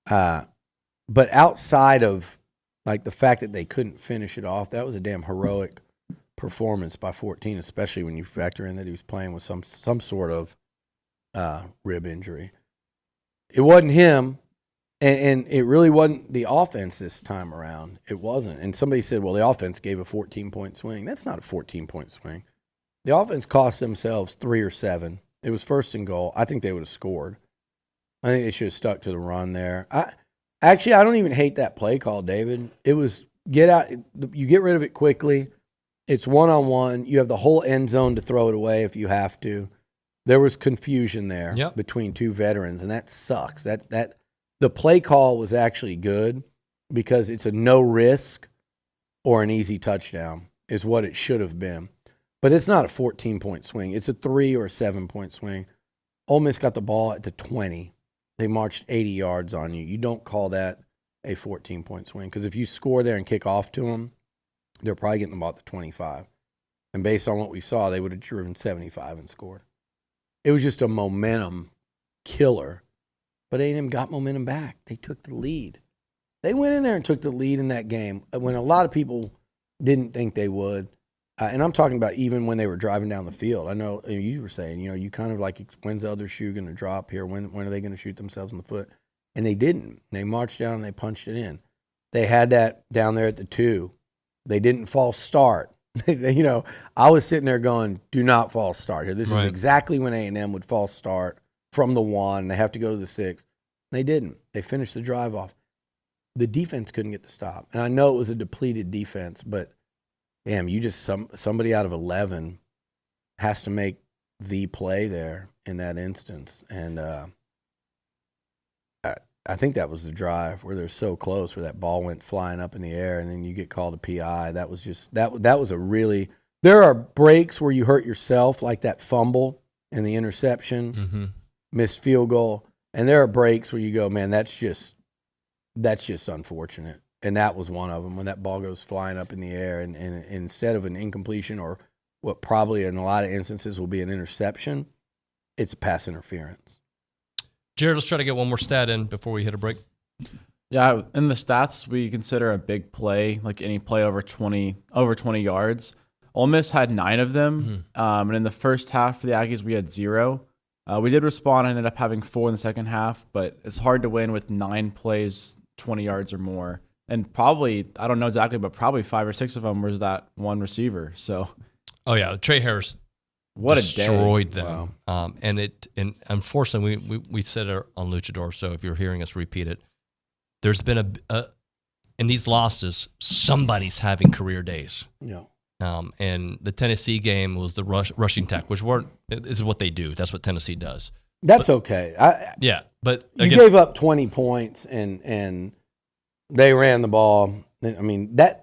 But outside of like the fact that they couldn't finish it off, that was a damn heroic performance by 14, especially when you factor in that he was playing with some sort of rib injury. It wasn't him. And it really wasn't the offense this time around. It wasn't. And somebody said, well, the offense gave a 14-point swing. That's not a 14-point swing. The offense cost themselves 3 or 7. It was first and goal. I think they would have scored. I think they should have stuck to the run there. I don't even hate that play call, David. It was get out. You get rid of it quickly. It's one-on-one. You have the whole end zone to throw it away if you have to. There was confusion there between two veterans, and that sucks. The play call was actually good because it's a no risk or an easy touchdown is what it should have been. But it's not a 14-point swing. It's a 3 or 7-point swing. Ole Miss got the ball at the 20. They marched 80 yards on you. You don't call that a 14-point swing because if you score there and kick off to them, they're probably getting the ball at the 25. And based on what we saw, they would have driven 75 and scored. It was just a momentum killer. But A&M got momentum back. They took the lead. They went in there and took the lead in that game when a lot of people didn't think they would. And I'm talking about even when they were driving down the field. I know you were saying, you kind of like, when's the other shoe going to drop here? When are they going to shoot themselves in the foot? And they didn't. They marched down and they punched it in. They had that down there at the 2. They didn't false start. I was sitting there going, do not false start here. This is exactly when A&M would false start. From the 1, they have to go to the 6. They didn't. They finished the drive off. The defense couldn't get the stop. And I know it was a depleted defense, but damn, you just somebody out of 11 has to make the play there in that instance. And I think that was the drive where they're so close, where that ball went flying up in the air, and then you get called a PI. That was just that was a really. There are breaks where you hurt yourself, like that fumble and the interception. Missed field goal, and there are breaks where you go, man, that's just unfortunate. And that was one of them when that ball goes flying up in the air, and instead of an incompletion or what probably in a lot of instances will be an interception, it's a pass interference. Jared, let's try to get one more stat in before we hit a break. Yeah, in the stats, we consider a big play, like any play over 20 yards. Ole Miss had 9 of them, and in the first half for the Aggies, we had 0. We did respond and ended up having 4 in the second half, but it's hard to win with 9 plays, 20 yards or more. And probably, I don't know exactly, but probably 5 or 6 of them was that one receiver. So, Trey Harris destroyed them. Wow. And unfortunately, we said it on Luchador, so if you're hearing us repeat it, there's been in these losses, somebody's having career days. Yeah. And the Tennessee game was the rushing attack, which is what they do. That's what Tennessee does. That's okay. But you gave up 20 points and they ran the ball. I mean, that's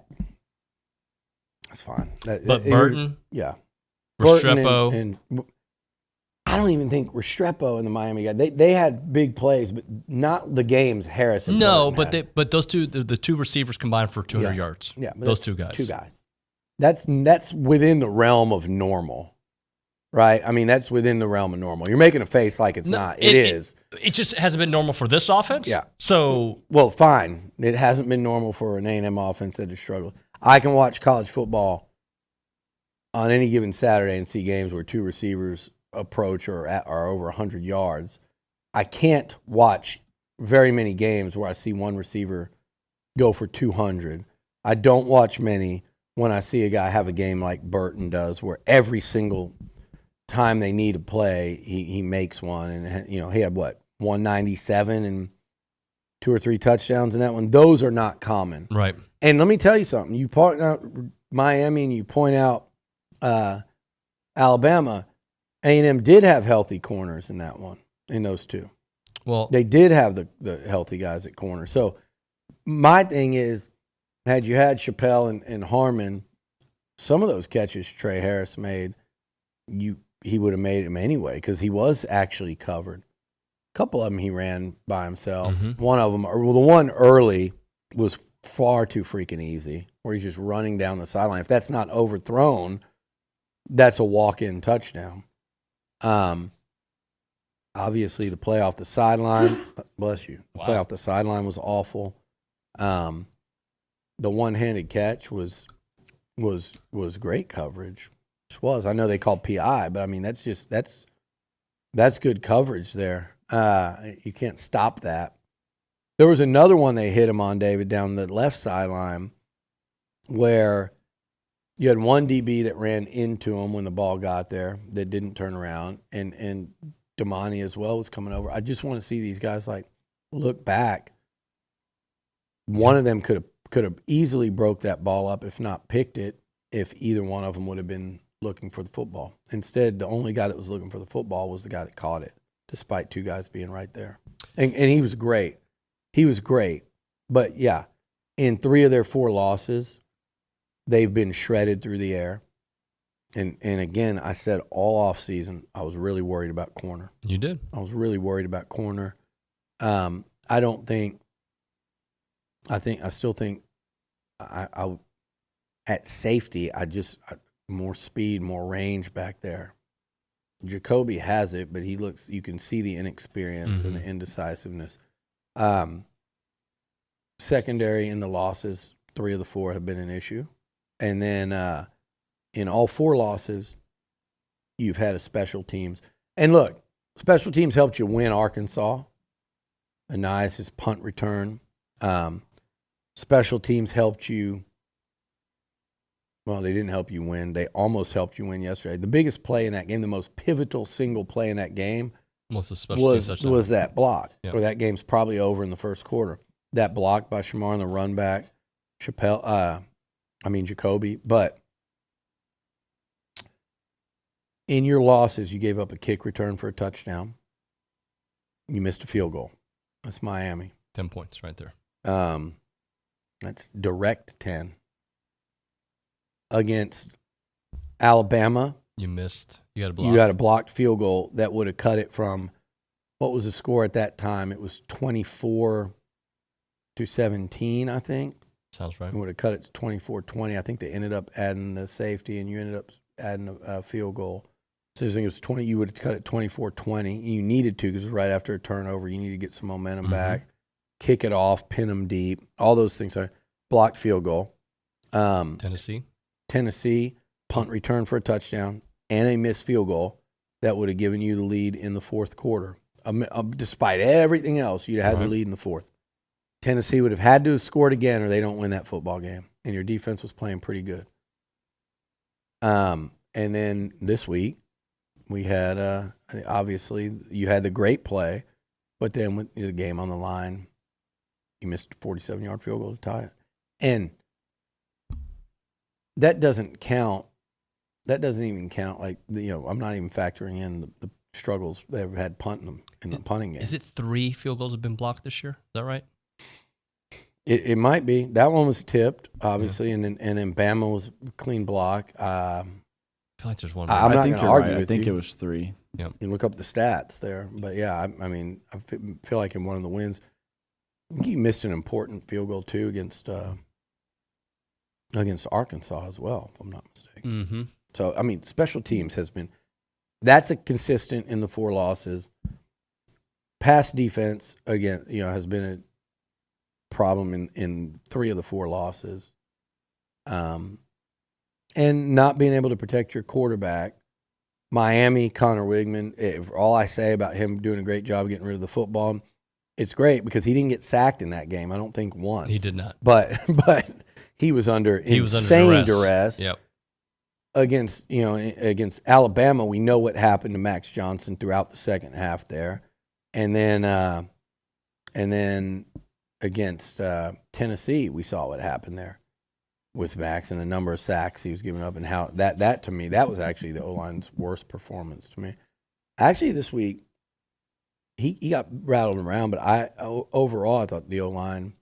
fine. But Burton, Restrepo. Restrepo. And I don't even think Restrepo and the Miami guy, they had big plays, but not the games Harris and No, Burton had. but those two, the two receivers combined for 200 yards. Yeah, but those that's two guys. Two guys. That's within the realm of normal, right? I mean, that's within the realm of normal. You're making a face like it's not. It is. It just hasn't been normal for this offense. Yeah. So well, fine. It hasn't been normal for an A&M offense that has struggled. I can watch college football on any given Saturday and see games where two receivers approach or are over 100 yards. I can't watch very many games where I see one receiver go for 200. I don't watch many when I see a guy have a game like Burton does, where every single time they need a play, he makes one. And, he had, 197 and 2 or 3 touchdowns in that one. Those are not common. Right. And let me tell you something. You point out Miami and you point out Alabama. A&M did have healthy corners in that one, in those two. Well, they did have the healthy guys at corner. So my thing is, had you had Chappelle and Harmon, some of those catches Trey Harris made, he would have made them anyway because he was actually covered. A couple of them he ran by himself. Mm-hmm. One of them, the one early, was far too freaking easy, where he's just running down the sideline. If that's not overthrown, that's a walk-in touchdown. Obviously, the play off the sideline, bless you. The play off the sideline was awful. The one-handed catch was great coverage. It was. I know they called PI, but I mean that's good coverage there. You can't stop that. There was another one they hit him on, David, down the left sideline, where you had one DB that ran into him when the ball got there that didn't turn around, and Damani as well was coming over. I just want to see these guys look back. One of them could have easily broke that ball up, if not picked it, if either one of them would have been looking for the football. Instead, the only guy that was looking for the football was the guy that caught it, despite two guys being right there. And he was great. He was great. But, yeah, in 3 of their 4 losses, they've been shredded through the air. And again, I said all offseason, I was really worried about corner. You did. I was really worried about corner. I still think I at safety, more speed, more range back there. Jacoby has it, but you can see the inexperience and the indecisiveness. Secondary in the losses, 3 of the 4 have been an issue. And then in all 4 losses, you've had a special teams. And look, special teams helped you win Arkansas. Anias's punt return. Special teams helped you. Well, they didn't help you win. They almost helped you win yesterday. The biggest play in that game, the most pivotal single play in that game was that block. Yep. Or that game's probably over in the first quarter. That block by Shamar on the run back, Jacoby. But in your losses, you gave up a kick return for a touchdown. You missed a field goal. That's Miami. 10 points right there. That's direct 10. Against Alabama, you missed. You got a block. You got a blocked field goal that would have cut it from, what was the score at that time? It was 24-17, I think. Sounds right. It would have cut it to 24-20. I think they ended up adding the safety, and you ended up adding a field goal. So I think it was 20. You would have cut it 24-20. You needed to, because it was right after a turnover. You needed to get some momentum back, kick it off, pin them deep. All those things are blocked field goal. Tennessee, punt return for a touchdown, and a missed field goal that would have given you the lead in the fourth quarter. Despite everything else, you'd have had the lead in the fourth. Tennessee would have had to have scored again, or they don't win that football game. And your defense was playing pretty good. And then this week, we had, obviously, you had the great play, but then with the game on the line, you missed a 47-yard field goal to tie it. And that doesn't count. That doesn't even count. I'm not even factoring in struggles they've had punting them in the punting game. Is it 3 field goals have been blocked this year? Is that right? It might be. That one was tipped, obviously, and then Bama was a clean block. I feel like there's one. I'm not going to argue right. with I think you. it was 3. Yeah. You look up the stats there. But, yeah, I mean, I feel like in one of the wins, I think he missed an important field goal, too, against Arkansas as well, if I'm not mistaken. Mm-hmm. So, I mean, special teams has been – that's a consistent in the 4 losses. Pass defense, again, has been a problem in 3 of the 4 losses. And not being able to protect your quarterback. Miami, Connor Wigman, all I say about him doing a great job getting rid of the football, it's great because he didn't get sacked in that game, I don't think once. He did not. But he was under insane duress. Yep. Against Alabama, we know what happened to Max Johnson throughout the second half there. And then against Tennessee, we saw what happened there with Max and the number of sacks he was giving up, and how that to me, that was actually the O-line's worst performance to me. Actually, this week, he got rattled around, but overall I thought the O-line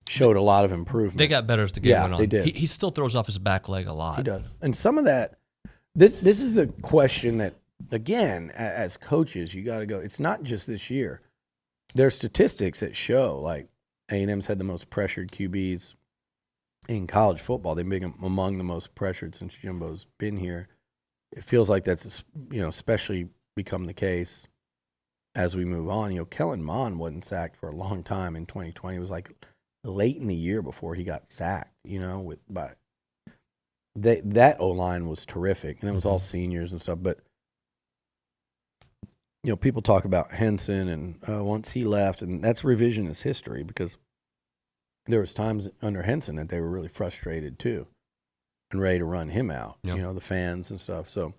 showed a lot of improvement. They got better as the game went on. They did. He still throws off his back leg a lot. He does. And some of that, this is the question that, again, as coaches, you got to go, it's not just this year. There's statistics that show, like, A&M's had the most pressured QBs in college football. They've been among the most pressured since Jimbo's been here. It feels like that's, especially become the case as we move on. Kellen Mond wasn't sacked for a long time in 2020. It was like late in the year before he got sacked, that O-line was terrific, and it was all seniors and stuff. But, people talk about Henson, and once he left, and that's revisionist history because there was times under Henson that they were really frustrated too and ready to run him out, the fans and stuff. So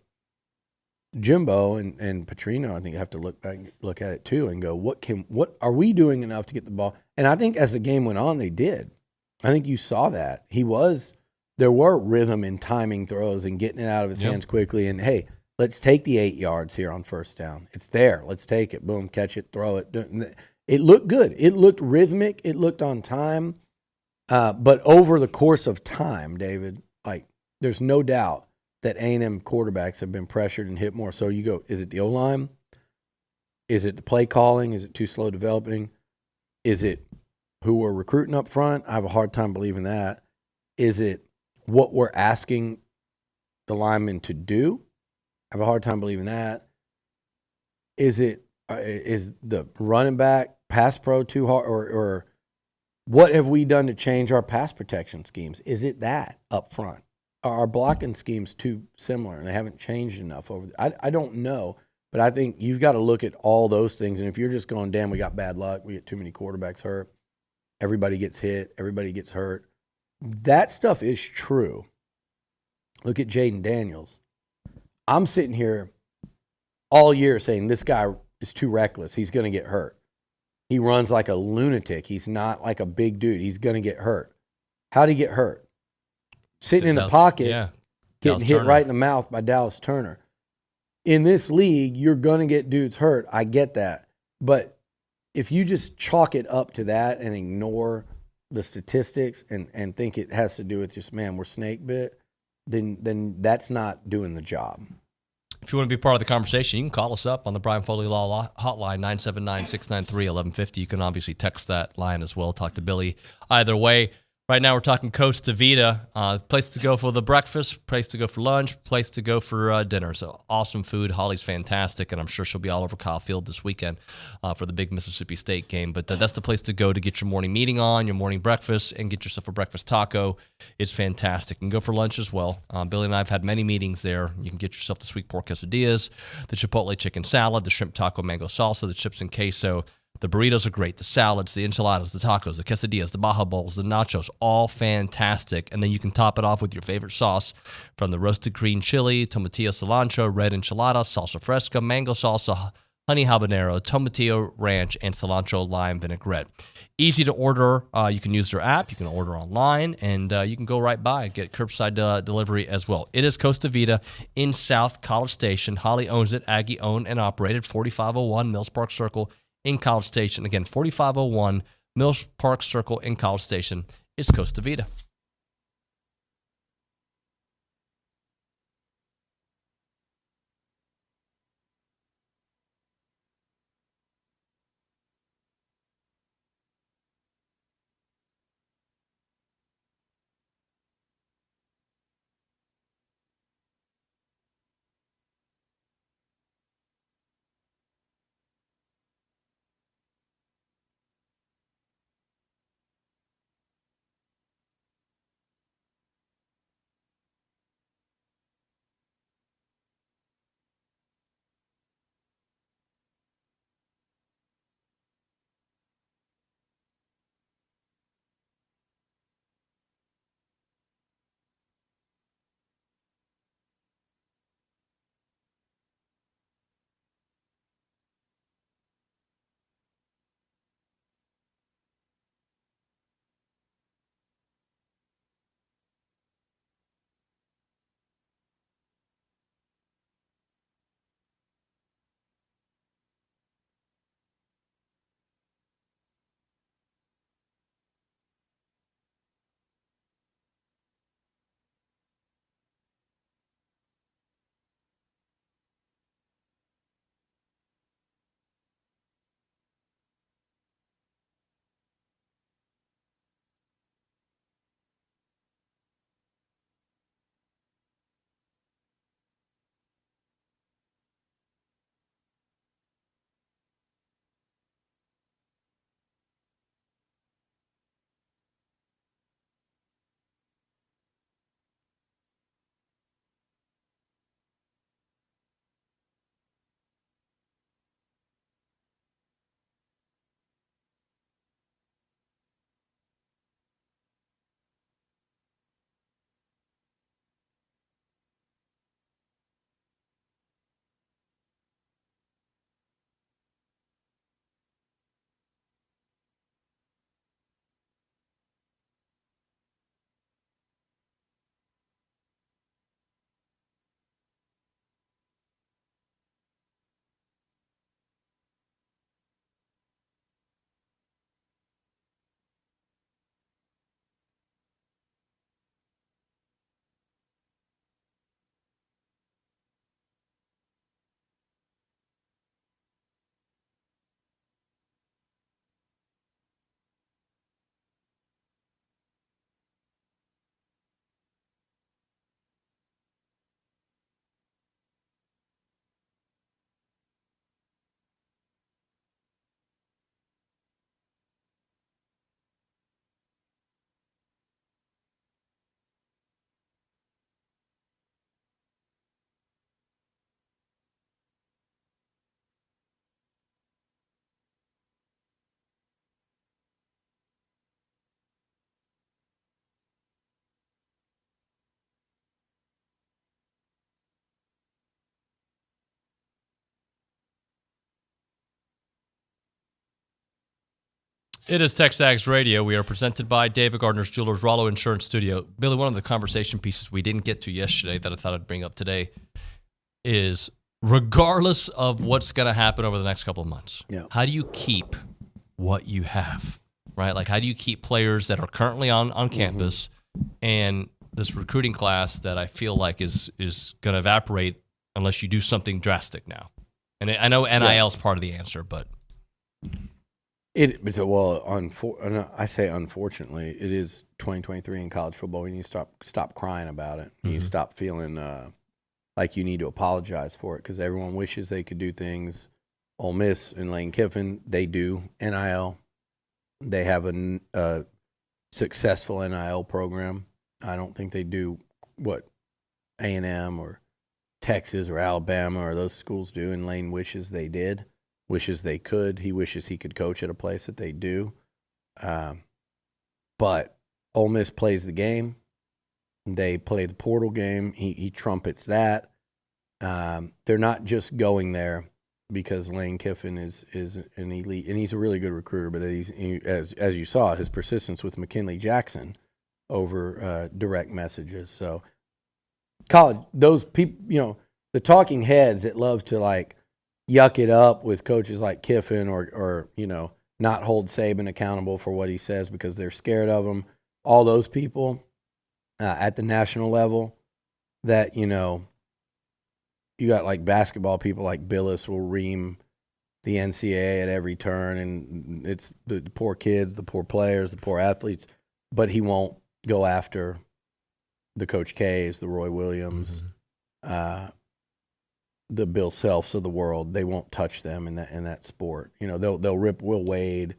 Jimbo and Petrino, I think, have to look at it too and go, what are we doing enough to get the ball? And I think as the game went on, they did. I think you saw that. There were rhythm and timing throws and getting it out of his hands quickly. And, hey, let's take the 8 yards here on first down. It's there. Let's take it. Boom, catch it, throw it. It looked good. It looked rhythmic. It looked on time. But over the course of time, David, there's no doubt that A&M quarterbacks have been pressured and hit more. So you go, is it the O-line? Is it the play calling? Is it too slow developing? Is it who we're recruiting up front? I have a hard time believing that. Is it what we're asking the linemen to do? I have a hard time believing that. Is the running back pass pro too hard, or what have we done to change our pass protection schemes? Is it that up front? Are our blocking schemes too similar and they haven't changed enough I don't know, but I think you've got to look at all those things. And if you're just going, damn, we got bad luck, we get too many quarterbacks hurt, everybody gets hit, everybody gets hurt, that stuff is true. Look at Jaden Daniels. I'm sitting here all year saying this guy is too reckless. He's going to get hurt. He runs like a lunatic. He's not like a big dude. He's going to get hurt. How'd he get hurt? Sitting in the pocket, getting hit right in the mouth by Dallas Turner. In this league, you're going to get dudes hurt. I get that. But if you just chalk it up to that and ignore the statistics and think it has to do with just, man, we're snake bit, then that's not doing the job. If you want to be part of the conversation, you can call us up on the Brian Foley Law Hotline, 979-693-1150. You can obviously text that line as well, talk to Billy. Either way, right now we're talking Costa Vida, place to go for the breakfast, place to go for lunch, place to go for dinner. So awesome food. Holly's fantastic, and I'm sure she'll be all over Kyle Field this weekend for the big Mississippi State game. But that's the place to go to get your morning meeting on, your morning breakfast, and get yourself a breakfast taco. It's fantastic. You can go for lunch as well. Billy and I have had many meetings there. You can get yourself the sweet pork quesadillas, the chipotle chicken salad, the shrimp taco mango salsa, the chips and queso. The burritos are great. The salads, the enchiladas, the tacos, the quesadillas, the Baja Bowls, the nachos, all fantastic. And then you can top it off with your favorite sauce from the roasted green chili, tomatillo cilantro, red enchilada, salsa fresca, mango salsa, honey habanero, tomatillo ranch, and cilantro lime vinaigrette. Easy to order. You can use their app. You can order online, and you can go right by and get curbside delivery as well. It is Costa Vida in South College Station. Holly owns it. Aggie owned and operated. 4501 Mills Park Circle in College Station. Again, 4501 Mills Park Circle in College Station is Costa Vida. It is TexAgs Radio. We are presented by David Gardner's Jewelers, Rollo Insurance Studio. Billy, one of the conversation pieces we didn't get to yesterday that I thought I'd bring up today is regardless of what's going to happen over the next couple of months, how do you keep what you have, right? Like, how do you keep players that are currently on campus and this recruiting class that I feel like is going to evaporate unless you do something drastic now? And I know NIL is part of the answer, but... I say unfortunately, it is 2023 in college football. You need to stop crying about it. You need to stop feeling like you need to apologize for it because everyone wishes they could do things. Ole Miss and Lane Kiffin, they do NIL. They have a successful NIL program. I don't think they do what A&M or Texas or Alabama or those schools do, and Lane wishes they did. Wishes they could. He wishes he could coach at a place that they do. But Ole Miss plays the game. They play the portal game. He trumpets that. They're not just going there because Lane Kiffin is an elite, and he's a really good recruiter. But as you saw, his persistence with McKinley Jackson over direct messages. So college, those people, the talking heads that love to like yuck it up with coaches like Kiffin or not hold Saban accountable for what he says because they're scared of him. All those people at the national level that, you got like basketball people like Billis will ream the NCAA at every turn, and it's the poor kids, the poor players, the poor athletes, but he won't go after the Coach K's, the Roy Williams, the Bill Selfs of the world. They won't touch them in that sport. They'll rip Will Wade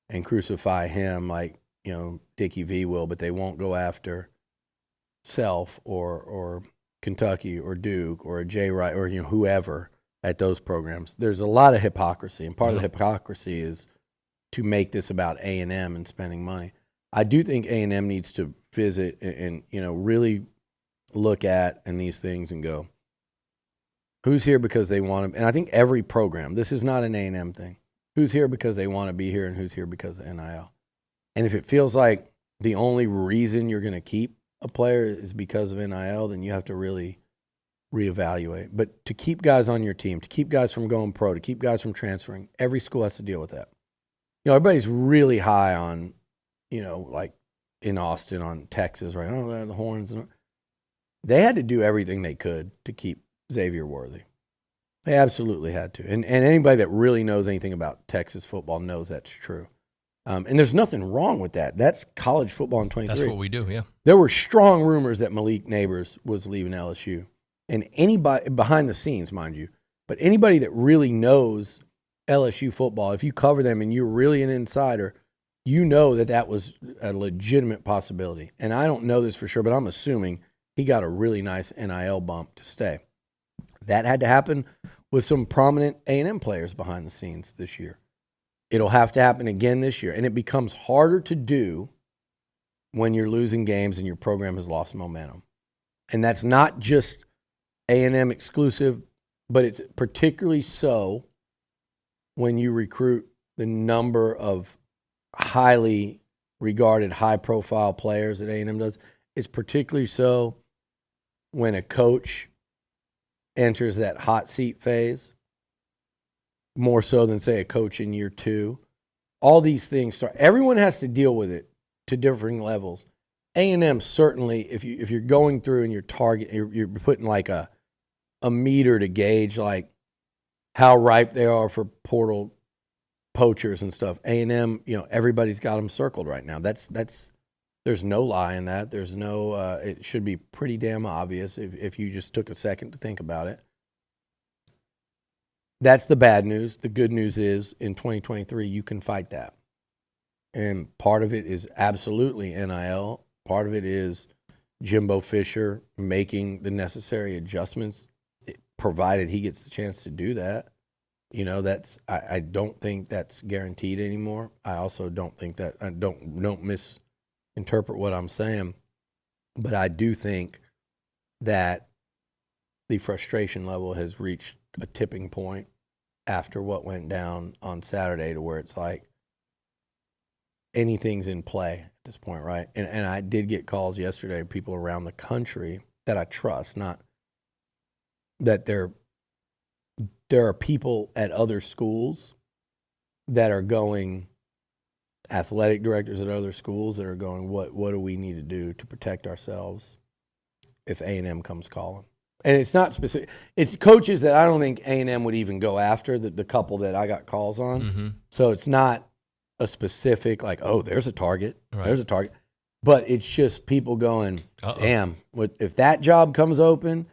and crucify him like Dickie V will, but they won't go after Self or Kentucky or Duke or Jay Wright or whoever at those programs. There's a lot of hypocrisy, and part of the hypocrisy is to make this about A&M and spending money. I do think A&M needs to visit and really look at these things and go, who's here because they want to? And I think every program, this is not an A&M thing. Who's here because they want to be here, and who's here because of NIL? And if it feels like the only reason you're going to keep a player is because of NIL, then you have to really reevaluate. But to keep guys on your team, to keep guys from going pro, to keep guys from transferring, every school has to deal with that. Everybody's really high on, like in Austin on Texas, right? Oh, the Horns. They had to do everything they could to keep Xavier Worthy. They absolutely had to. And anybody that really knows anything about Texas football knows that's true. And there's nothing wrong with that. That's college football in 23. That's what we do, yeah. There were strong rumors that Malik Neighbors was leaving LSU. And anybody, behind the scenes, mind you, but anybody that really knows LSU football, if you cover them and you're really an insider, that was a legitimate possibility. And I don't know this for sure, but I'm assuming he got a really nice NIL bump to stay. That had to happen with some prominent A&M players behind the scenes this year. It'll have to happen again this year. And it becomes harder to do when you're losing games and your program has lost momentum. And that's not just A&M exclusive, but it's particularly so when you recruit the number of highly regarded, high-profile players that A&M does. It's particularly so when a coach enters that hot seat phase, more so than, say, a coach in year 2. All these things start. Everyone has to deal with it to differing levels. A&M certainly, if you're going through and you're putting like a meter to gauge like how ripe they are for portal poachers and stuff. A&M, everybody's got them circled right now. That's there's no lie in that. There's no. It should be pretty damn obvious if you just took a second to think about it. That's the bad news. The good news is in 2023 you can fight that, and part of it is absolutely NIL. Part of it is Jimbo Fisher making the necessary adjustments, provided he gets the chance to do that. I don't think that's guaranteed anymore. I also don't think that, I don't misinterpret what I'm saying, but I do think that the frustration level has reached a tipping point after what went down on Saturday, to where it's like anything's in play at this point, right? And I did get calls yesterday, people around the country that I trust, not that there are people at other schools that are going, athletic directors at other schools that are going, what do we need to do to protect ourselves if A&M comes calling? And it's not specific. It's coaches that I don't think A&M would even go after, the couple that I got calls on. Mm-hmm. So it's not a specific, like, oh, there's a target. Right. There's a target. But it's just people going, Uh-oh. damn, if that job comes open,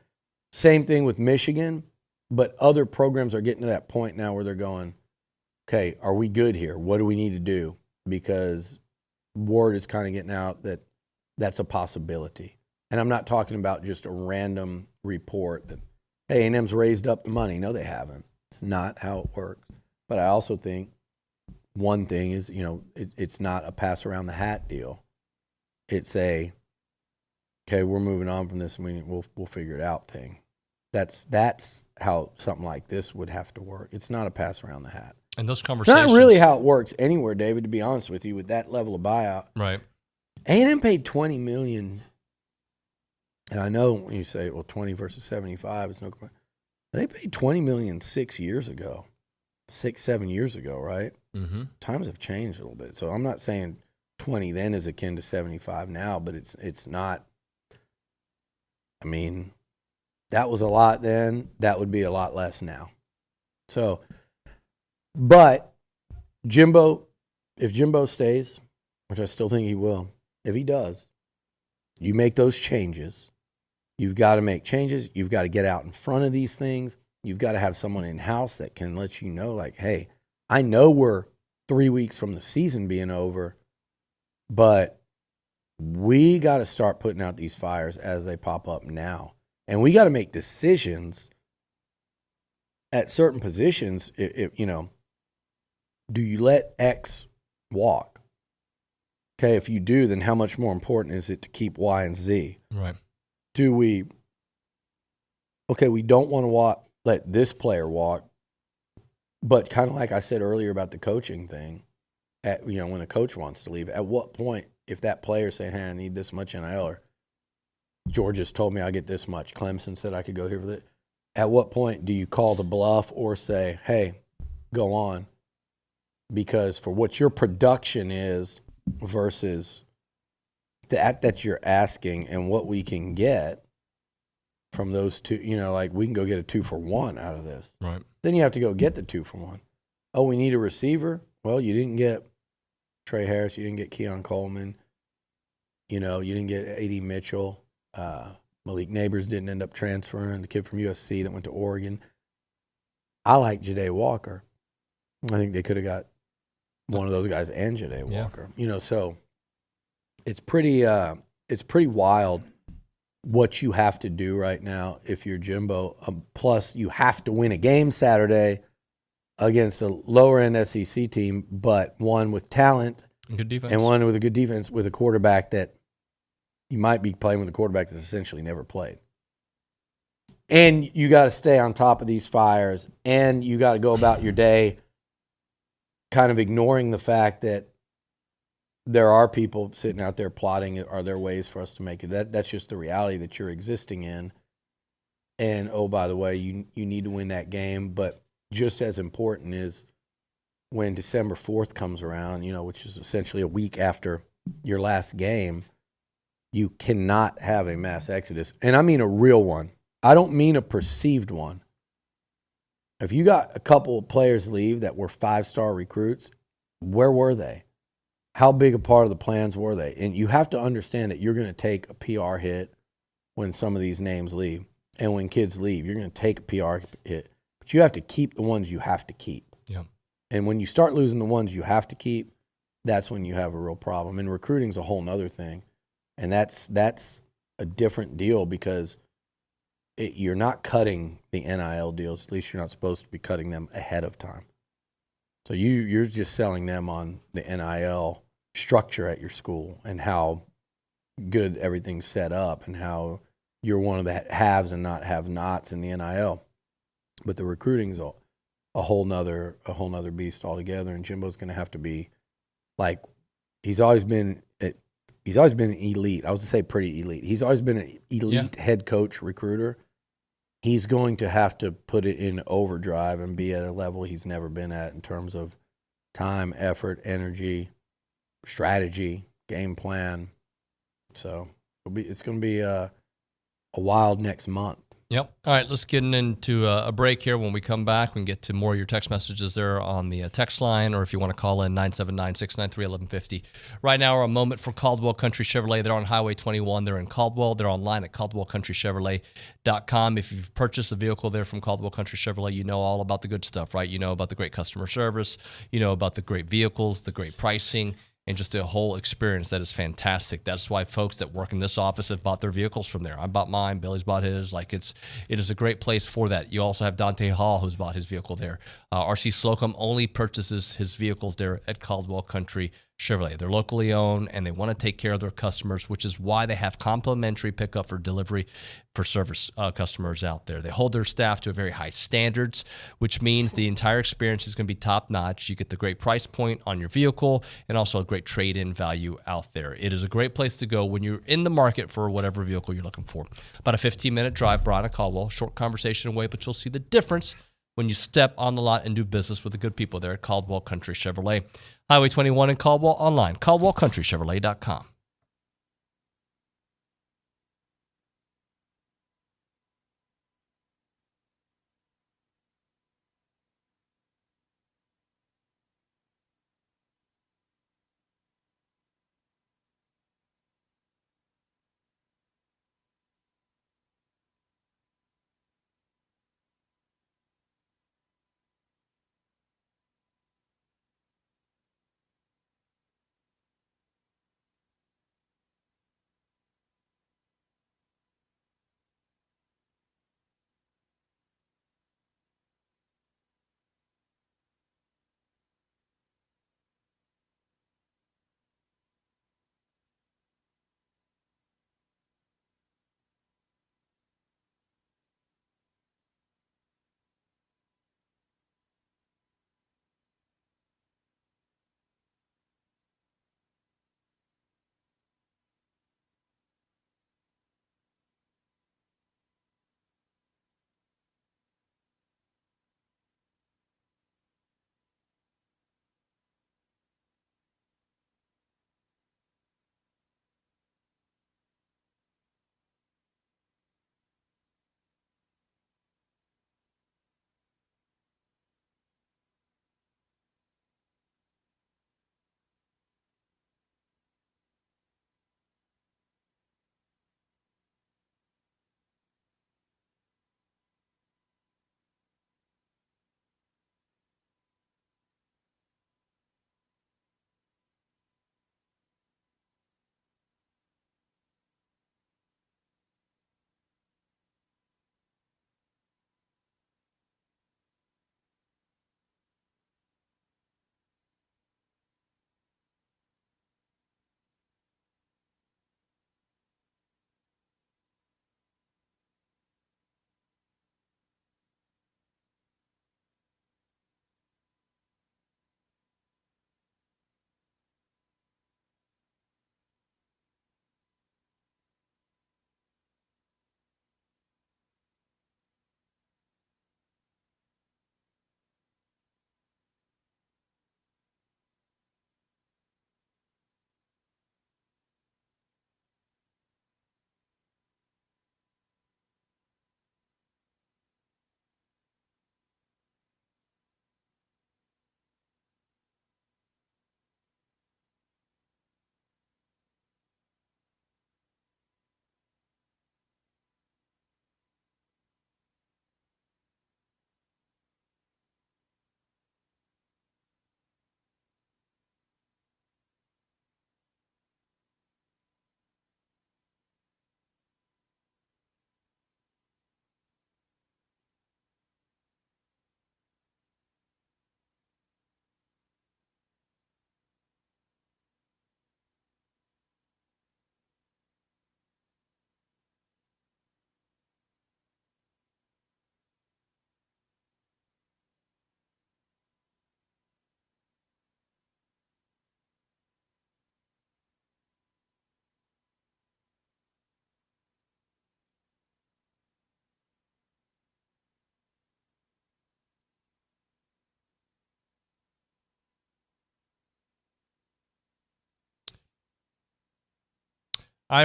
same thing with Michigan. But other programs are getting to that point now where they're going, okay, are we good here? What do we need to do? Because word is kind of getting out that that's a possibility. And I'm not talking about just a random report that, hey, A&M's raised up the money. No, they haven't. It's not how it works. But I also think one thing is, it's not a pass around the hat deal. It's a, okay, we're moving on from this and we'll figure it out thing. That's how something like this would have to work. It's not a pass around the hat. And those conversations. It's not really how it works anywhere, David, to be honest with you, with that level of buyout. Right. A&M paid $20 million. And I know when you say, well, 20 versus 75 is no question. They paid $20 million 6 years ago. 7 years ago, right? Mm-hmm. Times have changed a little bit. So I'm not saying 20 then is akin to 75 now, but it's not. I mean, that was a lot then. That would be a lot less now. So, but Jimbo, if Jimbo stays, which I still think he will, if he does, you make those changes. You've got to make changes. You've got to get out in front of these things. You've got to have someone in-house that can let you know, like, hey, I know we're 3 weeks from the season being over, but we got to start putting out these fires as they pop up now. And we got to make decisions at certain positions. If you know, do you let X walk? Okay, if you do, then how much more important is it to keep Y and Z? Right. Do we, okay, we don't want to let this player walk, but kind of like I said earlier about the coaching thing, when a coach wants to leave, at what point, if that player saying, hey, I need this much NIL, or Georgia's told me I get this much, Clemson said I could go here for that, at what point do you call the bluff or say, hey, go on? Because for what your production is versus that you're asking and what we can get from those two, like we can go get a 2-for-1 out of this. Right. Then you have to go get the 2-for-1. Oh, we need a receiver? Well, you didn't get Trey Harris. You didn't get Keon Coleman. You didn't get A.D. Mitchell. Malik Neighbors didn't end up transferring. The kid from USC that went to Oregon. I like Ja'Day Walker. I think they could have got one of those guys and Ja'Day Walker. So it's pretty wild what you have to do right now if you're Jimbo. Plus, you have to win a game Saturday against a lower-end SEC team, but one with talent good defense. And one with a good defense with a quarterback that you might be playing with a quarterback that's essentially never played. And you got to stay on top of these fires, and you got to go about your day kind of ignoring the fact that there are people sitting out there plotting, are there ways for us to make it? That's just the reality that you're existing in. And, oh, by the way, you need to win that game. But just as important is when December 4th comes around, which is essentially a week after your last game, you cannot have a mass exodus. And I mean a real one. I don't mean a perceived one. If you got a couple of players leave that were 5-star recruits, where were they? How big a part of the plans were they? And you have to understand that you're going to take a PR hit when some of these names leave. And when kids leave, you're going to take a PR hit. But you have to keep the ones you have to keep. Yeah. And when you start losing the ones you have to keep, that's when you have a real problem. And recruiting's a whole nother thing. And that's a different deal because you're not cutting the NIL deals. At least you're not supposed to be cutting them ahead of time. So you're just selling them on the NIL structure at your school and how good everything's set up and how you're one of the haves and not have-nots in the NIL. But the recruiting's a whole nother beast altogether. And Jimbo's going to have to be like he's always been elite. I was going to say pretty elite. He's always been an elite head coach recruiter. He's going to have to put it in overdrive and be at a level he's never been at in terms of time, effort, energy, strategy, game plan. So it's going to be a wild next month. Yep. All right, let's get into a break here. When we come back, we can get to more of your text messages there on the text line, or if you want to call in, 979-693-1150. Right now, we're a moment for Caldwell Country Chevrolet. They're on Highway 21. They're in Caldwell. They're online at caldwellcountrychevrolet.com. If you've purchased a vehicle there from Caldwell Country Chevrolet, you know all about the good stuff, right? You know about the great customer service. You know about the great vehicles, the great pricing, and just a whole experience that is fantastic. That's why folks that work in this office have bought their vehicles from there. I bought mine. Billy's bought his. It is a great place for that. You also have Dante Hall, who's bought his vehicle there. R.C. Slocum only purchases his vehicles there at Caldwell Country Chevrolet. They're locally owned, and they want to take care of their customers, which is why they have complimentary pickup for delivery for service customers out there. They hold their staff to a very high standards, which means the entire experience is going to be top-notch. You get the great price point on your vehicle and also a great trade-in value out there. It is a great place to go when you're in the market for whatever vehicle you're looking for. About a 15-minute drive, Brian and Caldwell, short conversation away, but you'll see the difference when you step on the lot and do business with the good people there at Caldwell Country Chevrolet. Highway 21 in Caldwell, online, caldwellcountrychevrolet.com.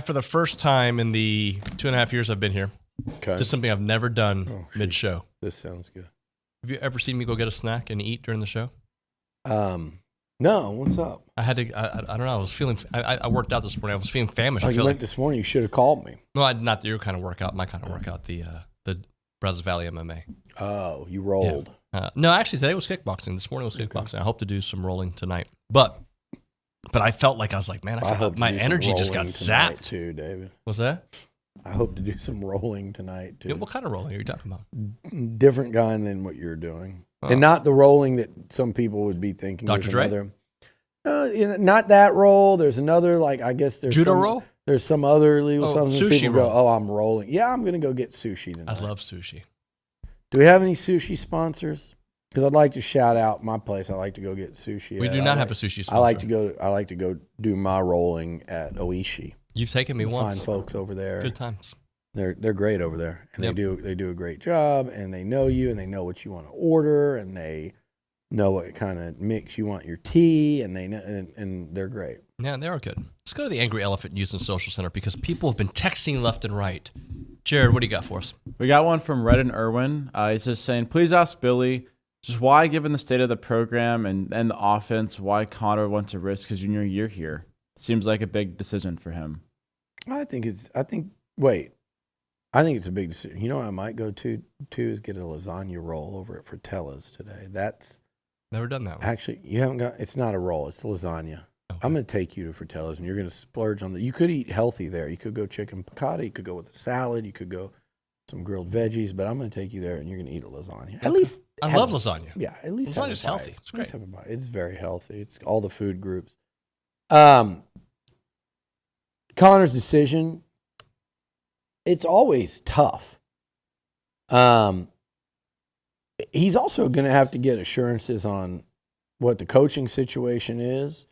For the first time in the 2.5 years I've been here, just something I've never done mid-show. This sounds good. Have you ever seen me go get a snack and eat during the show? No, what's up? I had to, I don't know, I was feeling, I worked out this morning. I was feeling famished. Oh, you went this morning, you should have called me. No, not your kind of workout, my kind of workout, the Brazos Valley MMA. Oh, you rolled. Yeah. No, actually, today was kickboxing. This morning was kickboxing. I hope to do some rolling tonight. But I felt like, I was like, man, I felt like my energy just got zapped. Too, David. What's that? I hope to do some rolling tonight, too. Yeah, what kind of rolling are you talking about? Different kind than what you're doing. And not the rolling that some people would be thinking. Dr. Dre? Not that role. There's another, like, I guess there's Judo some, roll? There's some other illegal substance. Sushi People roll. go, oh, I'm rolling. Yeah, I'm going to go get sushi tonight. I love sushi. Do we have any sushi sponsors? Because I'd like to shout out my place. I like to go get sushi. We do not have a sushi sponsor. I like to go do my rolling at Oishi. You've taken me once. Fine folks over there. Good times. They're great over there, and Yep. they do a great job, and they know you, and they know what you want to order, and they know what kind of mix you want your tea, and they know, and they're great. Yeah, they are good. Let's go to the Angry Elephant Youth and Social Center because people have been texting left and right. Jared, what do you got for us? We got one from Redden Irwin. He's just saying, please ask Billy just why, given the state of the program and the offense, why Connor wants to risk his junior year here. Seems like a big decision for him. I think it's a big decision. You know what I might go to is get a lasagna roll over at Fratella's today. That's never done that one. Actually, you haven't got. It's not a roll. It's lasagna. Okay. I'm going to take you to Fratella's, and you're going to splurge on you could eat healthy there. You could go chicken piccata. You could go with a salad. You could go some grilled veggies. But I'm going to take you there, and you're going to eat a lasagna. At least I love lasagna. Yeah, at least lasagna's healthy. It's great. Have a bite. It's very healthy. It's all the food groups. Connor's decision. It's always tough. He's also going to have to get assurances on what the coaching situation is.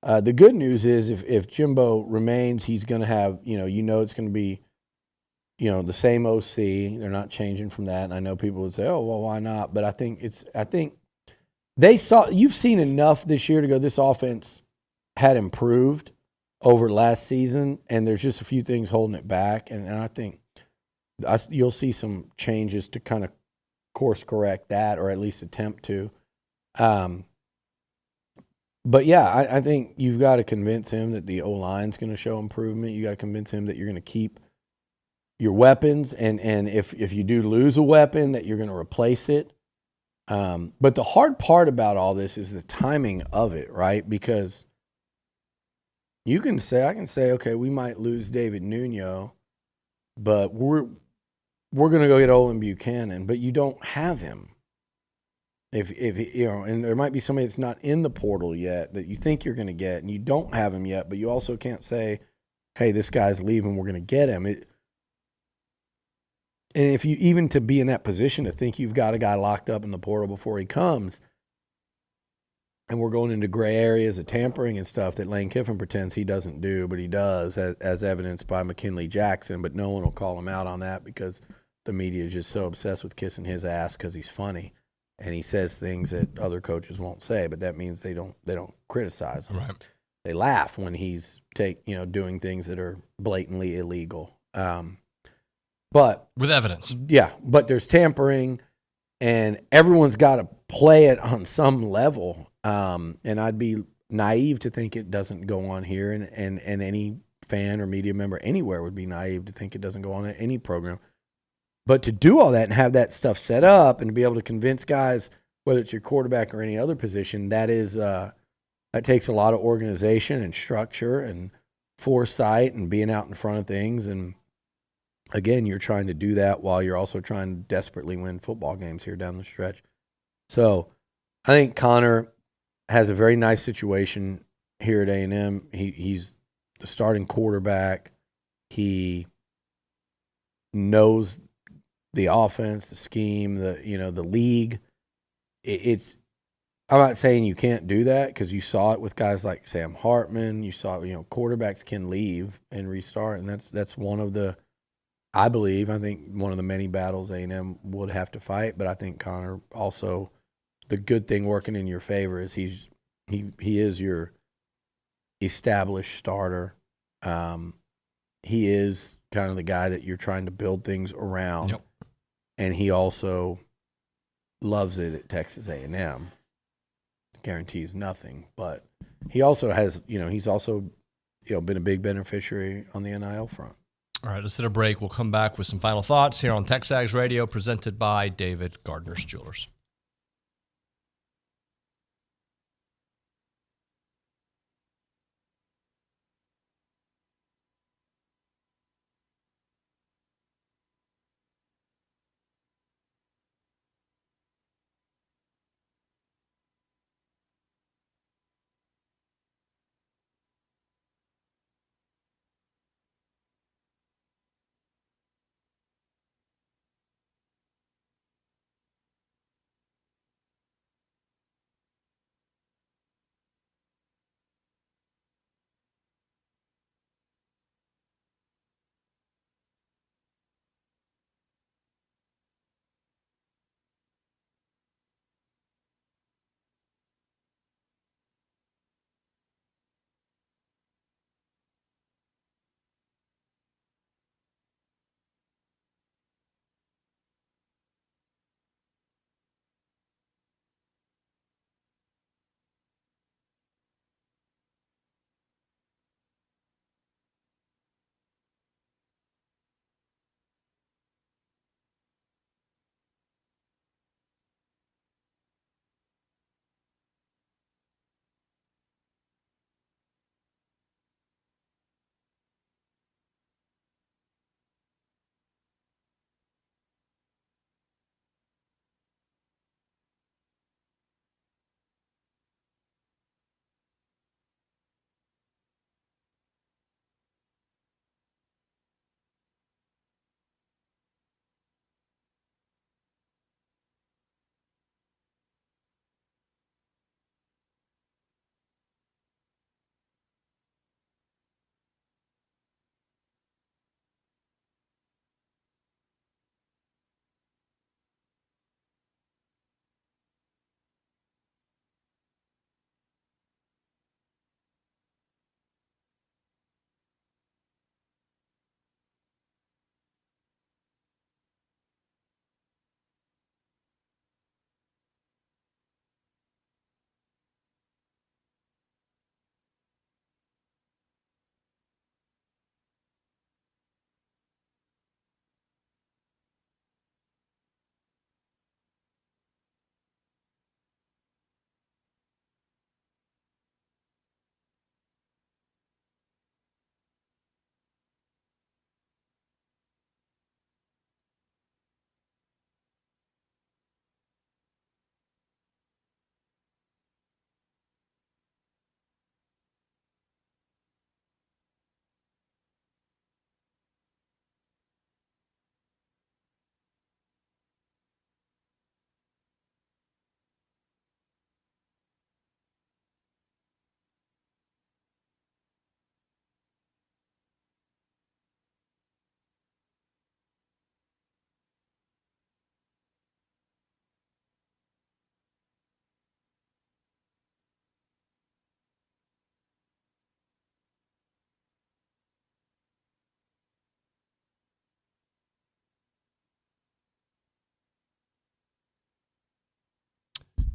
The good news is if Jimbo remains, he's going to have, it's going to be, the same OC. They're not changing from that. And I know people would say, oh, well, why not? But I think you've seen enough this year to go, this offense had improved over last season, and there's just a few things holding it back. And I think you'll see some changes to kind of course correct that, or at least attempt to. But yeah, I think you've got to convince him that the O-line's going to show improvement. You got to convince him that you're going to keep your weapons, and if you do lose a weapon, that you're going to replace it. But the hard part about all this is the timing of it, right? Because I can say, okay, we might lose David Nuño, but we're going to go get Olin Buchanan, but you don't have him. If and there might be somebody that's not in the portal yet that you think you're going to get, and you don't have him yet, but you also can't say, hey, this guy's leaving, we're going to get him. And if you even to be in that position to think you've got a guy locked up in the portal before he comes, and we're going into gray areas of tampering and stuff that Lane Kiffin pretends he doesn't do, but he does, as evidenced by McKinley Jackson, but no one will call him out on that because the media is just so obsessed with kissing his ass because he's funny. And he says things that other coaches won't say, but that means they don't criticize him. Right. They laugh when he's doing things that are blatantly illegal. But with evidence. Yeah, but there's tampering, and everyone's got to play it on some level. And I'd be naive to think it doesn't go on here, and any fan or media member anywhere would be naive to think it doesn't go on at any program. But to do all that and have that stuff set up and to be able to convince guys, whether it's your quarterback or any other position, that takes a lot of organization and structure and foresight and being out in front of things. And again, you're trying to do that while you're also trying to desperately win football games here down the stretch. So I think Connor has a very nice situation here at A&M. He's the starting quarterback. He knows the offense, the scheme, the league. I'm not saying you can't do that because you saw it with guys like Sam Hartman. You saw, quarterbacks can leave and restart, and that's one of the, I think one of the many battles A&M would have to fight. But I think Connor also, the good thing working in your favor is he is your established starter. He is kind of the guy that you're trying to build things around. Yep. And he also loves it at Texas A&M. Guarantees nothing, but he also has, he's also, been a big beneficiary on the NIL front. All right, let's hit a break. We'll come back with some final thoughts here on TexAgs Radio, presented by David Gardner's Jewelers.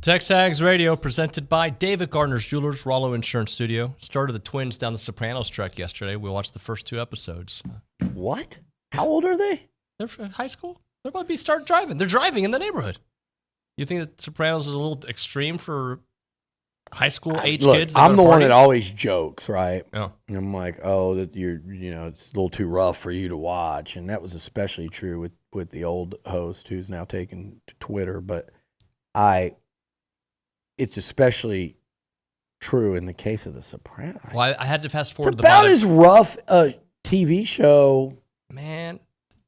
TexAgs Radio presented by David Gardner's Jewelers, Rollo Insurance Studio. Started the twins down the Sopranos trek yesterday. We watched the first 2 episodes. What? How old are they? They're from high school. They're about to start driving. They're driving in the neighborhood. You think that Sopranos is a little extreme for high school age kids? I'm the one that always jokes, right? Yeah. And I'm like, oh, that it's a little too rough for you to watch, and that was especially true with the old host who's now taken to Twitter. But it's especially true in the case of the Sopranos. Well, I had to fast forward. It's about as rough a TV show, man.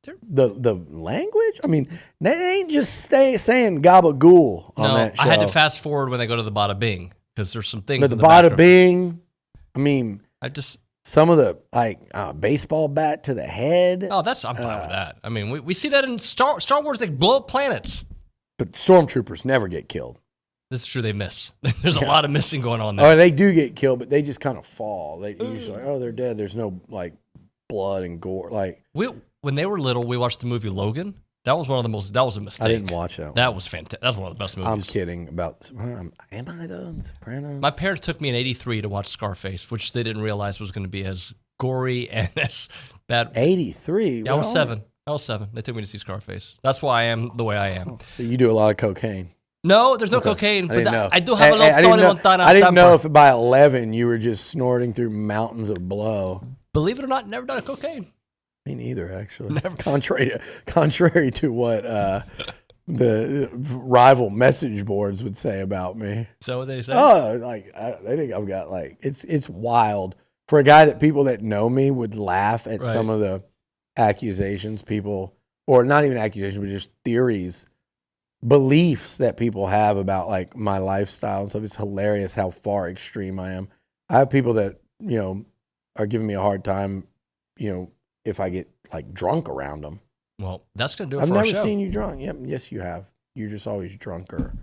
The language. I mean, they ain't just saying gabagool on that show. I had to fast forward when they go to the Bada Bing because there's some things. But in the the Bada background. Bing. I mean, some of the baseball bat to the head. Oh, I'm fine with that. I mean, we see that in Star Wars. They blow up planets. But stormtroopers never get killed. This is true. They miss. There's a lot of missing going on there. Oh, they do get killed, but they just kind of fall. They usually they're dead. There's no blood and gore. When they were little, we watched the movie Logan. That was that was a mistake. I didn't watch that one. That was fantastic. That's one of the best movies. I'm kidding about. Am I though? Sopranos. My parents took me in '83 to watch Scarface, which they didn't realize was going to be as gory and as bad. '83. Yeah, I was 7. I was 7. They took me to see Scarface. That's why I am the way I am. So you do a lot of cocaine. No, there's no cocaine, but I do have a I little Tony Montana. I didn't know if by 11 you were just snorting through mountains of blow. Believe it or not, never done cocaine. Me neither, actually. Never. Contrary to what the rival message boards would say about me. Is that what they say? Oh, they think I've got it's wild for a guy that people that know me would laugh at some of the accusations people, or not even accusations, but just theories. Beliefs that people have about my lifestyle and stuff. It's hilarious how far extreme I am. I have people that, are giving me a hard time, if I get drunk around them. Well, that's going to do it I've for our show. never seen you drunk. Yep. Yes, you have. You're just always drunker.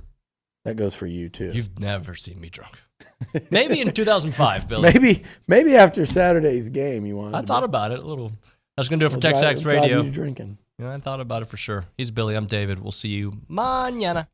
That goes for you too. You've never seen me drunk. Maybe in 2005, Billy. Maybe after Saturday's game you wanted. I thought about it a little. That's going to do it for We'll TexAgs Radio. drive you to drinking. Yeah, I thought about it for sure. He's Billy. I'm David. We'll see you mañana.